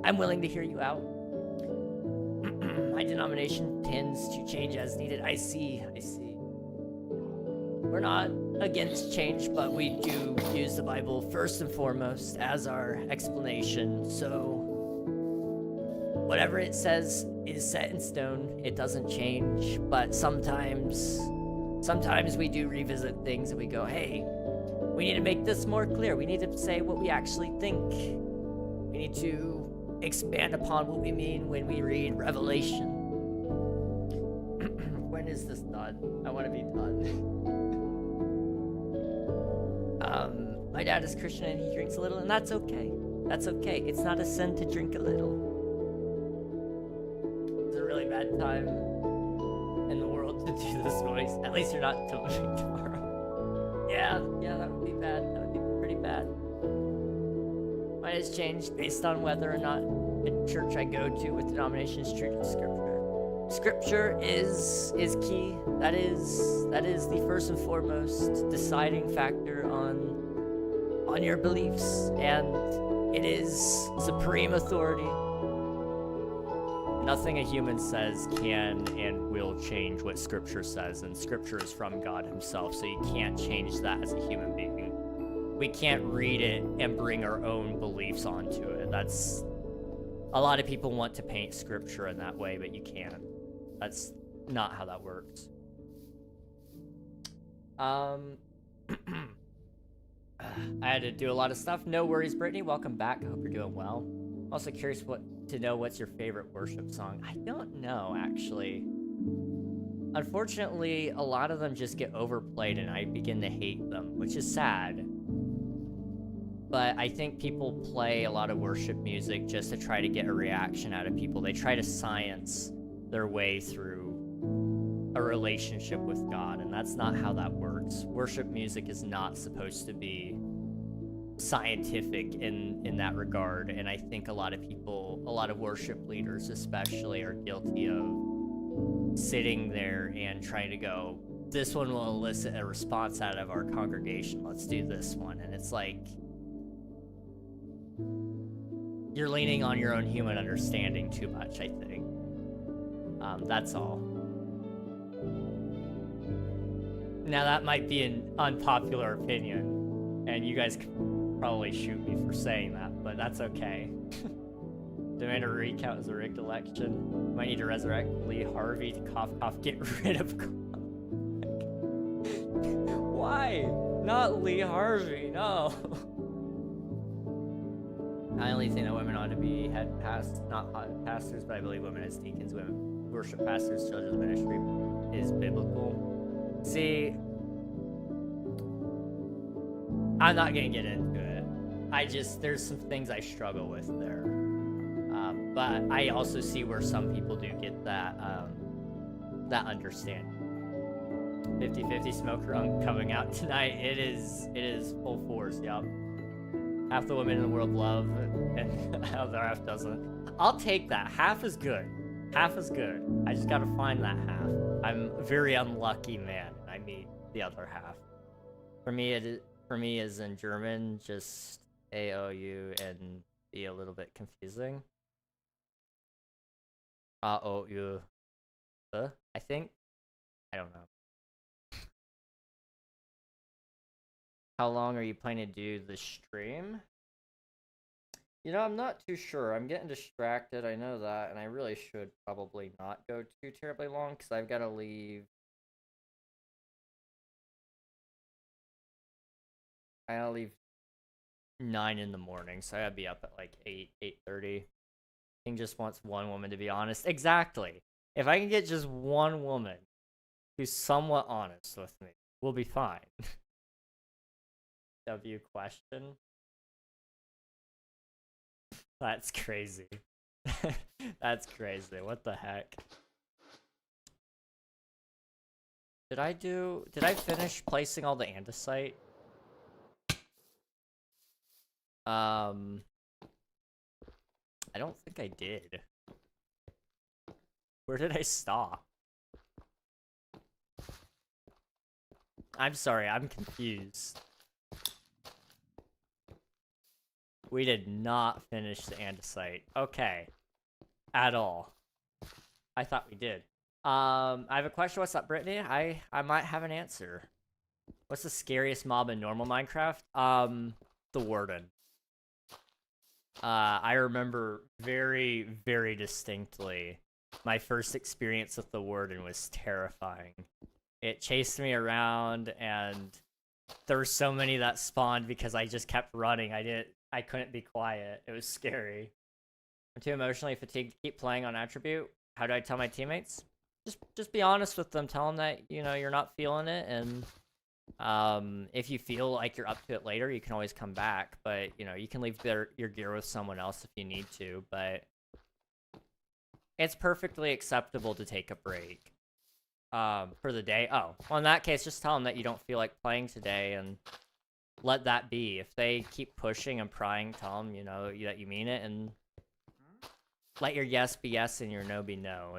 I'm willing to hear you out. My denomination tends to change as needed. I see. We're not against change, but we do use the Bible first and foremost as our explanation. So whatever it says is set in stone. It doesn't change, but sometimes we do revisit things and we go, hey, we need to make this more clear. We need to say what we actually think. We need to expand upon what we mean when we read Revelation. When is this done? I want to be done. My dad is Christian and he drinks a little, and that's okay. It's not a sin to drink a little. It's a really bad time in the world to do this voice. At least you're not totally tomorrow. Yeah, that would be bad. That would be pretty bad. Mine has changed based on whether or not the church I go to with denomination is true to Scripture. Scripture is key. That is the first and foremost deciding factor on your beliefs, and it is supreme authority. Nothing a human says can and will change what Scripture says, and Scripture is from God himself, so you can't change that as a human being. We can't read it and bring our own beliefs onto it. That's... A lot of people want to paint Scripture in that way, but you can't. That's not how that works. I had to do a lot of stuff. No worries, Brittany. Welcome back. I hope you're doing well. I'm also curious to know what's your favorite worship song. I don't know, actually. Unfortunately, a lot of them just get overplayed and I begin to hate them, which is sad. But I think people play a lot of worship music just to try to get a reaction out of people. They try to science their way through a relationship with God, and that's not how that works. Worship music is not supposed to be scientific in that regard, and I think a lot of people, a lot of worship leaders especially, are guilty of sitting there and trying to go, this one will elicit a response out of our congregation, let's do this one. And it's like, you're leaning on your own human understanding too much, I think. That's all. Now that might be an unpopular opinion, and you guys could probably shoot me for saying that, but that's okay. Demand a recount as a rigged election. Might need to resurrect Lee Harvey to cough cough get rid of Why? Not Lee Harvey, no. I only think that women ought to be head past, not pastors, but I believe women as deacons, women worship pastors, children's ministry is biblical. See, I'm not gonna get into it. There's some things I struggle with there. But I also see where some people do get that, that understanding. 50-50 smoker coming out tonight. It is full force, yup. Half the women in the world love, and the other half doesn't. I'll take that. Half is good. Half is good. I just gotta find that half. I'm a very unlucky man, and I meet the other half. For me, is in German, just A-O-U and be a little bit confusing. A-O-U, I think. I don't know. How long are you planning to do the stream? You know, I'm not too sure. I'm getting distracted, I know that, and I really should probably not go too terribly long, because I've got to leave. I gotta leave 9 in the morning, so I gotta be up at like 8:30. King just wants one woman to be honest. Exactly. If I can get just one woman who's somewhat honest with me, we'll be fine. W question? That's crazy. That's crazy. What the heck? Did I finish placing all the andesite? I don't think I did. Where did I stop? I'm sorry, I'm confused. We did not finish the andesite. Okay. At all. I thought we did. I have a question. What's up, Brittany? I might have an answer. What's the scariest mob in normal Minecraft? The Warden. I remember very, very distinctly my first experience with the Warden was terrifying. It chased me around, and there were so many that spawned because I just kept running. I couldn't be quiet. It was scary. I'm too emotionally fatigued to keep playing on attribute. How do I tell my teammates? Just be honest with them. Tell them that, you know, you're not feeling it, and if you feel like you're up to it later, you can always come back. But, you know, you can leave your gear with someone else if you need to, but it's perfectly acceptable to take a break for the day. Oh, well, in that case, just tell them that you don't feel like playing today, and let that be. If they keep pushing and prying, tell them, you know, that you mean it, and let your yes be yes and your no be no.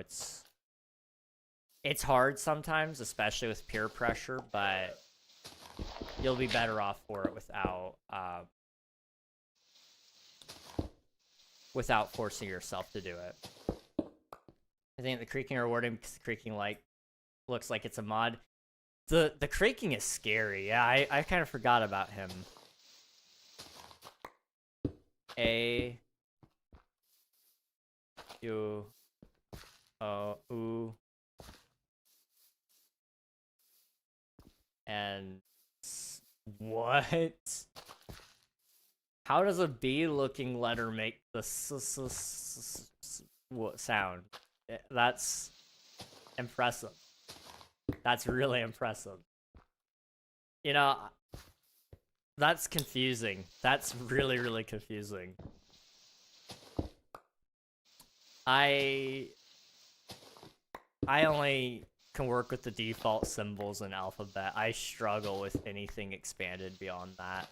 It's hard sometimes, especially with peer pressure, but you'll be better off for it without forcing yourself to do it. I think the creaking are rewarding because the creaking looks like it's a mod. The creaking is scary. Yeah, I kind of forgot about him. U and what? How does a bee-looking letter make the sound? That's impressive. That's really impressive. You know, that's confusing. That's really, really confusing. I only can work with the default symbols in alphabet. I struggle with anything expanded beyond that.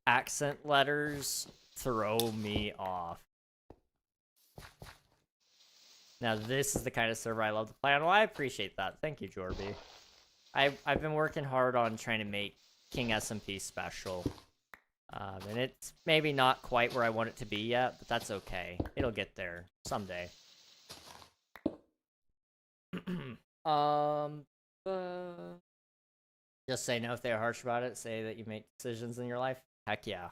Accent letters throw me off. Now this is the kind of server I love to play on. Well, I appreciate that. Thank you, Jorby. I've been working hard on trying to make King SMP special. And it's maybe not quite where I want it to be yet, but that's okay. It'll get there someday. Just say no if they're harsh about it. Say that you make decisions in your life. Heck yeah.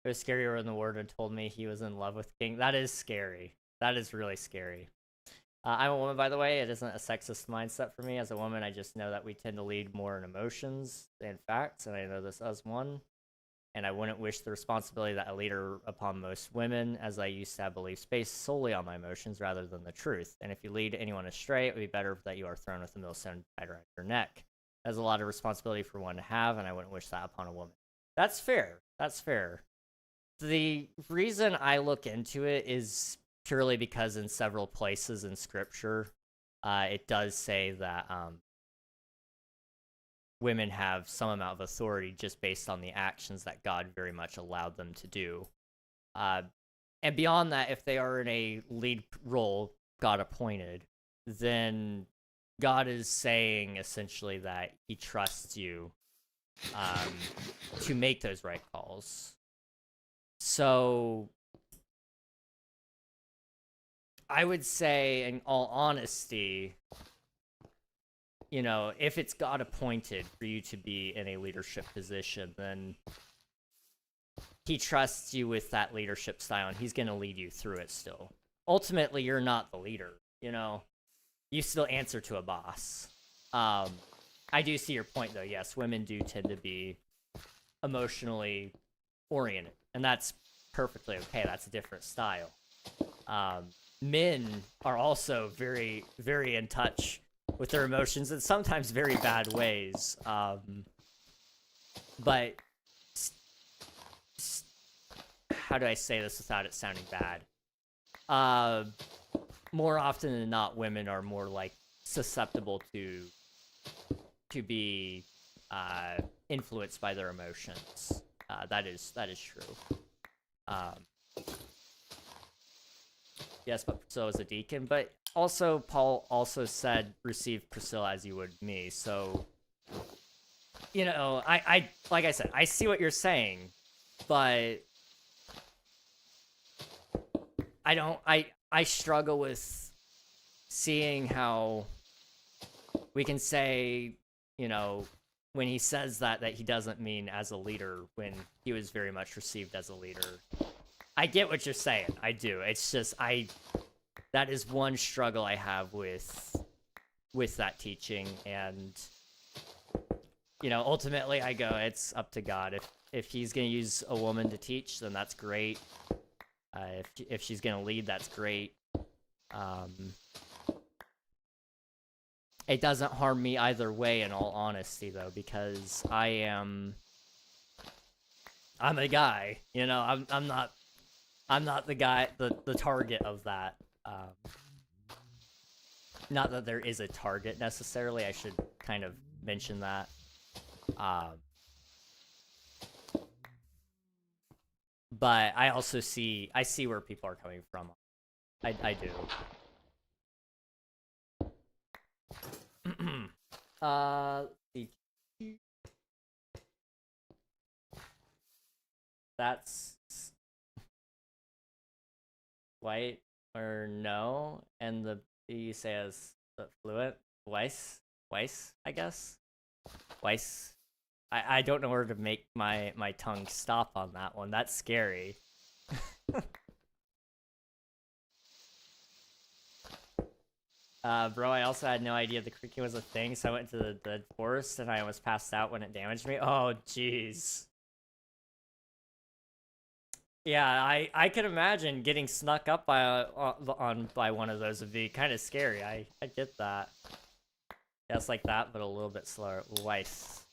It was scarier when the warden told me he was in love with King. That is scary. That is really scary. I'm a woman, by the way. It isn't a sexist mindset for me. As a woman, I just know that we tend to lead more in emotions than facts, and I know this as one. And I wouldn't wish the responsibility that I lead upon most women, as I used to have beliefs based solely on my emotions rather than the truth. And if you lead anyone astray, it would be better that you are thrown with a millstone tied around your neck. That's a lot of responsibility for one to have, and I wouldn't wish that upon a woman. That's fair. That's fair. The reason I look into it is purely because in several places in scripture, it does say that women have some amount of authority just based on the actions that God very much allowed them to do. And beyond that, if they are in a lead role, God appointed, then God is saying essentially that he trusts you to make those right calls. So I would say, in all honesty, you know, if it's God appointed for you to be in a leadership position, then he trusts you with that leadership style, and he's going to lead you through it still. Ultimately, you're not the leader, you know? You still answer to a boss. I do see your point, though. Yes, women do tend to be emotionally oriented, and that's perfectly okay. That's a different style. Men are also very, very in touch with their emotions in sometimes very bad ways. But how do I say this without it sounding bad? More often than not, women are more like susceptible to be influenced by their emotions. That is true. Yes, but Priscilla was a deacon. But also, Paul also said, receive Priscilla as you would me. So, you know, I like I said, I see what you're saying, but I struggle with seeing how we can say, you know, when he says that he doesn't mean as a leader when he was very much received as a leader. I get what you're saying. I do. It's just that is one struggle I have with that teaching, and you know, ultimately I go, it's up to God. If he's going to use a woman to teach, then that's great. If she's going to lead, that's great. It doesn't harm me either way, in all honesty, though, because I'm a guy, you know. I'm not the guy, the target of that. Not that there is a target necessarily. I should kind of mention that. but I also see where people are coming from. I do. Let's see. That's white or no, and the you say as the fluent Weiss, I guess. Weiss. I don't know where to make my tongue stop on that one. That's scary. Bro, I also had no idea the creaking was a thing, so I went to the forest and I almost passed out when it damaged me. Oh, jeez. Yeah, I can imagine getting snuck up by by one of those would be kind of scary. I get that. Yeah, it's like that, but a little bit slower. Weiss.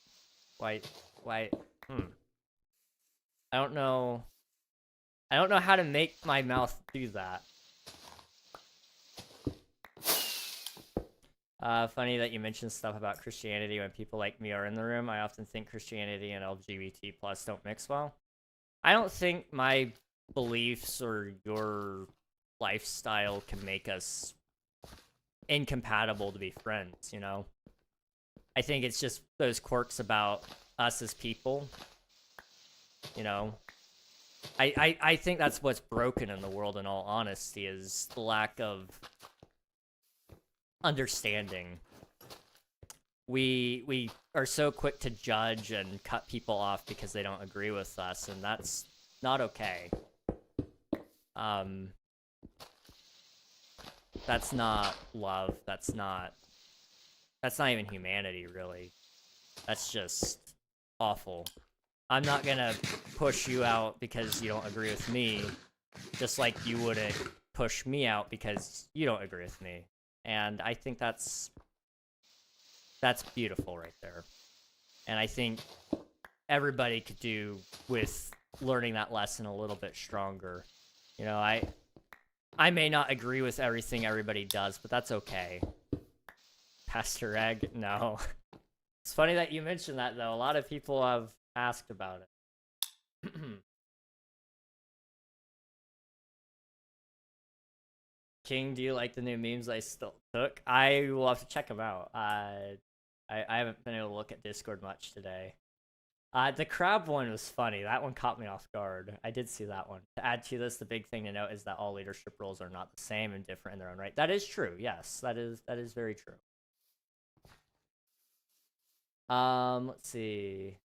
White. I don't know. I don't know how to make my mouth do that. Funny that you mentioned stuff about Christianity when people like me are in the room. I often think Christianity and LGBT plus don't mix well. I don't think my beliefs or your lifestyle can make us incompatible to be friends, you know? I think it's just those quirks about us as people, you know? I think that's what's broken in the world, in all honesty, is the lack of understanding. We are so quick to judge and cut people off because they don't agree with us, and that's not okay. That's not love. That's not even humanity, really. That's just awful. I'm not gonna push you out because you don't agree with me, just like you wouldn't push me out because you don't agree with me. And I think that's beautiful right there. And I think everybody could do with learning that lesson a little bit stronger. You know, I may not agree with everything everybody does, but that's okay. Pastor Egg? No. It's funny that you mentioned that, though. A lot of people have asked about it. King, do you like the new memes I still took? I will have to check them out. I haven't been able to look at Discord much today. The crab one was funny. That one caught me off guard. I did see that one. To add to this, the big thing to note is that all leadership roles are not the same and different in their own right. That is true. Yes, that is very true. Let's see.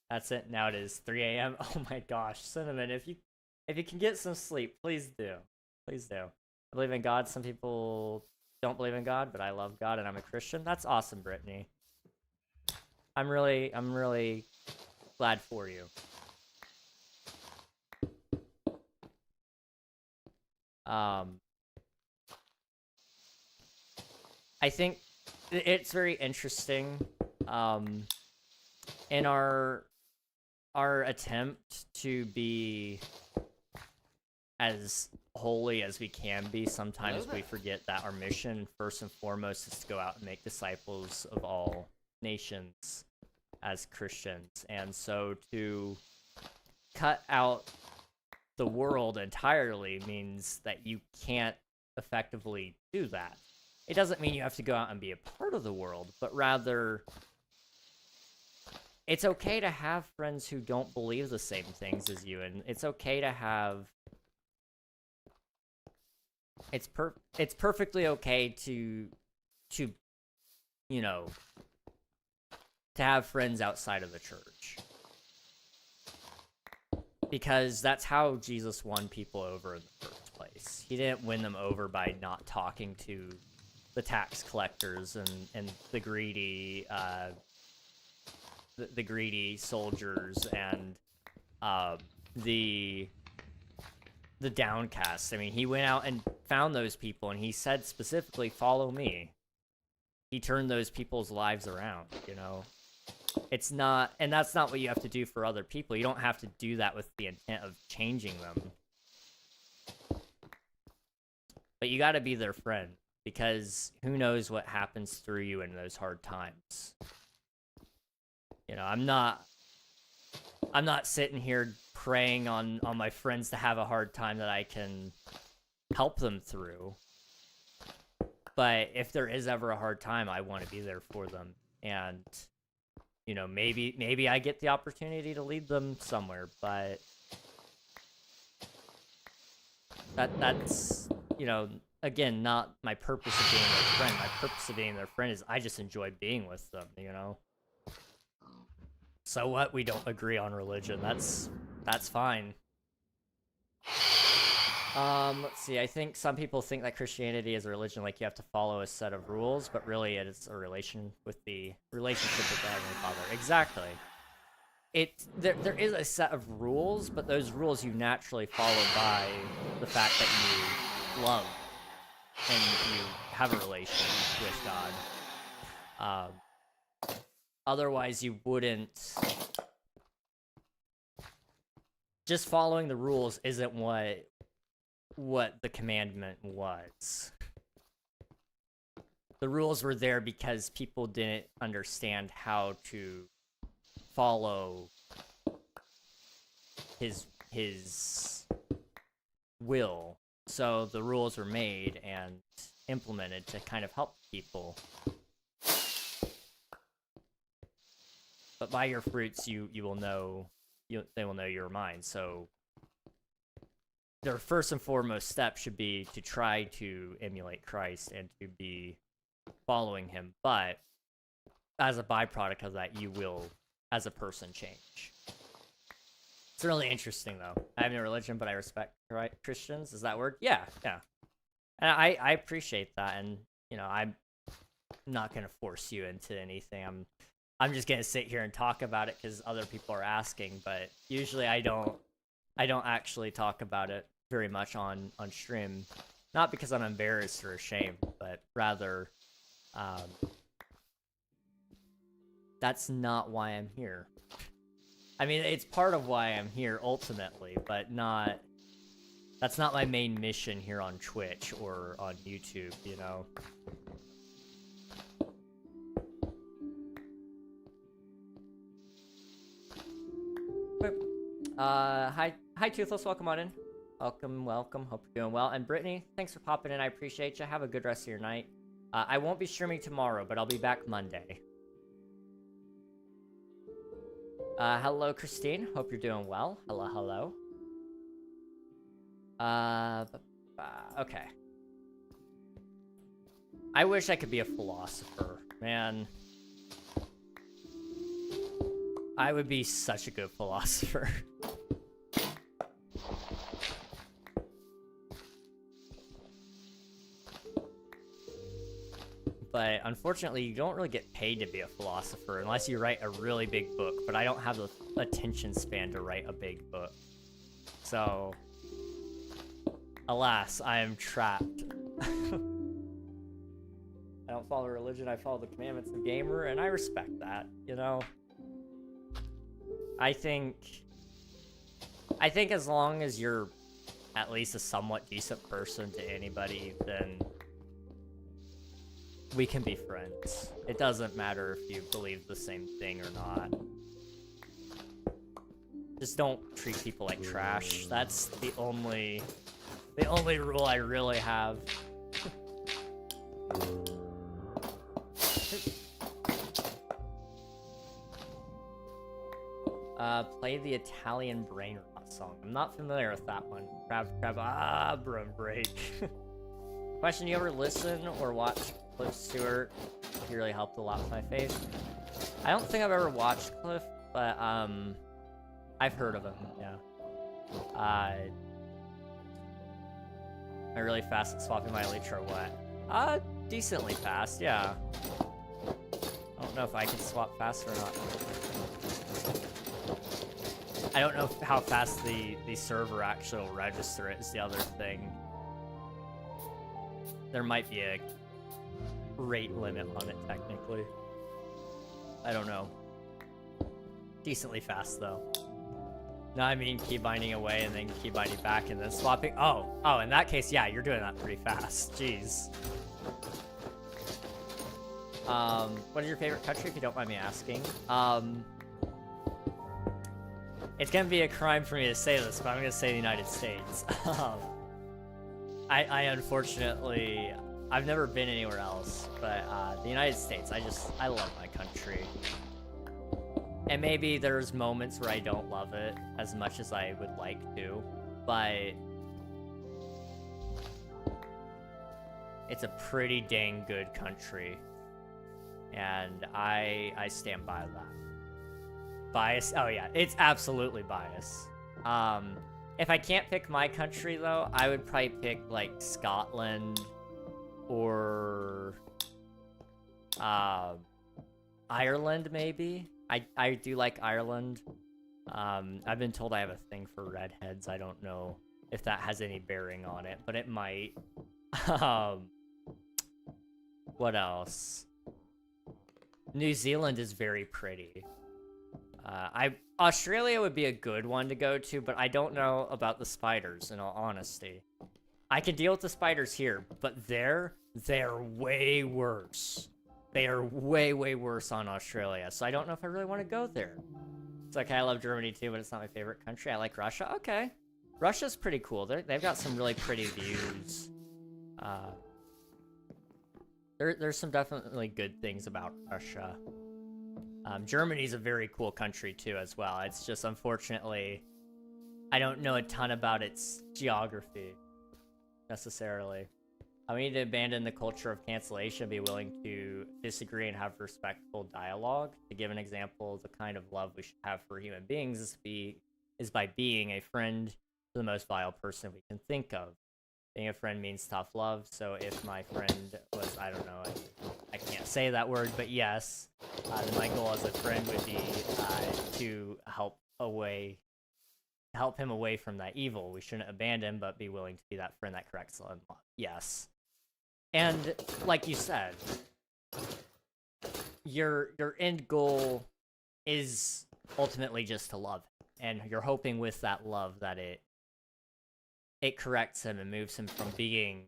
That's it. Now it is 3 a.m. Oh my gosh, Cinnamon, if you can get some sleep, please do. Please do. I believe in God. Some people don't believe in God, but I love God and I'm a Christian. That's awesome, Brittany. I'm really glad for you. I think it's very interesting in our attempt to be as holy as we can be. Sometimes we forget that our mission first and foremost is to go out and make disciples of all nations as Christians. And so to cut out the world entirely means that you can't effectively do that. It doesn't mean you have to go out and be a part of the world, but rather it's okay to have friends who don't believe the same things as you, and it's okay to have it's perfectly okay to you know, to have friends outside of the church. Because that's how Jesus won people over in the first place. He didn't win them over by not talking to the tax collectors and the greedy the greedy soldiers and the downcast. I mean, he went out and found those people, and he said specifically, "Follow me." He turned those people's lives around, you know? It's not, and that's not what you have to do for other people. You don't have to do that with the intent of changing them. But you gotta be their friend, because who knows what happens through you in those hard times. You know, I'm not I'm not sitting here preying on my friends to have a hard time that I can help them through. But if there is ever a hard time, I want to be there for them. And, you know, maybe I get the opportunity to lead them somewhere, but that's, you know, again, not my purpose of being their friend. My purpose of being their friend is I just enjoy being with them, you know? So what? We don't agree on religion. That's fine. Let's see. I think some people think that Christianity is a religion, like you have to follow a set of rules, but really it's a relationship with the Heavenly Father. Exactly. There is a set of rules, but those rules you naturally follow by the fact that you love and you have a relation with God. Otherwise, you wouldn't. Just following the rules isn't what the commandment was. The rules were there because people didn't understand how to follow his will. So the rules were made and implemented to kind of help people. But by your fruits, you will know, they will know you're mine. So their first and foremost step should be to try to emulate Christ and to be following him. But as a byproduct of that, you will, as a person, change. It's really interesting, though. I have no religion, but I respect Christians. Is that word? Yeah. And I appreciate that, and you know, I'm not gonna force you into anything. I'm just gonna sit here and talk about it because other people are asking. But usually, I don't actually talk about it very much on stream, not because I'm embarrassed or ashamed, but rather, that's not why I'm here. I mean, it's part of why I'm here ultimately, but that's not my main mission here on Twitch or on YouTube, you know? Hi Toothless, welcome on in. Welcome, hope you're doing well. And Brittany, thanks for popping in, I appreciate you. Have a good rest of your night. I won't be streaming tomorrow, but I'll be back Monday. Hello, Christine. Hope you're doing well. Hello. Okay. I wish I could be a philosopher, man. I would be such a good philosopher. But unfortunately, you don't really get paid to be a philosopher unless you write a really big book, but I don't have the attention span to write a big book. So, alas, I am trapped. I don't follow religion, I follow the commandments of gamer, and I respect that, you know? I think as long as you're at least a somewhat decent person to anybody, then we can be friends. It doesn't matter if you believe the same thing or not. Just don't treat people like trash. That's the only rule I really have. Play the Italian brain rot song. I'm not familiar with that one. Crab, brain break. Question, you ever listen or watch Cliff Stewart? He really helped a lot with my faith. I don't think I've ever watched Cliff, but I've heard of him, yeah. Am I really fast at swapping my Elytra or what? Decently fast, yeah. I don't know if I can swap faster or not. I don't know how fast the server actually will register it is the other thing. There might be a rate limit on it, technically. I don't know. Decently fast, though. No, I mean keybinding away and then keybinding back and then swapping. Oh, in that case, yeah, you're doing that pretty fast. Jeez. What is your favorite country, if you don't mind me asking? It's gonna be a crime for me to say this, but I'm gonna say the United States. I unfortunately, I've never been anywhere else, but the United States, I love my country. And maybe there's moments where I don't love it as much as I would like to, but it's a pretty dang good country. And I stand by that. Bias? Oh yeah, it's absolutely bias. If I can't pick my country though, I would probably pick like Scotland or Ireland maybe. I do like Ireland. I've been told I have a thing for redheads. I don't know if that has any bearing on it, but it might. What else? New Zealand is very pretty. Australia would be a good one to go to, but I don't know about the spiders, in all honesty. I can deal with the spiders here, but they're way worse. They are way, way worse on Australia, so I don't know if I really want to go there. It's okay, I love Germany too, but it's not my favorite country. I like Russia. Okay. Russia's pretty cool. They've got some really pretty views. There's some definitely good things about Russia. Germany's a very cool country too as well. It's just unfortunately, I don't know a ton about its geography necessarily. We need to abandon the culture of cancellation, be willing to disagree and have respectful dialogue. To give an example, the kind of love we should have for human beings is by being a friend to the most vile person we can think of. Being a friend means tough love, so if my friend was, I don't know, I can't say that word, but yes, then my goal as a friend would be to help him away from that evil. We shouldn't abandon, but be willing to be that friend that corrects and love. Yes. And like you said, your end goal is ultimately just to love him, and you're hoping with that love that it corrects him and moves him from being,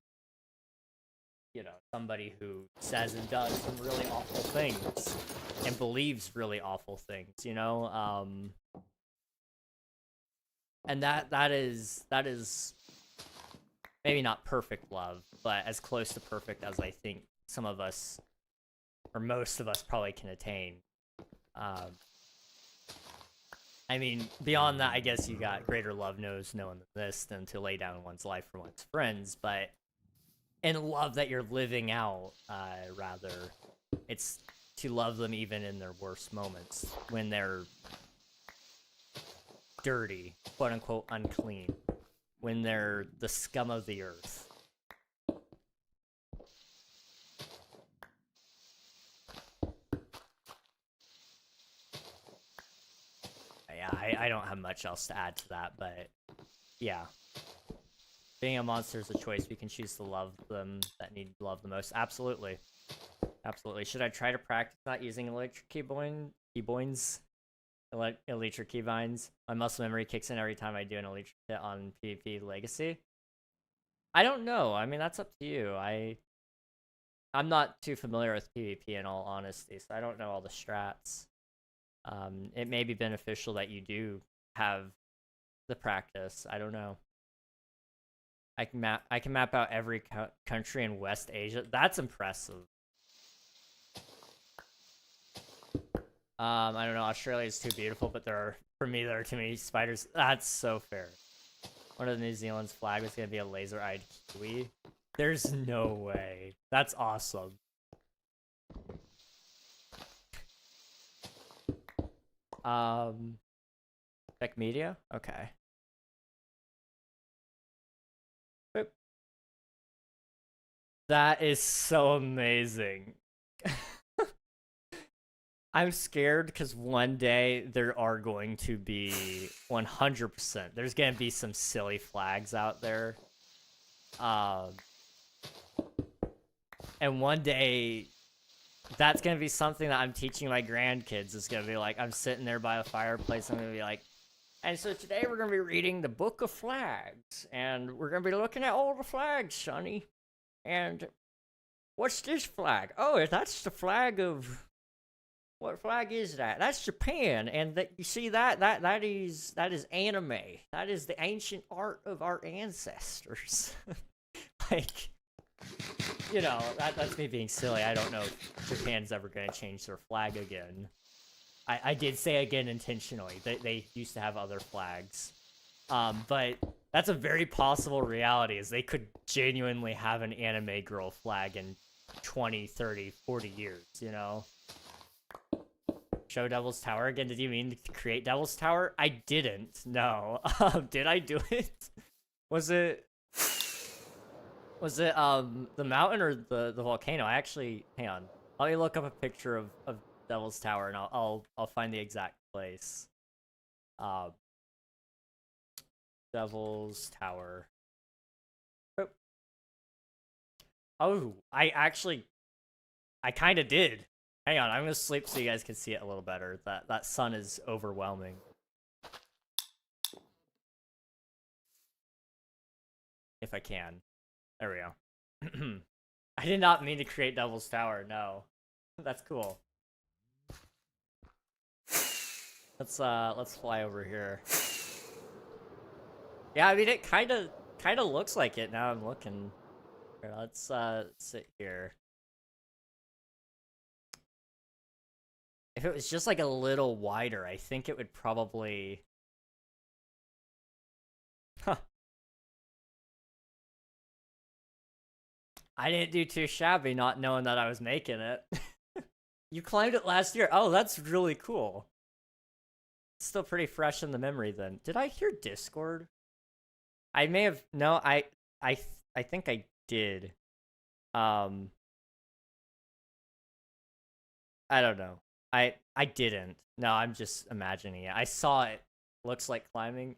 you know, somebody who says and does some really awful things and believes really awful things, you know? And that is maybe not perfect love, but as close to perfect as I think some of us, or most of us, probably can attain. I mean, beyond that, I guess you got greater love knows no one than this than to lay down one's life for one's friends, but in love that you're living out, rather, it's to love them even in their worst moments, when they're dirty, quote-unquote unclean, when they're the scum of the earth. Yeah, I don't have much else to add to that, but yeah. Being a monster is a choice. We can choose to love them that need love the most. Absolutely. Absolutely. Should I try to practice not using electric keybinds? Electric keybinds? My muscle memory kicks in every time I do an electric hit on PvP Legacy. I don't know. I mean, that's up to you. I'm not too familiar with PvP in all honesty, so I don't know all the strats. It may be beneficial that you do have the practice. I don't know. I can map out every country in West Asia. That's impressive. I don't know. Australia is too beautiful, but for me, there are too many spiders. That's so fair. One of New Zealand's flag was gonna be a laser-eyed kiwi. There's no way. That's awesome. Tech media? Okay. Boop. That is so amazing. I'm scared because one day there are going to be 100%. There's going to be some silly flags out there. And one day that's going to be something that I'm teaching my grandkids. It's going to be like, I'm sitting there by a fireplace. I'm going to be like, and so today we're going to be reading the Book of Flags. And we're going to be looking at all the flags, Sonny. And what's this flag? Oh, that's the flag of What flag is that? That's Japan, and that you see that is anime. That is the ancient art of our ancestors. Like, you know, that's me being silly. I don't know if Japan's ever gonna change their flag again. I did say again intentionally. They used to have other flags. But that's a very possible reality, is they could genuinely have an anime girl flag in 20, 30, 40 years, you know? Show Devil's Tower again? Did you mean to create Devil's Tower? I didn't, no. Did I do it? Was it the mountain or the volcano? I actually, hang on. Let me look up a picture of Devil's Tower, and I'll find the exact place. Devil's Tower. Oh, I kind of did. Hang on, I'm gonna sleep so you guys can see it a little better. That sun is overwhelming. If I can. There we go. I did not mean to create Devil's Tower, no. That's cool. Let's fly over here. Yeah, I mean, it kind of looks like it now I'm looking. Here, let's sit here. If it was just like a little wider, I think it would probably... Huh. I didn't do too shabby not knowing that I was making it. You climbed it last year. Oh, that's really cool. It's still pretty fresh in the memory then. Did I hear Discord? I may have... No, I think I did. I don't know. I didn't. No, I'm just imagining it. I saw it. Looks like climbing.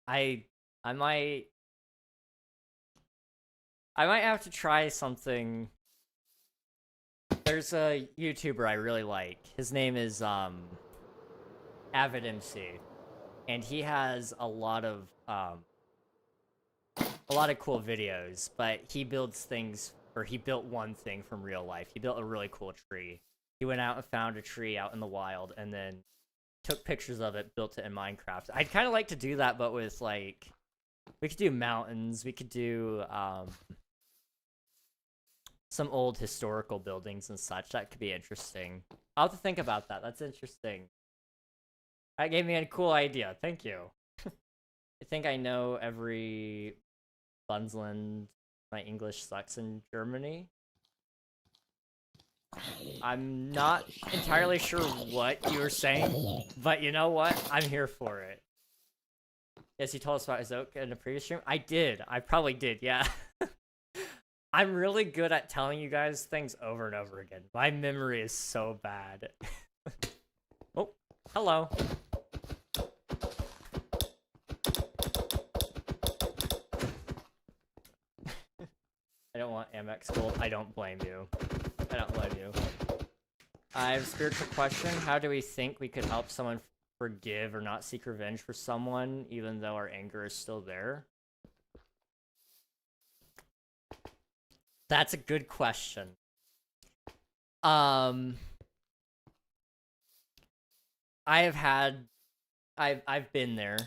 I might have to try something. There's a YouTuber I really like. His name is Avid MC, and he has a lot of cool videos, but he builds things, or he built one thing from real life. He built a really cool tree. He went out and found a tree out in the wild, and then took pictures of it, built it in Minecraft. I'd kind of like to do that, but with, like, we could do mountains, we could do, some old historical buildings and such. That could be interesting. I'll have to think about that. That's interesting. That gave me a cool idea. Thank you. I think I know every Bunsland. My English sucks in Germany. I'm not entirely sure what you were saying, but you know what? I'm here for it. Yes, you told us about Izoka in a previous stream? I did. I probably did, yeah. I'm really good at telling you guys things over and over again. My memory is so bad. Oh, hello. I don't want Amex Gold. I don't blame you. I don't blame you. I have a spiritual question. How do we think we could help someone forgive or not seek revenge for someone, even though our anger is still there? That's a good question. I've been there.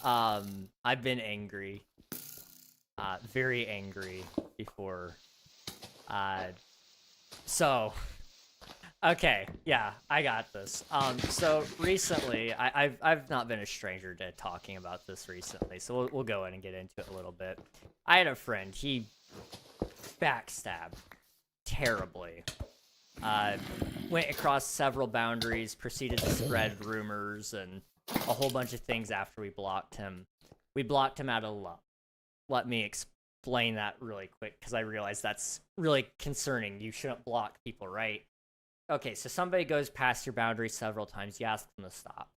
I've been angry. Very angry before. So, okay, yeah, I got this. So recently, I've not been a stranger to talking about this recently, so we'll go in and get into it a little bit. I had a friend, he backstabbed terribly. Went across several boundaries, proceeded to spread rumors and a whole bunch of things after we blocked him. We blocked him out of love. Let me explain that really quick, because I realize that's really concerning. You shouldn't block people, right? Okay, so somebody goes past your boundary several times, you ask them to stop.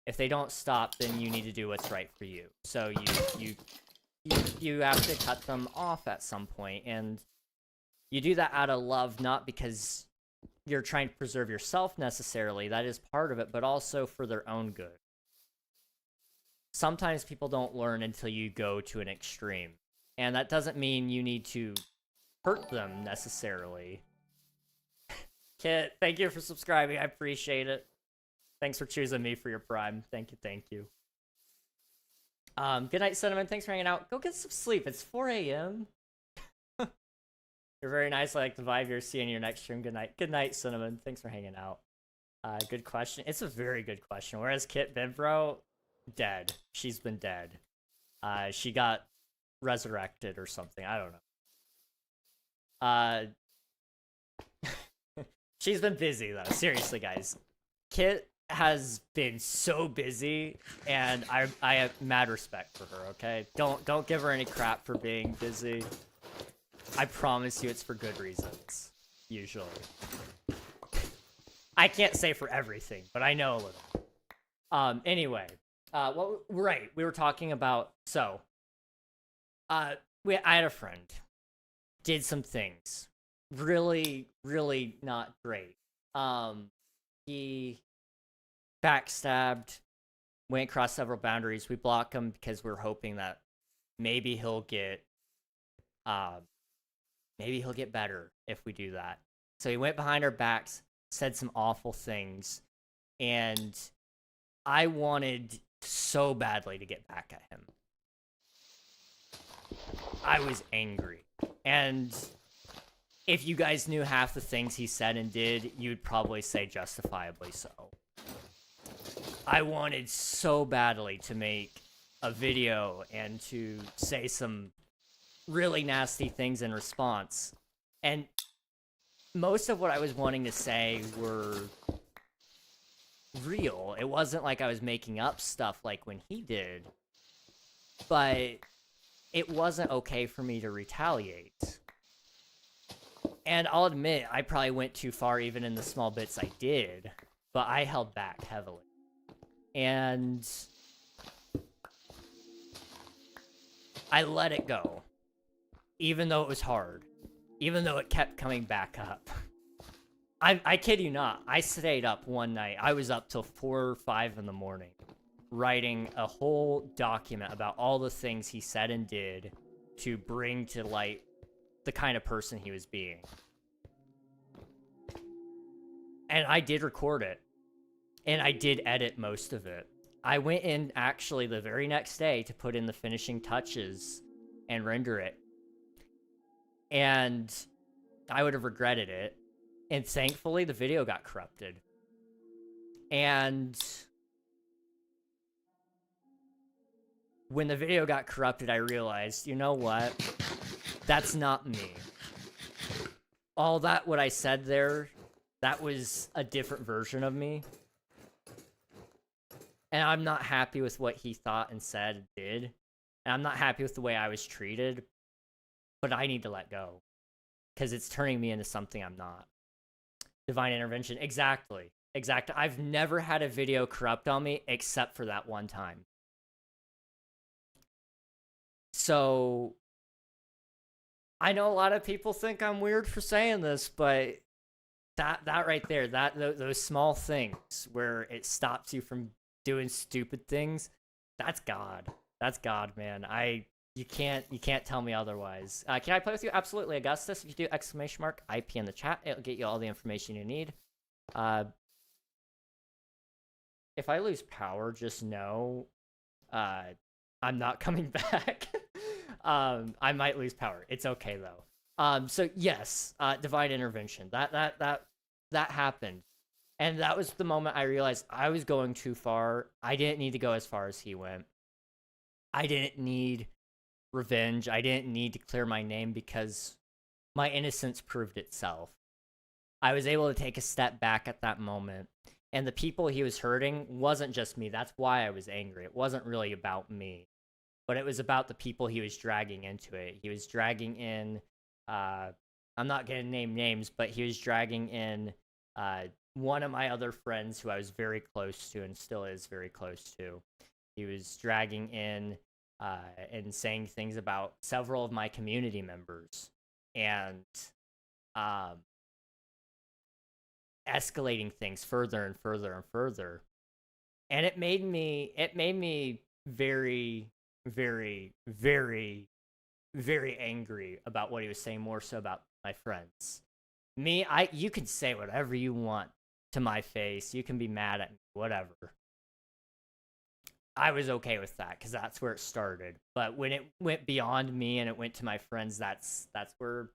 If they don't stop, then you need to do what's right for you. So you have to cut them off at some point, and you do that out of love, not because you're trying to preserve yourself necessarily. That is part of it, but also for their own good. Sometimes people don't learn until you go to an extreme, and that doesn't mean you need to hurt them necessarily. Kit, thank you for subscribing. I appreciate it. Thanks for choosing me for your prime. Thank you, thank you. Good night, Cinnamon. Thanks for hanging out. Go get some sleep. It's 4 a.m. You're very nice. I like the vibe you're seeing in your next stream. Good night. Good night, Cinnamon. Thanks for hanging out. Good question. It's a very good question. Whereas Kit been, bro? Dead. She's been dead. She got resurrected or something. I don't know. She's been busy, though. Seriously, guys. Kit has been so busy, and I have mad respect for her, okay? Don't give her any crap for being busy. I promise you it's for good reasons, usually. I can't say for everything, but I know a little. Anyway, right, we were talking about, so, I had a friend, did some things, really, really not great. He backstabbed, went across several boundaries. We blocked him because we're hoping that maybe he'll get better if we do that. So he went behind our backs, said some awful things, and I wanted so badly to get back at him. I was angry. And if you guys knew half the things he said and did, you'd probably say justifiably so. I wanted so badly to make a video and to say some really nasty things in response. And most of what I was wanting to say were real. It wasn't like I was making up stuff like when he did. But it wasn't okay for me to retaliate. And I'll admit, I probably went too far even in the small bits I did. But I held back heavily. And I let it go. Even though it was hard. Even though it kept coming back up. I kid you not. I stayed up one night. I was up till 4 or 5 in the morning. Writing a whole document about all the things he said and did to bring to light the kind of person he was being. And I did record it. And I did edit most of it. I went in actually the very next day to put in the finishing touches and render it. And I would have regretted it. And thankfully, the video got corrupted. And when the video got corrupted, I realized, you know what? That's not me. All that, what I said there, that was a different version of me. And I'm not happy with what he thought and said and did. And I'm not happy with the way I was treated. But I need to let go. Because it's turning me into something I'm not. Divine intervention. Exactly. Exactly. I've never had a video corrupt on me except for that one time. So I know a lot of people think I'm weird for saying this, but that right there, those small things where it stops you from doing stupid things, that's God. That's God, man. You can't tell me otherwise. Can I play with you? Absolutely, Augustus. If you do !IP in the chat, it'll get you all the information you need. If I lose power, just know I'm not coming back. I might lose power. It's okay though. So yes, divine intervention. That happened. And that was the moment I realized I was going too far. I didn't need to go as far as he went. I didn't need revenge. I didn't need to clear my name because my innocence proved itself. I was able to take a step back at that moment. And the people he was hurting wasn't just me. That's why I was angry. It wasn't really about me. But it was about the people he was dragging into it. He was dragging in, I'm not going to name names, but he was dragging in one of my other friends who I was very close to and still is very close to. He was dragging in and saying things about several of my community members and escalating things further and further and further. And it made me very, very, very, very angry about what he was saying, more so about my friends. Me, you can say whatever you want to my face. You can be mad at me, whatever. I was okay with that because that's where it started. But when it went beyond me and it went to my friends, that's where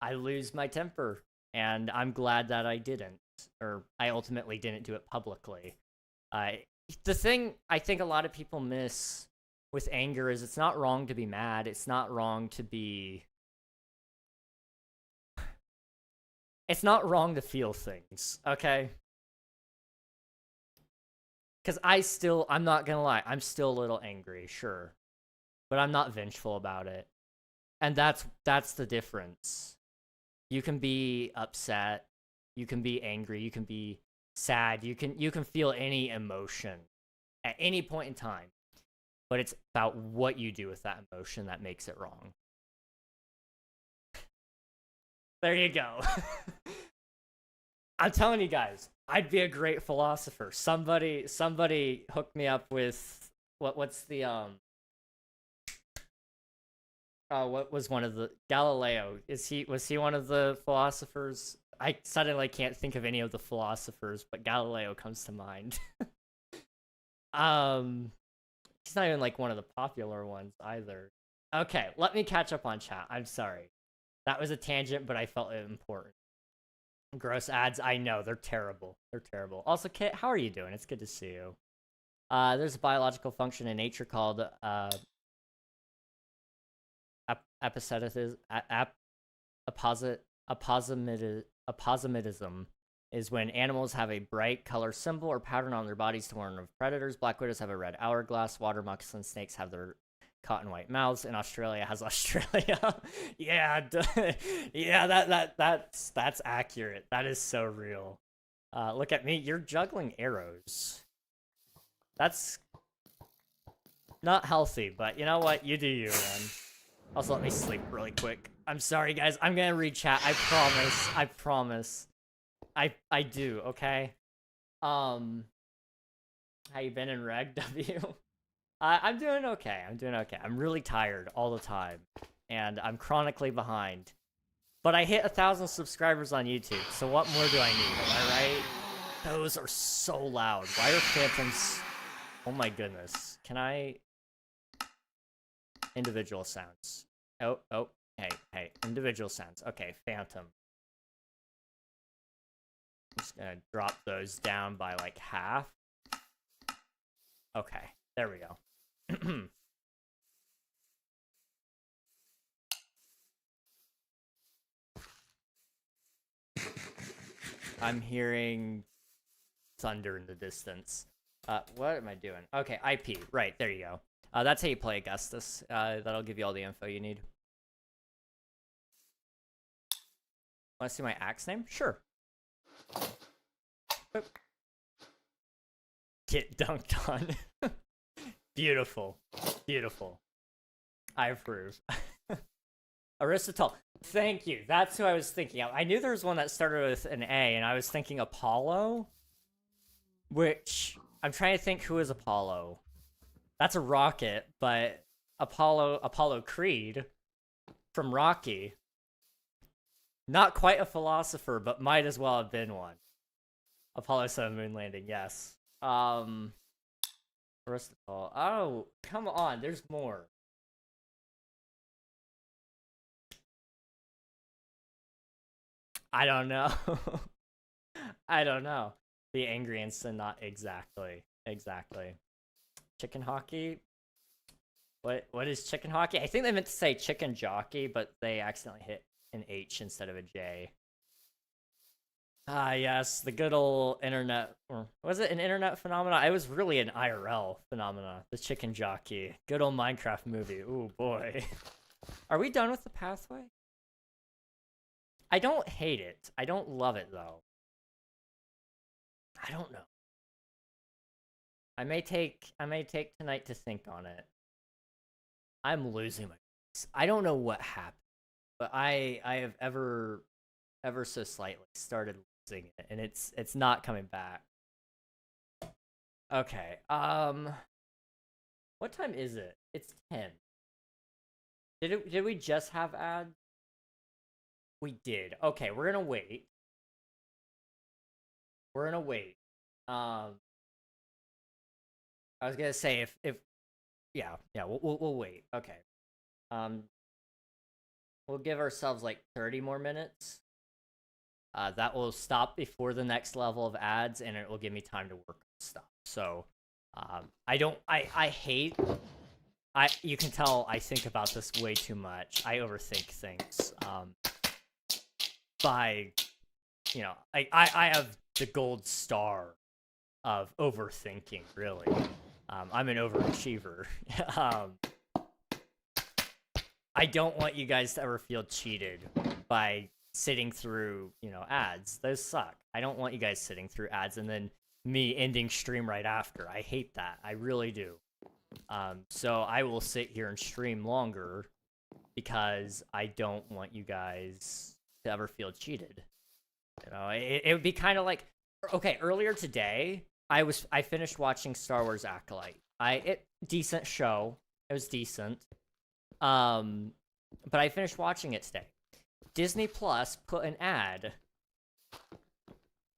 I lose my temper. And I'm glad that I didn't, or I ultimately didn't do it publicly. The thing I think a lot of people miss with anger is it's not wrong to be mad. It's not wrong to be. It's not wrong to feel things, okay? Because I'm not gonna lie, I'm still a little angry, sure. But I'm not vengeful about it. And that's the difference. You can be upset, you can be angry, you can be sad, you can feel any emotion at any point in time. But it's about what you do with that emotion that makes it wrong. There you go. I'm telling you guys, I'd be a great philosopher. Somebody hooked me up with what's the what was one of the Galileo? Was he one of the philosophers? I suddenly can't think of any of the philosophers, but Galileo comes to mind. He's not even like one of the popular ones either. Okay, let me catch up on chat. I'm sorry. That was a tangent, but I felt it important. Gross ads, I know, they're terrible. They're terrible. Also, Kit, how are you doing? It's good to see you. There's a biological function in nature called aposematism is when animals have a bright color symbol or pattern on their bodies to warn of predators. Black widows have a red hourglass. Water moccasin snakes have their cotton white mouths, and Australia has Australia. Yeah, yeah, that's accurate. That is so real. Look at me, you're juggling arrows. That's not healthy, but you know what? You do you, man. Also, let me sleep really quick. I'm sorry, guys. I'm gonna read chat. I promise. I promise. I do. Okay. How you been in Reg W? I'm doing okay. I'm doing okay. I'm really tired all the time, and I'm chronically behind. But I hit 1,000 subscribers on YouTube, so what more do I need? Am I right? Those are so loud. Why are phantoms? Oh my goodness. Can I? Individual sounds. Oh, hey, individual sounds. Okay, phantom. I'm just gonna drop those down by like half. Okay, there we go. I'm hearing thunder in the distance. What am I doing? Okay, IP. Right, there you go. That's how you play Augustus. That'll give you all the info you need. Want to see my axe name? Sure. Boop. Get dunked on. Beautiful. Beautiful. I approve. Aristotle. Thank you. That's who I was thinking of. I knew there was one that started with an A, and I was thinking Apollo. Which, I'm trying to think who is Apollo. That's a rocket, but Apollo Creed from Rocky. Not quite a philosopher, but might as well have been one. Apollo 7 moon landing, yes. Aristotle. Oh, come on, there's more. I don't know. I don't know. The angry instant, not exactly. Exactly. Chicken hockey? What is chicken hockey? I think they meant to say chicken jockey, but they accidentally hit an H instead of a J. Ah, yes, the good old internet. Or was it an internet phenomena? It was really an IRL phenomena. The chicken jockey. Good old Minecraft movie. Ooh, boy. Are we done with the pathway? I don't hate it. I don't love it, though. I don't know. I may take tonight to think on it. I'm losing my voice. I don't know what happened, but I have ever so slightly started losing it, and it's not coming back. Okay. What time is it? It's 10. Did we just have ads? We did. Okay, we're gonna wait. We're gonna wait. I was gonna say if yeah, we'll wait. Okay. Um, we'll give ourselves like 30 more minutes. That will stop before the next level of ads, and it will give me time to work on stuff. So, I hate. You can tell I think about this way too much. I overthink things. By, I have the gold star of overthinking. Really, I'm an overachiever. I don't want you guys to ever feel cheated by sitting through, ads. Those suck. I don't want you guys sitting through ads and then me ending stream right after. I hate that. I really do. So I will sit here and stream longer because I don't want you guys to ever feel cheated. It would be kind of like, okay, earlier today, I finished watching Star Wars Acolyte. Decent show. It was decent. But I finished watching it today. Disney Plus put an ad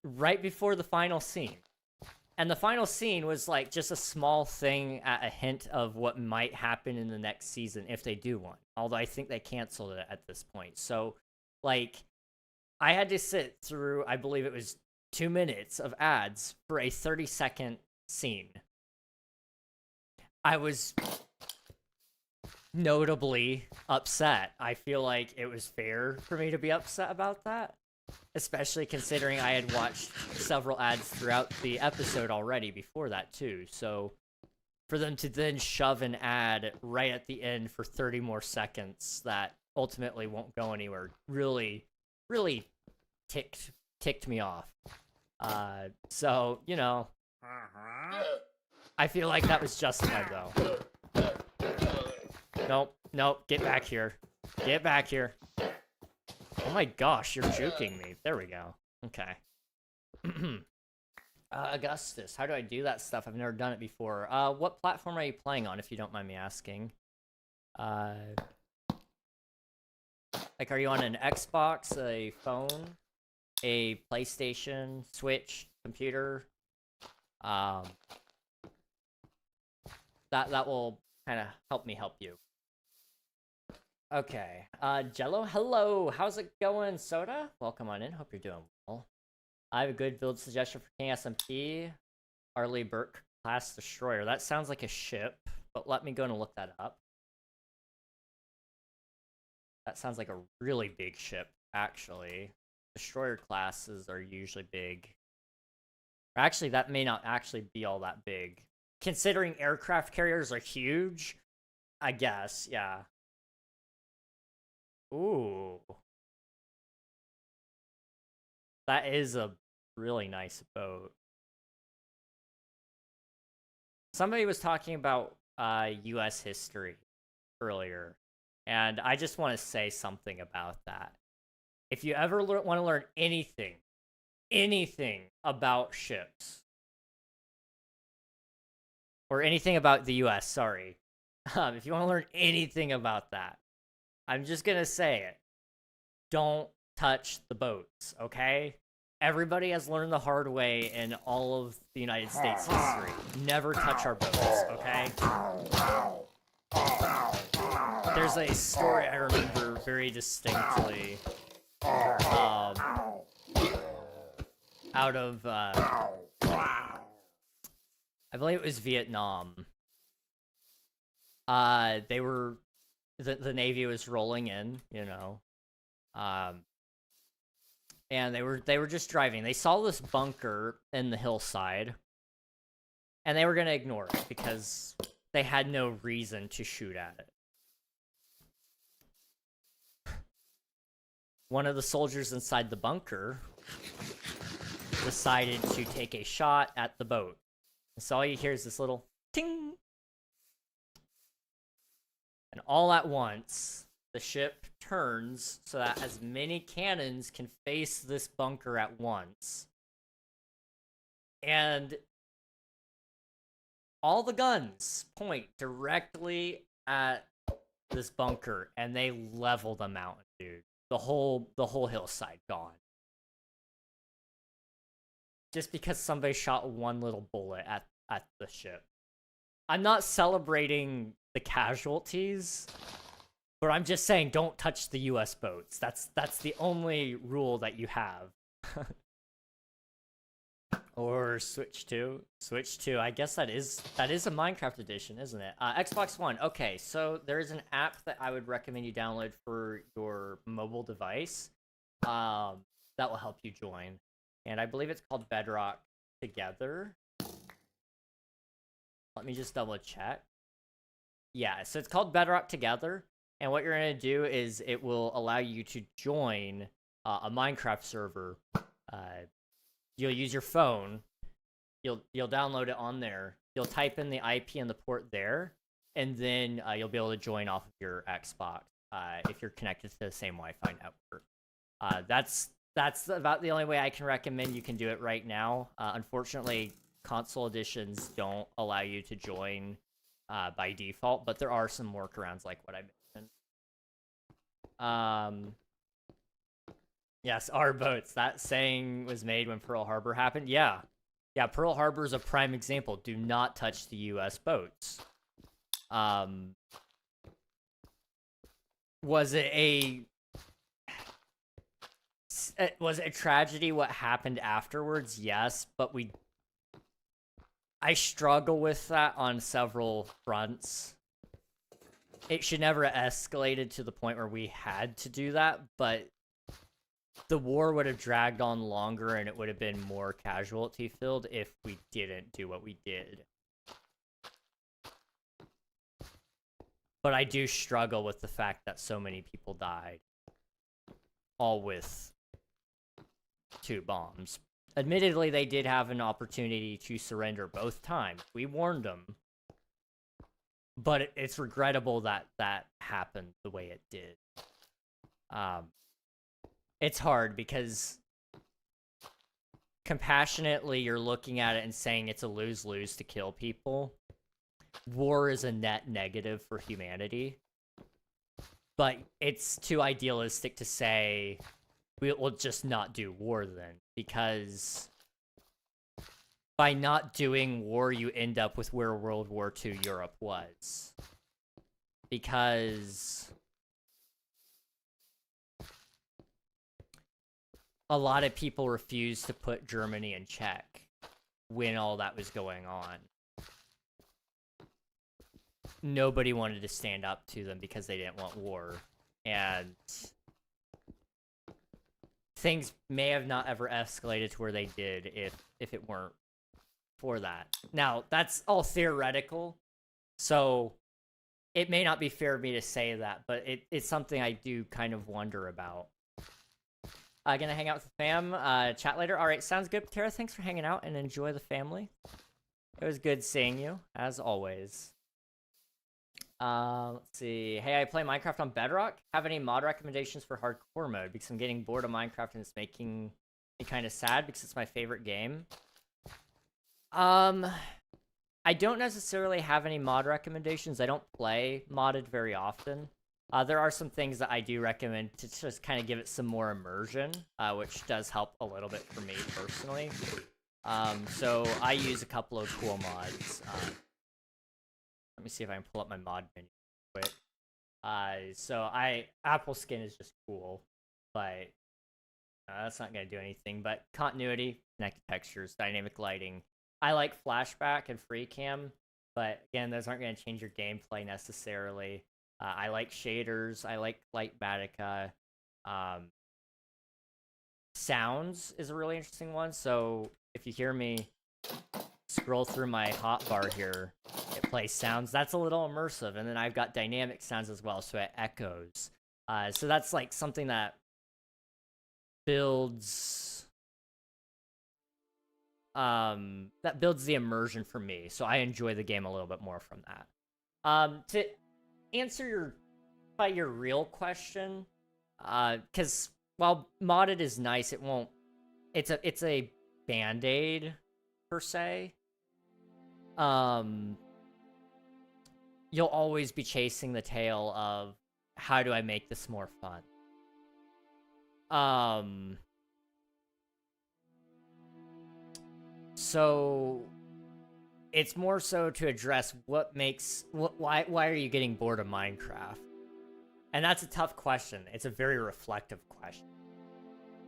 right before the final scene. And the final scene was like just a small thing at a hint of what might happen in the next season if they do one. Although I think they canceled it at this point. So, like, I had to sit through, I believe it was 2 minutes of ads for a 30-second scene. I was notably upset. I feel like it was fair for me to be upset about that, especially considering I had watched several ads throughout the episode already before that too. So for them to then shove an ad right at the end for 30 more seconds that ultimately won't go anywhere really ticked me off. So, I feel like that was justified though. Nope, get back here. Get back here. Oh my gosh, you're juking me. There we go. Okay. Augustus, how do I do that stuff? I've never done it before. What platform are you playing on, if you don't mind me asking? Like, are you on an Xbox, a phone, a PlayStation, Switch, computer? That will kind of help me help you. Okay, Jello, hello, how's it going, Soda? Welcome on in, hope you're doing well. I have a good build suggestion for King SMP, Arleigh Burke class destroyer. That sounds like a ship, but let me go and look that up. That sounds like a really big ship, actually. Destroyer classes are usually big. Actually, that may not actually be all that big. Considering aircraft carriers are huge, I guess, yeah. Ooh. That is a really nice boat. Somebody was talking about US history earlier, and I just want to say something about that. If you ever want to learn anything about ships, or anything about the US, sorry. If you want to learn anything about that, I'm just going to say it. Don't touch the boats, okay? Everybody has learned the hard way in all of the United States history. Never touch our boats, okay? There's a story I remember very distinctly out of, I believe it was Vietnam. They were, the Navy was rolling in, and they were just driving. They saw this bunker in the hillside, and they were gonna ignore it because they had no reason to shoot at it. One of the soldiers inside the bunker decided to take a shot at the boat. So all you hear is this little ting. And all at once, the ship turns so that as many cannons can face this bunker at once. And all the guns point directly at this bunker, and they level the mountain, dude. the whole hillside gone. Just because somebody shot one little bullet at the ship. I'm not celebrating the casualties, but I'm just saying don't touch the US boats. That's the only rule that you have. Or Switch 2. Switch 2. I guess that is a Minecraft edition, isn't it? Xbox One. Okay, so there is an app that I would recommend you download for your mobile device. That will help you join. And I believe it's called Bedrock Together. Let me just double check. Yeah, so it's called Bedrock Together. And what you're going to do is it will allow you to join a Minecraft server. You'll use your phone. You'll download it on there. You'll type in the IP and the port there. And then you'll be able to join off of your Xbox if you're connected to the same Wi-Fi network. That's about the only way I can recommend you can do it right now. Unfortunately, console editions don't allow you to join by default, but there are some workarounds like what I mentioned. Yes, our boats. That saying was made when Pearl Harbor happened. Yeah, Pearl Harbor is a prime example. Do not touch the U.S. boats. Was it a tragedy what happened afterwards? Yes, but I struggle with that on several fronts. It should never have escalated to the point where we had to do that, but the war would have dragged on longer and it would have been more casualty filled if we didn't do what we did. But I do struggle with the fact that so many people died. All with 2 bombs. Admittedly, they did have an opportunity to surrender both times. We warned them. But it's regrettable that that happened the way it did. It's hard because compassionately you're looking at it and saying it's a lose-lose to kill people. War is a net negative for humanity. But it's too idealistic to say we'll just not do war then, because by not doing war, you end up with where World War II Europe was. Because a lot of people refused to put Germany in check when all that was going on. Nobody wanted to stand up to them because they didn't want war. And things may have not ever escalated to where they did if it weren't for that. Now, that's all theoretical, so it may not be fair of me to say that, but it's something I do kind of wonder about. Gonna hang out with the fam, chat later. Alright, sounds good. Tara, thanks for hanging out and enjoy the family. It was good seeing you, as always. Let's see. Hey, I play Minecraft on Bedrock. Have any mod recommendations for hardcore mode? Because I'm getting bored of Minecraft and it's making me kind of sad because it's my favorite game. I don't necessarily have any mod recommendations. I don't play modded very often. There are some things that I do recommend to just kind of give it some more immersion, which does help a little bit for me personally. So I use a couple of cool mods. Let me see if I can pull up my mod menu quick. So Apple Skin is just cool, but that's not going to do anything. But continuity, connected textures, dynamic lighting. I like flashback and free cam, but again, those aren't going to change your gameplay necessarily. I like shaders. I like Lightmatica. Sounds is a really interesting one. So if you hear me scroll through my hotbar here, it plays sounds. That's a little immersive. And then I've got dynamic sounds as well, so it echoes. So that's like something that builds the immersion for me. So I enjoy the game a little bit more from that. To answer your real question, because while modded is nice, it's a band-aid per se. You'll always be chasing the tail of how do I make this more fun. So it's more so to address why are you getting bored of Minecraft? And that's a tough question. It's a very reflective question.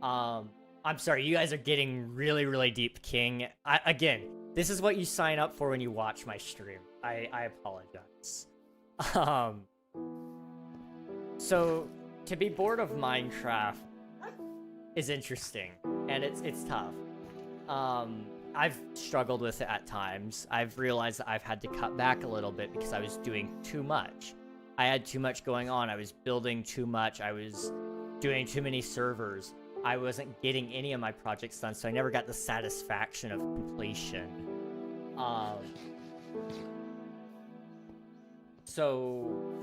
I'm sorry, you guys are getting really, really deep, King. Again, this is what you sign up for when you watch my stream. I apologize. So to be bored of Minecraft is interesting, and it's tough. I've struggled with it at times. I've realized that I've had to cut back a little bit because I was doing too much. I had too much going on. I was building too much. I was doing too many servers. I wasn't getting any of my projects done, so I never got the satisfaction of completion. So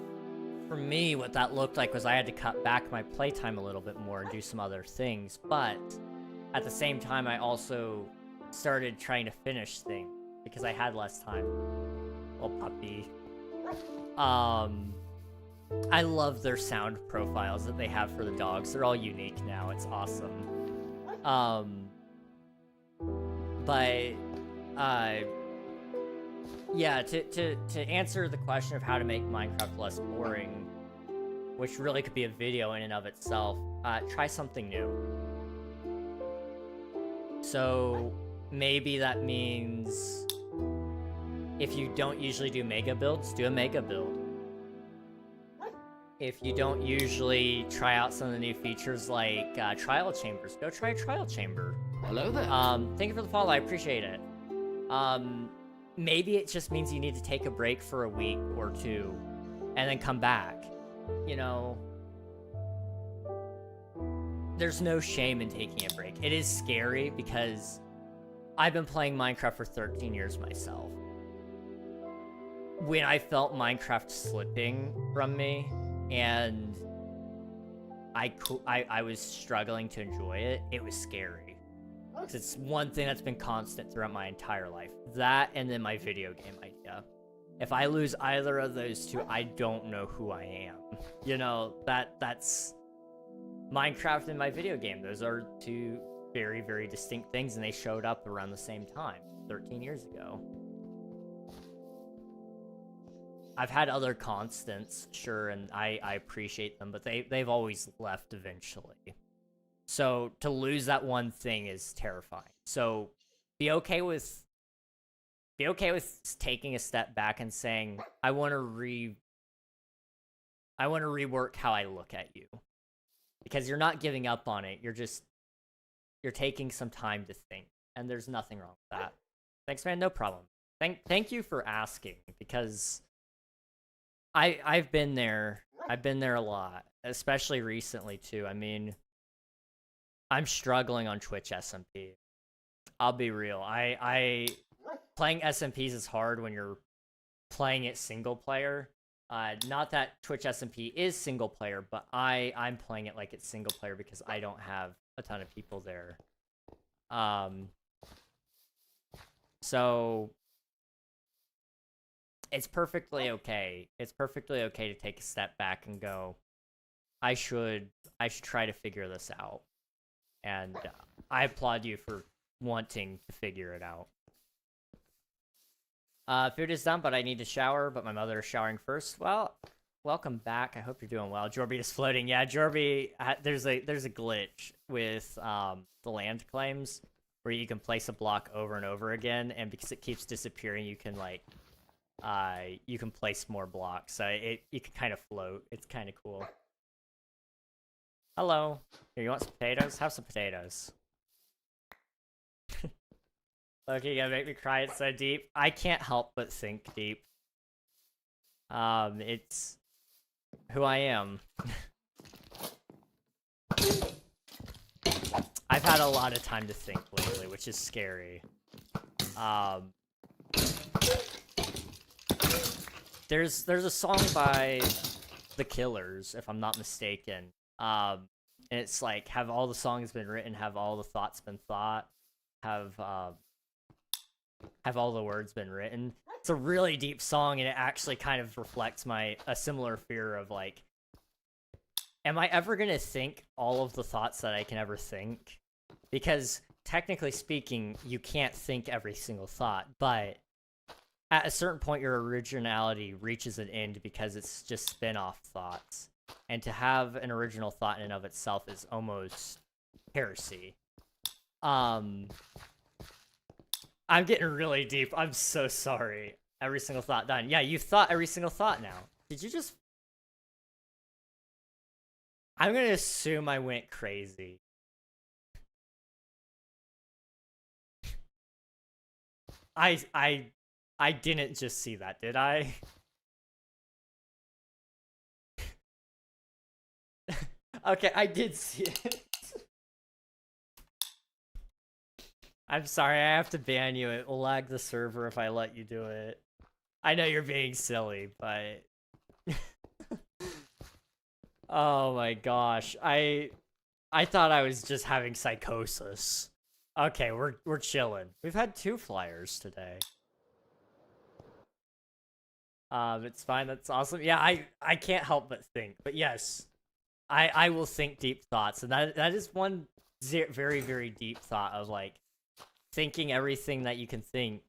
for me, what that looked like was I had to cut back my playtime a little bit more and do some other things, but at the same time, I also started trying to finish things because I had less time. Little puppy. I love their sound profiles that they have for the dogs. They're all unique now. It's awesome. Yeah, to answer the question of how to make Minecraft less boring, which really could be a video in and of itself, try something new. So maybe that means if you don't usually do mega builds, do a mega build. If you don't usually try out some of the new features like trial chambers, go try a trial chamber. Hello there. Thank you for the follow, I appreciate it. Maybe it just means you need to take a break for a week or two and then come back. You know, there's no shame in taking a break. It is scary because I've been playing Minecraft for 13 years myself. When I felt Minecraft slipping from me and I was struggling to enjoy it, it was scary. Because it's one thing that's been constant throughout my entire life. That and then my video game idea. If I lose either of those two, I don't know who I am. You know, that's Minecraft and my video game. Those are two very, very distinct things, and they showed up around the same time, 13 years ago. I've had other constants, sure, and I appreciate them, but they've always left eventually. So to lose that one thing is terrifying. So be okay with taking a step back and saying, I want to rework how I look at you. Because you're not giving up on it. You're taking some time to think, and there's nothing wrong with that. Thanks, man. No problem. Thank you for asking, because I've been there. I've been there a lot, especially recently too. I mean, I'm struggling on Twitch SMP. I'll be real. I playing SMPs is hard when you're playing it single player. Not that Twitch SMP is single player, but I'm playing it like it's single player because I don't have a ton of people there. So it's perfectly okay. It's perfectly okay to take a step back and go, I should try to figure this out. And I applaud you for wanting to figure it out. Food is done, but I need to shower, but my mother is showering first. Well, welcome back. I hope you're doing well. Jorby is floating. Yeah, Jorby, there's a glitch with the land claims where you can place a block over and over again, and because it keeps disappearing, you can like you can place more blocks. So you can kind of float. It's kind of cool. Hello. Here, you want some potatoes? Have some potatoes. Okay, you gotta make me cry. It's so deep. I can't help but think deep. It's who I am. I've had a lot of time to think lately, which is scary. There's a song by The Killers, if I'm not mistaken. And it's like, have all the songs been written? Have all the thoughts been thought? Have all the words been written? It's a really deep song, and it actually kind of reflects a similar fear of like am I ever gonna think all of the thoughts that I can ever think? Because technically speaking, you can't think every single thought, but at a certain point, your originality reaches an end because it's just spin-off thoughts. And to have an original thought in and of itself is almost heresy. I'm getting really deep. I'm so sorry. Every single thought done. Yeah, you've thought every single thought now. Did you just... I'm gonna assume I went crazy. I didn't just see that, did I? Okay, I did see it. I'm sorry, I have to ban you. It will lag the server if I let you do it. I know you're being silly, but... Oh my gosh, I thought I was just having psychosis. Okay, we're chilling. We've had 2 flyers today. It's fine, that's awesome. Yeah, I can't help but think. But yes, I will think deep thoughts, and that is one very, very deep thought of, like, thinking everything that you can think.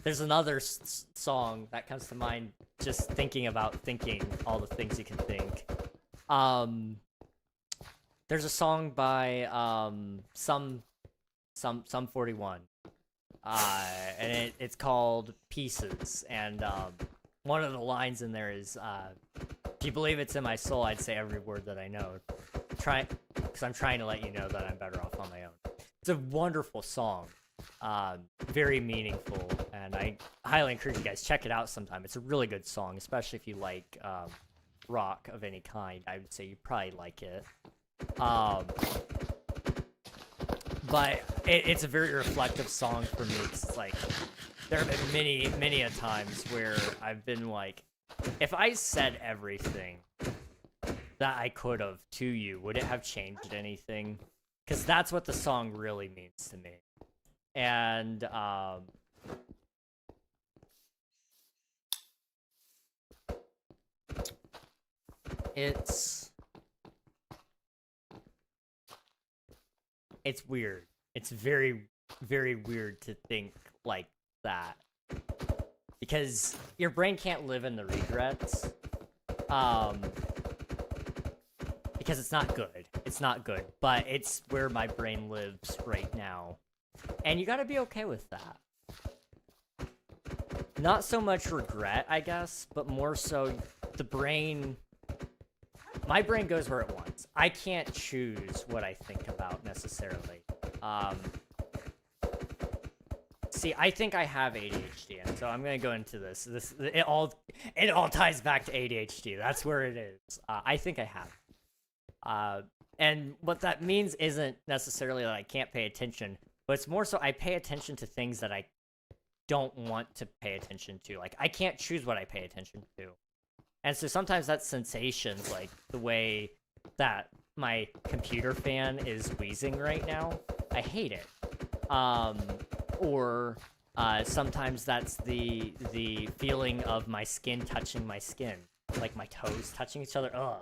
There's another song that comes to mind just thinking about thinking all the things you can think. There's a song by some 41. And it's called Pieces, and one of the lines in there is, if you believe it's in my soul, I'd say every word that I know. Because I'm trying to let you know that I'm better off on my own. It's a wonderful song, very meaningful, and I highly encourage you guys, check it out sometime. It's a really good song, especially if you like rock of any kind. I would say you probably like it. But it's a very reflective song for me, because it's like, there have been many a times where I've been like, if I said everything that I could have to you, would it have changed anything? Because that's what the song really means to me. And it's weird. It's very, very weird to think like that, because your brain can't live in the regrets, because it's not good. It's not good, but it's where my brain lives right now, and you gotta be okay with that. Not so much regret, I guess, but more so the brain... My brain goes where it wants. I can't choose what I think about, necessarily. See, I think I have ADHD, and so I'm gonna go into this. It all ties back to ADHD. That's where it is. I think I have. And what that means isn't necessarily that I can't pay attention, but it's more so I pay attention to things that I don't want to pay attention to. Like, I can't choose what I pay attention to. And so sometimes that's sensations, like the way that my computer fan is wheezing right now. I hate it. Or sometimes that's the feeling of my skin touching my skin, like my toes touching each other. Ugh.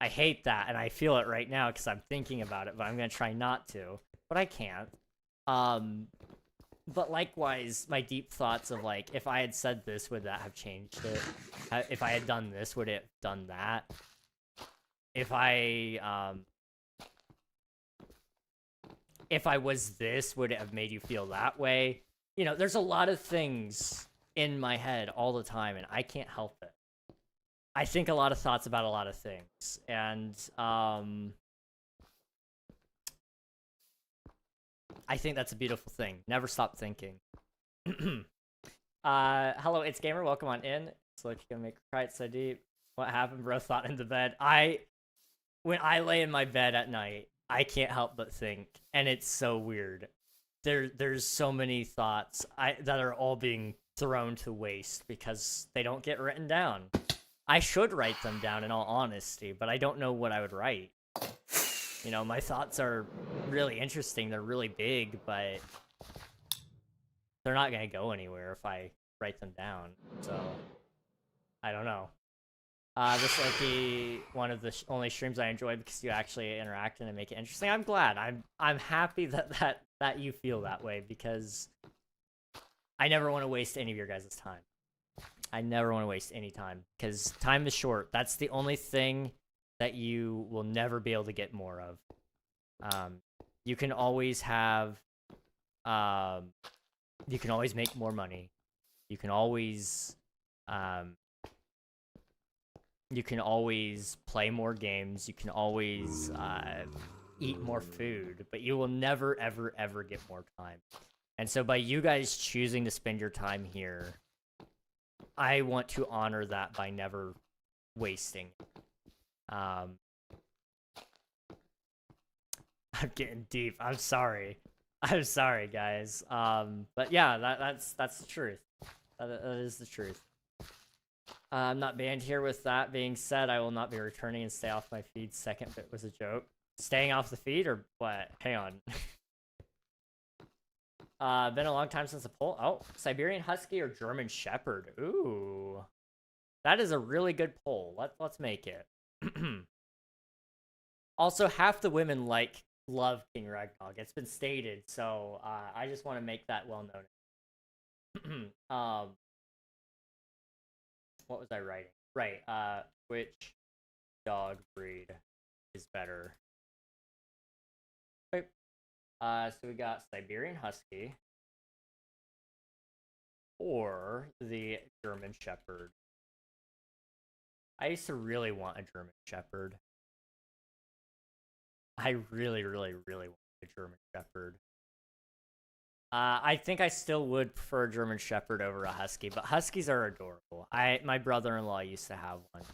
I hate that, and I feel it right now because I'm thinking about it, but I'm gonna try not to. But I can't. But likewise, my deep thoughts of, like, if I had said this, would that have changed it? If I had done this, would it have done that? If I was this, would it have made you feel that way? You know, there's a lot of things in my head all the time, and I can't help it. I think a lot of thoughts about a lot of things, and I think that's a beautiful thing. Never stop thinking. Hello, it's Gamer. Welcome on in. It's like you're gonna make me cry. It's so deep. What happened, bro? Thought into bed. When I lay in my bed at night, I can't help but think, and it's so weird. There's so many thoughts that are all being thrown to waste because they don't get written down. I should write them down in all honesty, but I don't know what I would write. You know, my thoughts are really interesting. They're really big, but they're not going to go anywhere if I write them down. So, I don't know. This might be one of the only streams I enjoy because you actually interact and make it interesting. I'm glad. I'm happy that you feel that way because I never want to waste any of your guys' time. I never want to waste any time because time is short. That's the only thing that you will never be able to get more of. You can always have, you can always make more money. You can always play more games. You can always eat more food, but you will never, ever, ever get more time. And so by you guys choosing to spend your time here, I want to honor that by never wasting. I'm getting deep. I'm sorry. I'm sorry, guys. But yeah, that's the truth. That is the truth. I'm not banned here. With that being said, I will not be returning and stay off my feed. Second bit was a joke. Staying off the feed or what? Hang on. Been a long time since the poll. Oh, Siberian Husky or German Shepherd? Ooh, that is a really good poll. Let's make it. Also, half the women love KingRegNog. It's been stated, so I just want to make that well known. What was I writing? Right. Which dog breed is better? Wait. So we got Siberian Husky or the German Shepherd. I used to really want a German Shepherd. I really, really, really want a German Shepherd. I think I still would prefer a German Shepherd over a Husky, but Huskies are adorable. My brother-in-law used to have one.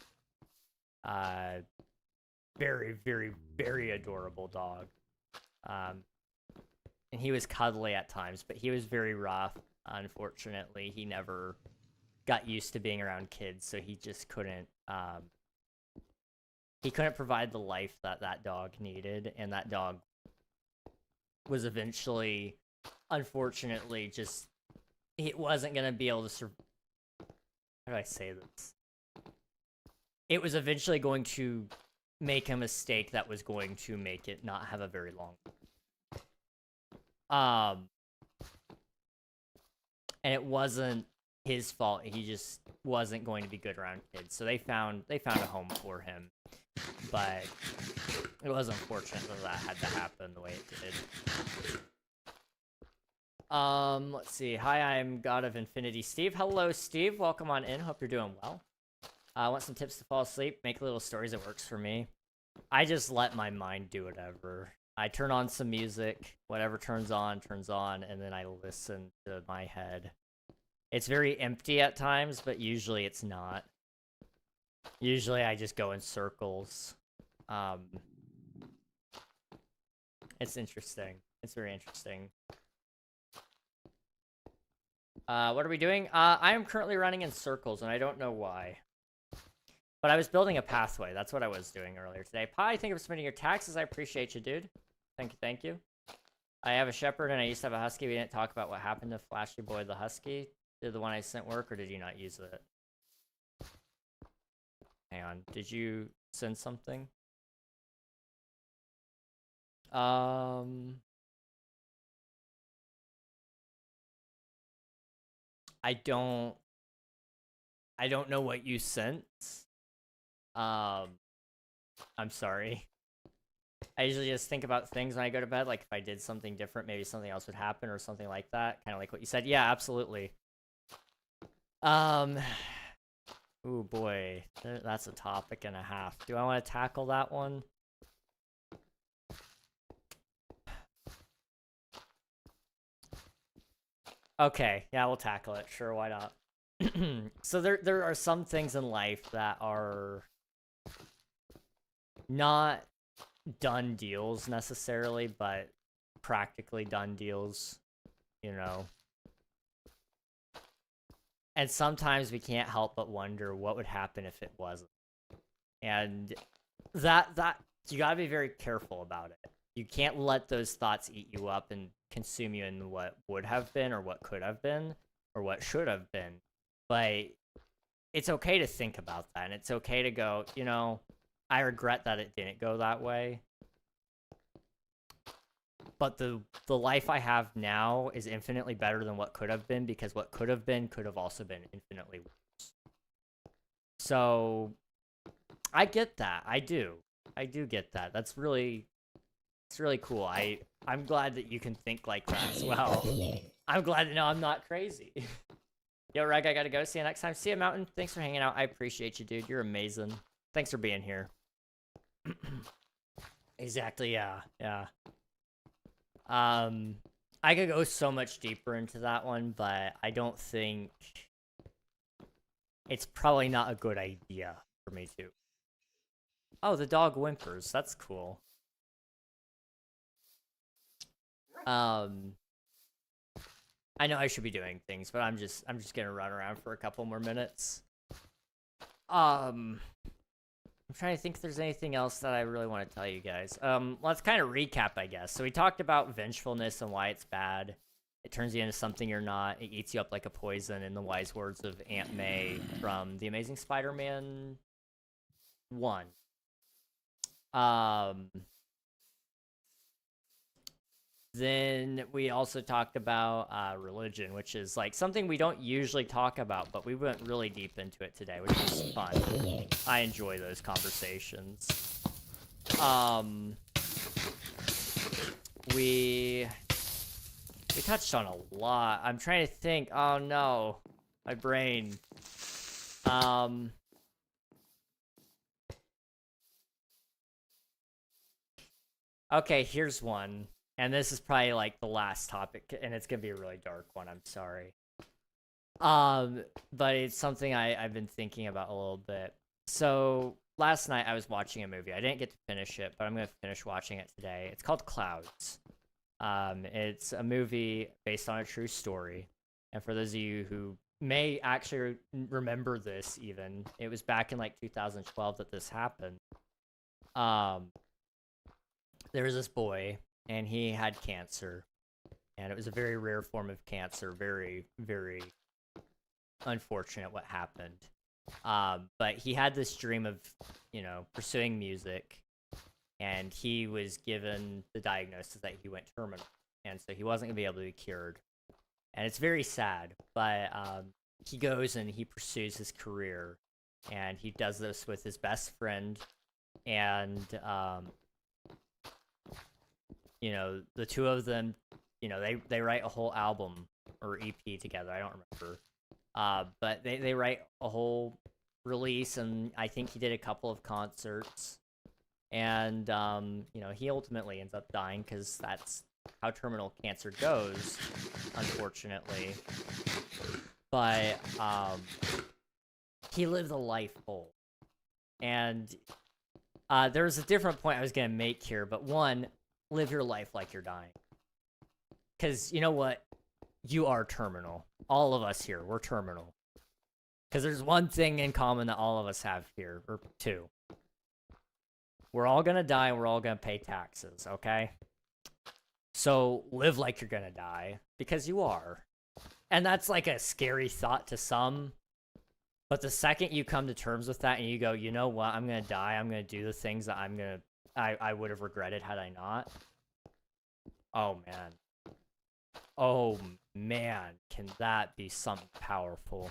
Very, very, very adorable dog. And he was cuddly at times, but he was very rough. Unfortunately, he never got used to being around kids, so he just couldn't. He couldn't provide the life that dog needed, and that dog was eventually, unfortunately, just it wasn't gonna be able to survive. How do I say this? It was eventually going to make a mistake that was going to make it not have a very long and it wasn't his fault. He just wasn't going to be good around kids. So they found a home for him. But it was unfortunate that had to happen the way it did. Let's see. Hi, I'm God of Infinity Steve. Hello, Steve. Welcome on in. Hope you're doing well. I want some tips to fall asleep. Make little stories. It works for me. I just let my mind do whatever. I turn on some music. Whatever turns on, and then I listen to my head. It's very empty at times, but usually it's not. Usually I just go in circles. It's interesting. It's very interesting. What are we doing? I am currently running in circles, and I don't know why. But I was building a pathway. That's what I was doing earlier today. Pi, thank you for submitting your taxes. I appreciate you, dude. Thank you, thank you. I have a shepherd, and I used to have a husky. We didn't talk about what happened to Flashy Boy the husky. Did the one I sent work, or did you not use it? Hang on. Did you send something? I don't know what you sent. I'm sorry. I usually just think about things when I go to bed, like if I did something different, maybe something else would happen or something like that. Kind of like what you said. Yeah, absolutely. Oh boy, that's a topic and a half. Do I want to tackle that one? Okay, yeah, we'll tackle it. Sure, why not? So there are some things in life that are not done deals necessarily, but practically done deals, you know. And sometimes we can't help but wonder what would happen if it wasn't. And that you gotta be very careful about it. You can't let those thoughts eat you up and consume you in what would have been or what could have been or what should have been. But it's okay to think about that, and it's okay to go, you know, I regret that it didn't go that way. But the life I have now is infinitely better than what could have been, because what could have been could have also been infinitely worse. So I get that. I do get that. It's really cool. I'm glad that you can think like that as well. I'm glad to know I'm not crazy. Yo, Reg, I gotta go. See you next time. See you, Mountain. Thanks for hanging out. I appreciate you, dude. You're amazing. Thanks for being here. Exactly, yeah. I could go so much deeper into that one, but I don't think it's probably not a good idea for me to. Oh, the dog whimpers. That's cool. I know I should be doing things, but I'm just gonna run around for a couple more minutes. I'm trying to think if there's anything else that I really want to tell you guys. Let's kind of recap, I guess. So we talked about vengefulness and why it's bad. It turns you into something you're not. It eats you up like a poison, in the wise words of Aunt May from The Amazing Spider-Man 1. Then we also talked about religion, which is like something we don't usually talk about, but we went really deep into it today, which was fun. I enjoy those conversations. We touched on a lot. I'm trying to think. Oh no, my brain. Okay, here's one. And this is probably like the last topic, and it's gonna be a really dark one. I'm sorry. But it's something I've been thinking about a little bit. So last night I was watching a movie. I didn't get to finish it, but I'm gonna finish watching it today. It's called Clouds. It's a movie based on a true story. And for those of you who may actually remember this, even it was back in like 2012 that this happened. There was this boy, and he had cancer, and it was a very rare form of cancer. Very, very unfortunate what happened. But he had this dream of, you know, pursuing music, and he was given the diagnosis that he went terminal, and so he wasn't gonna be able to be cured. And it's very sad, but he goes and he pursues his career, and he does this with his best friend, and you know, the two of them, you know, they write a whole album or EP together. I don't remember. But they write a whole release, and I think he did a couple of concerts. And, you know, he ultimately ends up dying because that's how terminal cancer goes, unfortunately. But he lived a life full. And there's a different point I was going to make here, but one, live your life like you're dying. Because you know what? You are terminal. All of us here, we're terminal. Because there's one thing in common that all of us have here, or two. We're all going to die, and we're all going to pay taxes, okay? So live like you're going to die, because you are. And that's like a scary thought to some. But the second you come to terms with that and you go, you know what? I'm going to die. I'm going to do the things that I would have regretted had I not. Oh, man. Oh, man. Can that be something powerful?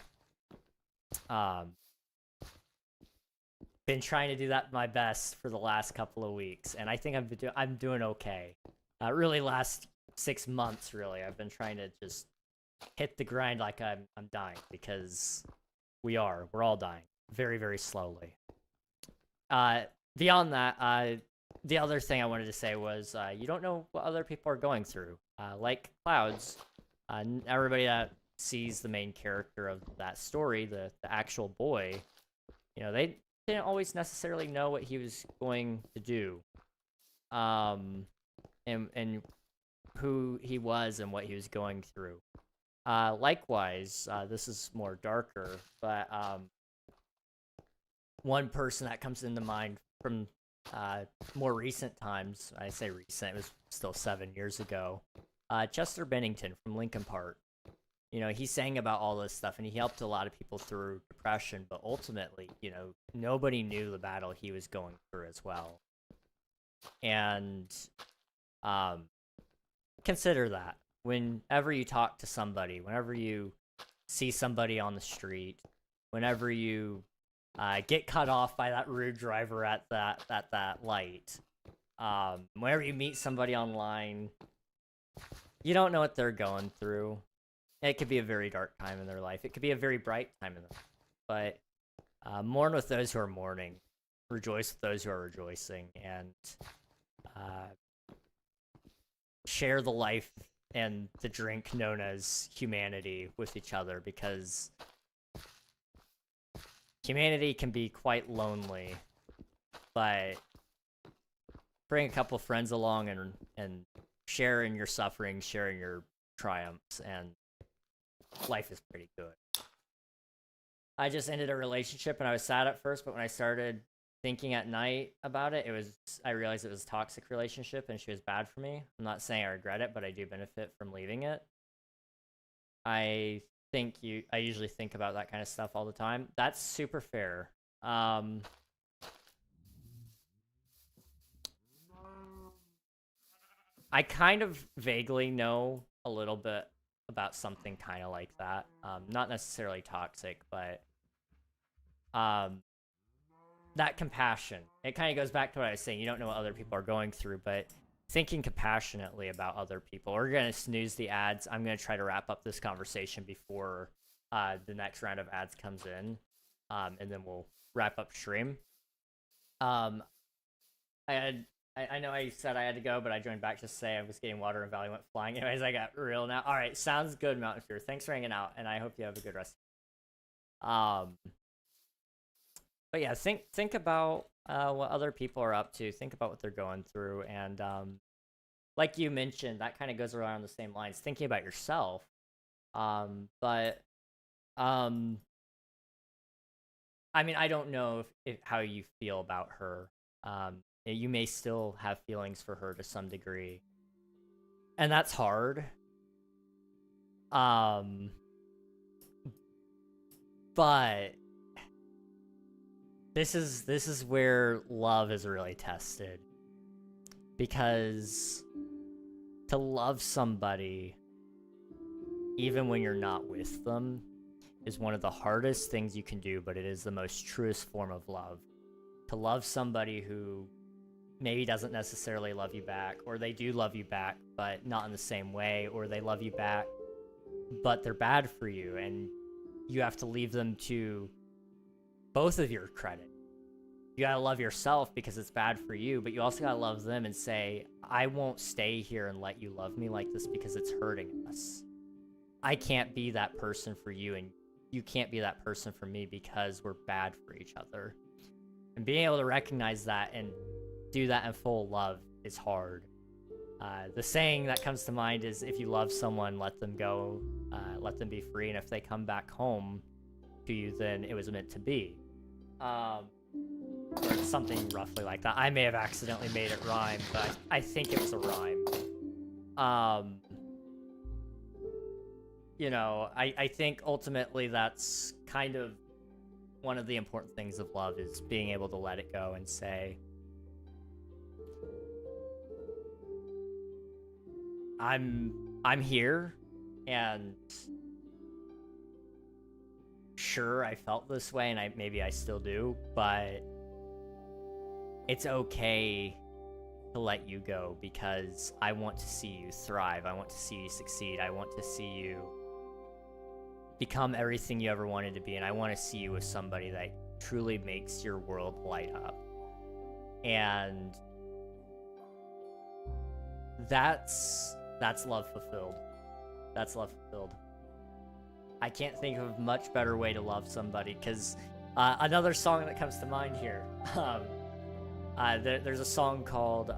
Been trying to do that my best for the last couple of weeks, and I think I'm doing okay. Really last 6 months, really. I've been trying to just hit the grind like I'm dying, because we're all dying very, very slowly. Beyond that, the other thing I wanted to say was, you don't know what other people are going through. Like Clouds, everybody that sees the main character of that story, the actual boy, you know, they didn't always necessarily know what he was going to do, and who he was and what he was going through. Likewise, this is more darker, but one person that comes into mind from more recent times, I say recent, it was still 7 years ago, Chester Bennington from Linkin Park. You know, he sang about all this stuff and he helped a lot of people through depression, but ultimately, you know, nobody knew the battle he was going through as well. And consider that whenever you talk to somebody, whenever you see somebody on the street, whenever you get cut off by that rude driver at that light, whenever you meet somebody online, you don't know what they're going through. It could be a very dark time in their life. It could be a very bright time in their life. But mourn with those who are mourning. Rejoice with those who are rejoicing. And share the life and the drink known as humanity with each other, because humanity can be quite lonely. But bring a couple friends along and share in your suffering, share in your triumphs, and life is pretty good. I just ended a relationship and I was sad at first, but when I started thinking at night about it, I realized it was a toxic relationship and she was bad for me. I'm not saying I regret it, but I do benefit from leaving it. I usually think about that kind of stuff all the time. That's super fair. I kind of vaguely know a little bit about something kind of like that. Not necessarily toxic, but that compassion. It kind of goes back to what I was saying. You don't know what other people are going through, but thinking compassionately about other people. We're going to snooze the ads. I'm going to try to wrap up this conversation before the next round of ads comes in, and then we'll wrap up stream. I know I said I had to go, but I joined back to say I was getting water and Valley went flying. Anyways, I got real now. All right, sounds good, Mountain Fear. Thanks for hanging out, and I hope you have a good rest. But yeah, think about what other people are up to. Think about what they're going through, and like you mentioned, that kind of goes around the same lines. Thinking about yourself, but I mean, I don't know if how you feel about her. You may still have feelings for her to some degree, and that's hard. But this is where love is really tested, because to love somebody even when you're not with them is one of the hardest things you can do, but it is the most truest form of love. To love somebody who maybe doesn't necessarily love you back, or they do love you back, but not in the same way, or they love you back, but they're bad for you, and you have to leave them to both of your credit. You gotta love yourself because it's bad for you, but you also gotta love them and say, I won't stay here and let you love me like this because it's hurting us. I can't be that person for you, and you can't be that person for me because we're bad for each other. And being able to recognize that and do that in full love is hard. The saying that comes to mind is, if you love someone, let them go, let them be free, and if they come back home to you, then it was meant to be. Or something roughly like that. I may have accidentally made it rhyme, but I think it was a rhyme. You know, I think ultimately that's kind of one of the important things of love, is being able to let it go and say, I'm here, and sure, I felt this way, and maybe I still do, but it's okay to let you go, because I want to see you thrive. I want to see you succeed. I want to see you become everything you ever wanted to be, and I want to see you with somebody that truly makes your world light up. And that's love fulfilled. That's love fulfilled. I can't think of a much better way to love somebody, because another song that comes to mind here, there's a song called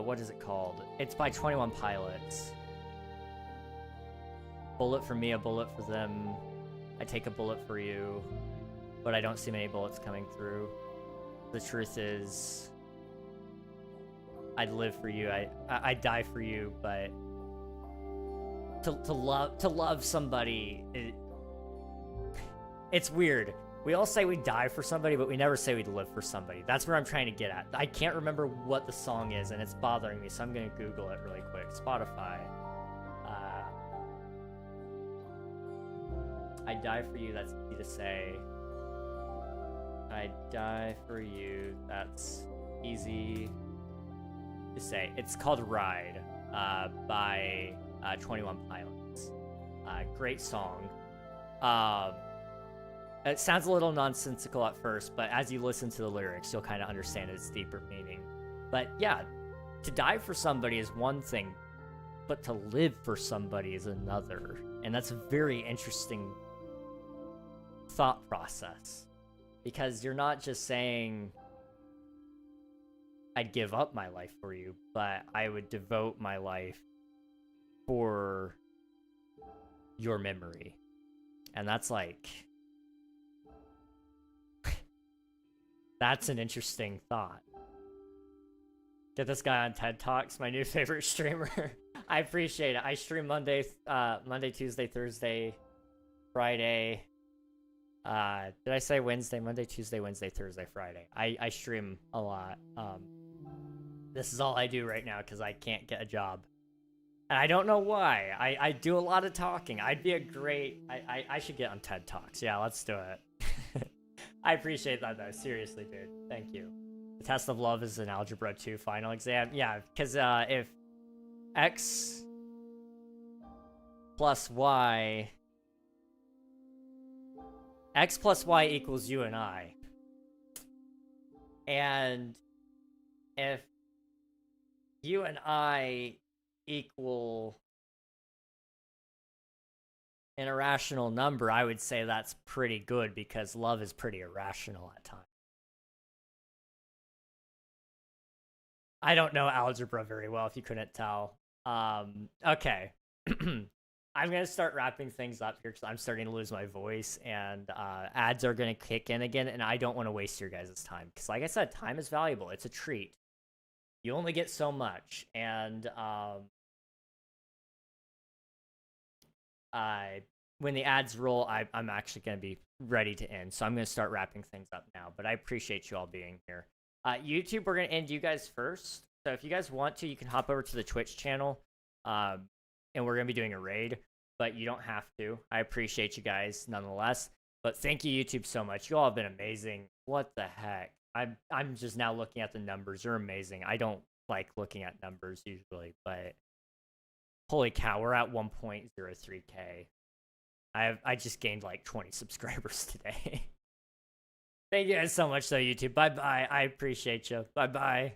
what is it called? It's by 21 Pilots. Bullet for me, a bullet for them. I take a bullet for you, but I don't see many bullets coming through. The truth is, I'd live for you. I'd die for you, but to love somebody, it's weird. We all say we die for somebody, but we never say we'd live for somebody. That's where I'm trying to get at. I can't remember what the song is, and it's bothering me, so I'm gonna Google it really quick. Spotify. I die for you, that's easy to say. I die for you, that's easy to say. It's called Ride by 21 Pilots. Great song. It sounds a little nonsensical at first, but as you listen to the lyrics, you'll kind of understand its deeper meaning. But yeah, to die for somebody is one thing, but to live for somebody is another. And that's a very interesting thought process, because you're not just saying I'd give up my life for you, but I would devote my life for your memory. And that's like, that's an interesting thought. Get this guy on TED Talks, my new favorite streamer. I appreciate it. I stream Monday, Tuesday, Thursday, Friday. Did I say Wednesday? Monday, Tuesday, Wednesday, Thursday, Friday. I stream a lot. This is all I do right now because I can't get a job. And I don't know why. I do a lot of talking. I'd be a great... I should get on TED Talks. Yeah, let's do it. I appreciate that, though. Seriously, dude. Thank you. The test of love is an Algebra 2 final exam. Yeah, because if x plus y... x plus y equals you and I. And if you and I equal an irrational number, I would say that's pretty good, because love is pretty irrational at times. I don't know algebra very well, if you couldn't tell. Okay. I'm going to start wrapping things up here because I'm starting to lose my voice, and ads are going to kick in again, and I don't want to waste your guys' time. Because like I said, time is valuable. It's a treat. You only get so much, and when the ads roll, I'm actually going to be ready to end. So I'm going to start wrapping things up now, but I appreciate you all being here. YouTube, we're going to end you guys first. So if you guys want to, you can hop over to the Twitch channel. And we're going to be doing a raid, but you don't have to. I appreciate you guys nonetheless. But thank you, YouTube, so much. You all have been amazing. What the heck? I'm just now looking at the numbers. You're amazing. I don't like looking at numbers usually, but holy cow, we're at 1.03K. I just gained like 20 subscribers today. Thank you guys so much, though, YouTube. Bye-bye. I appreciate you. Bye-bye.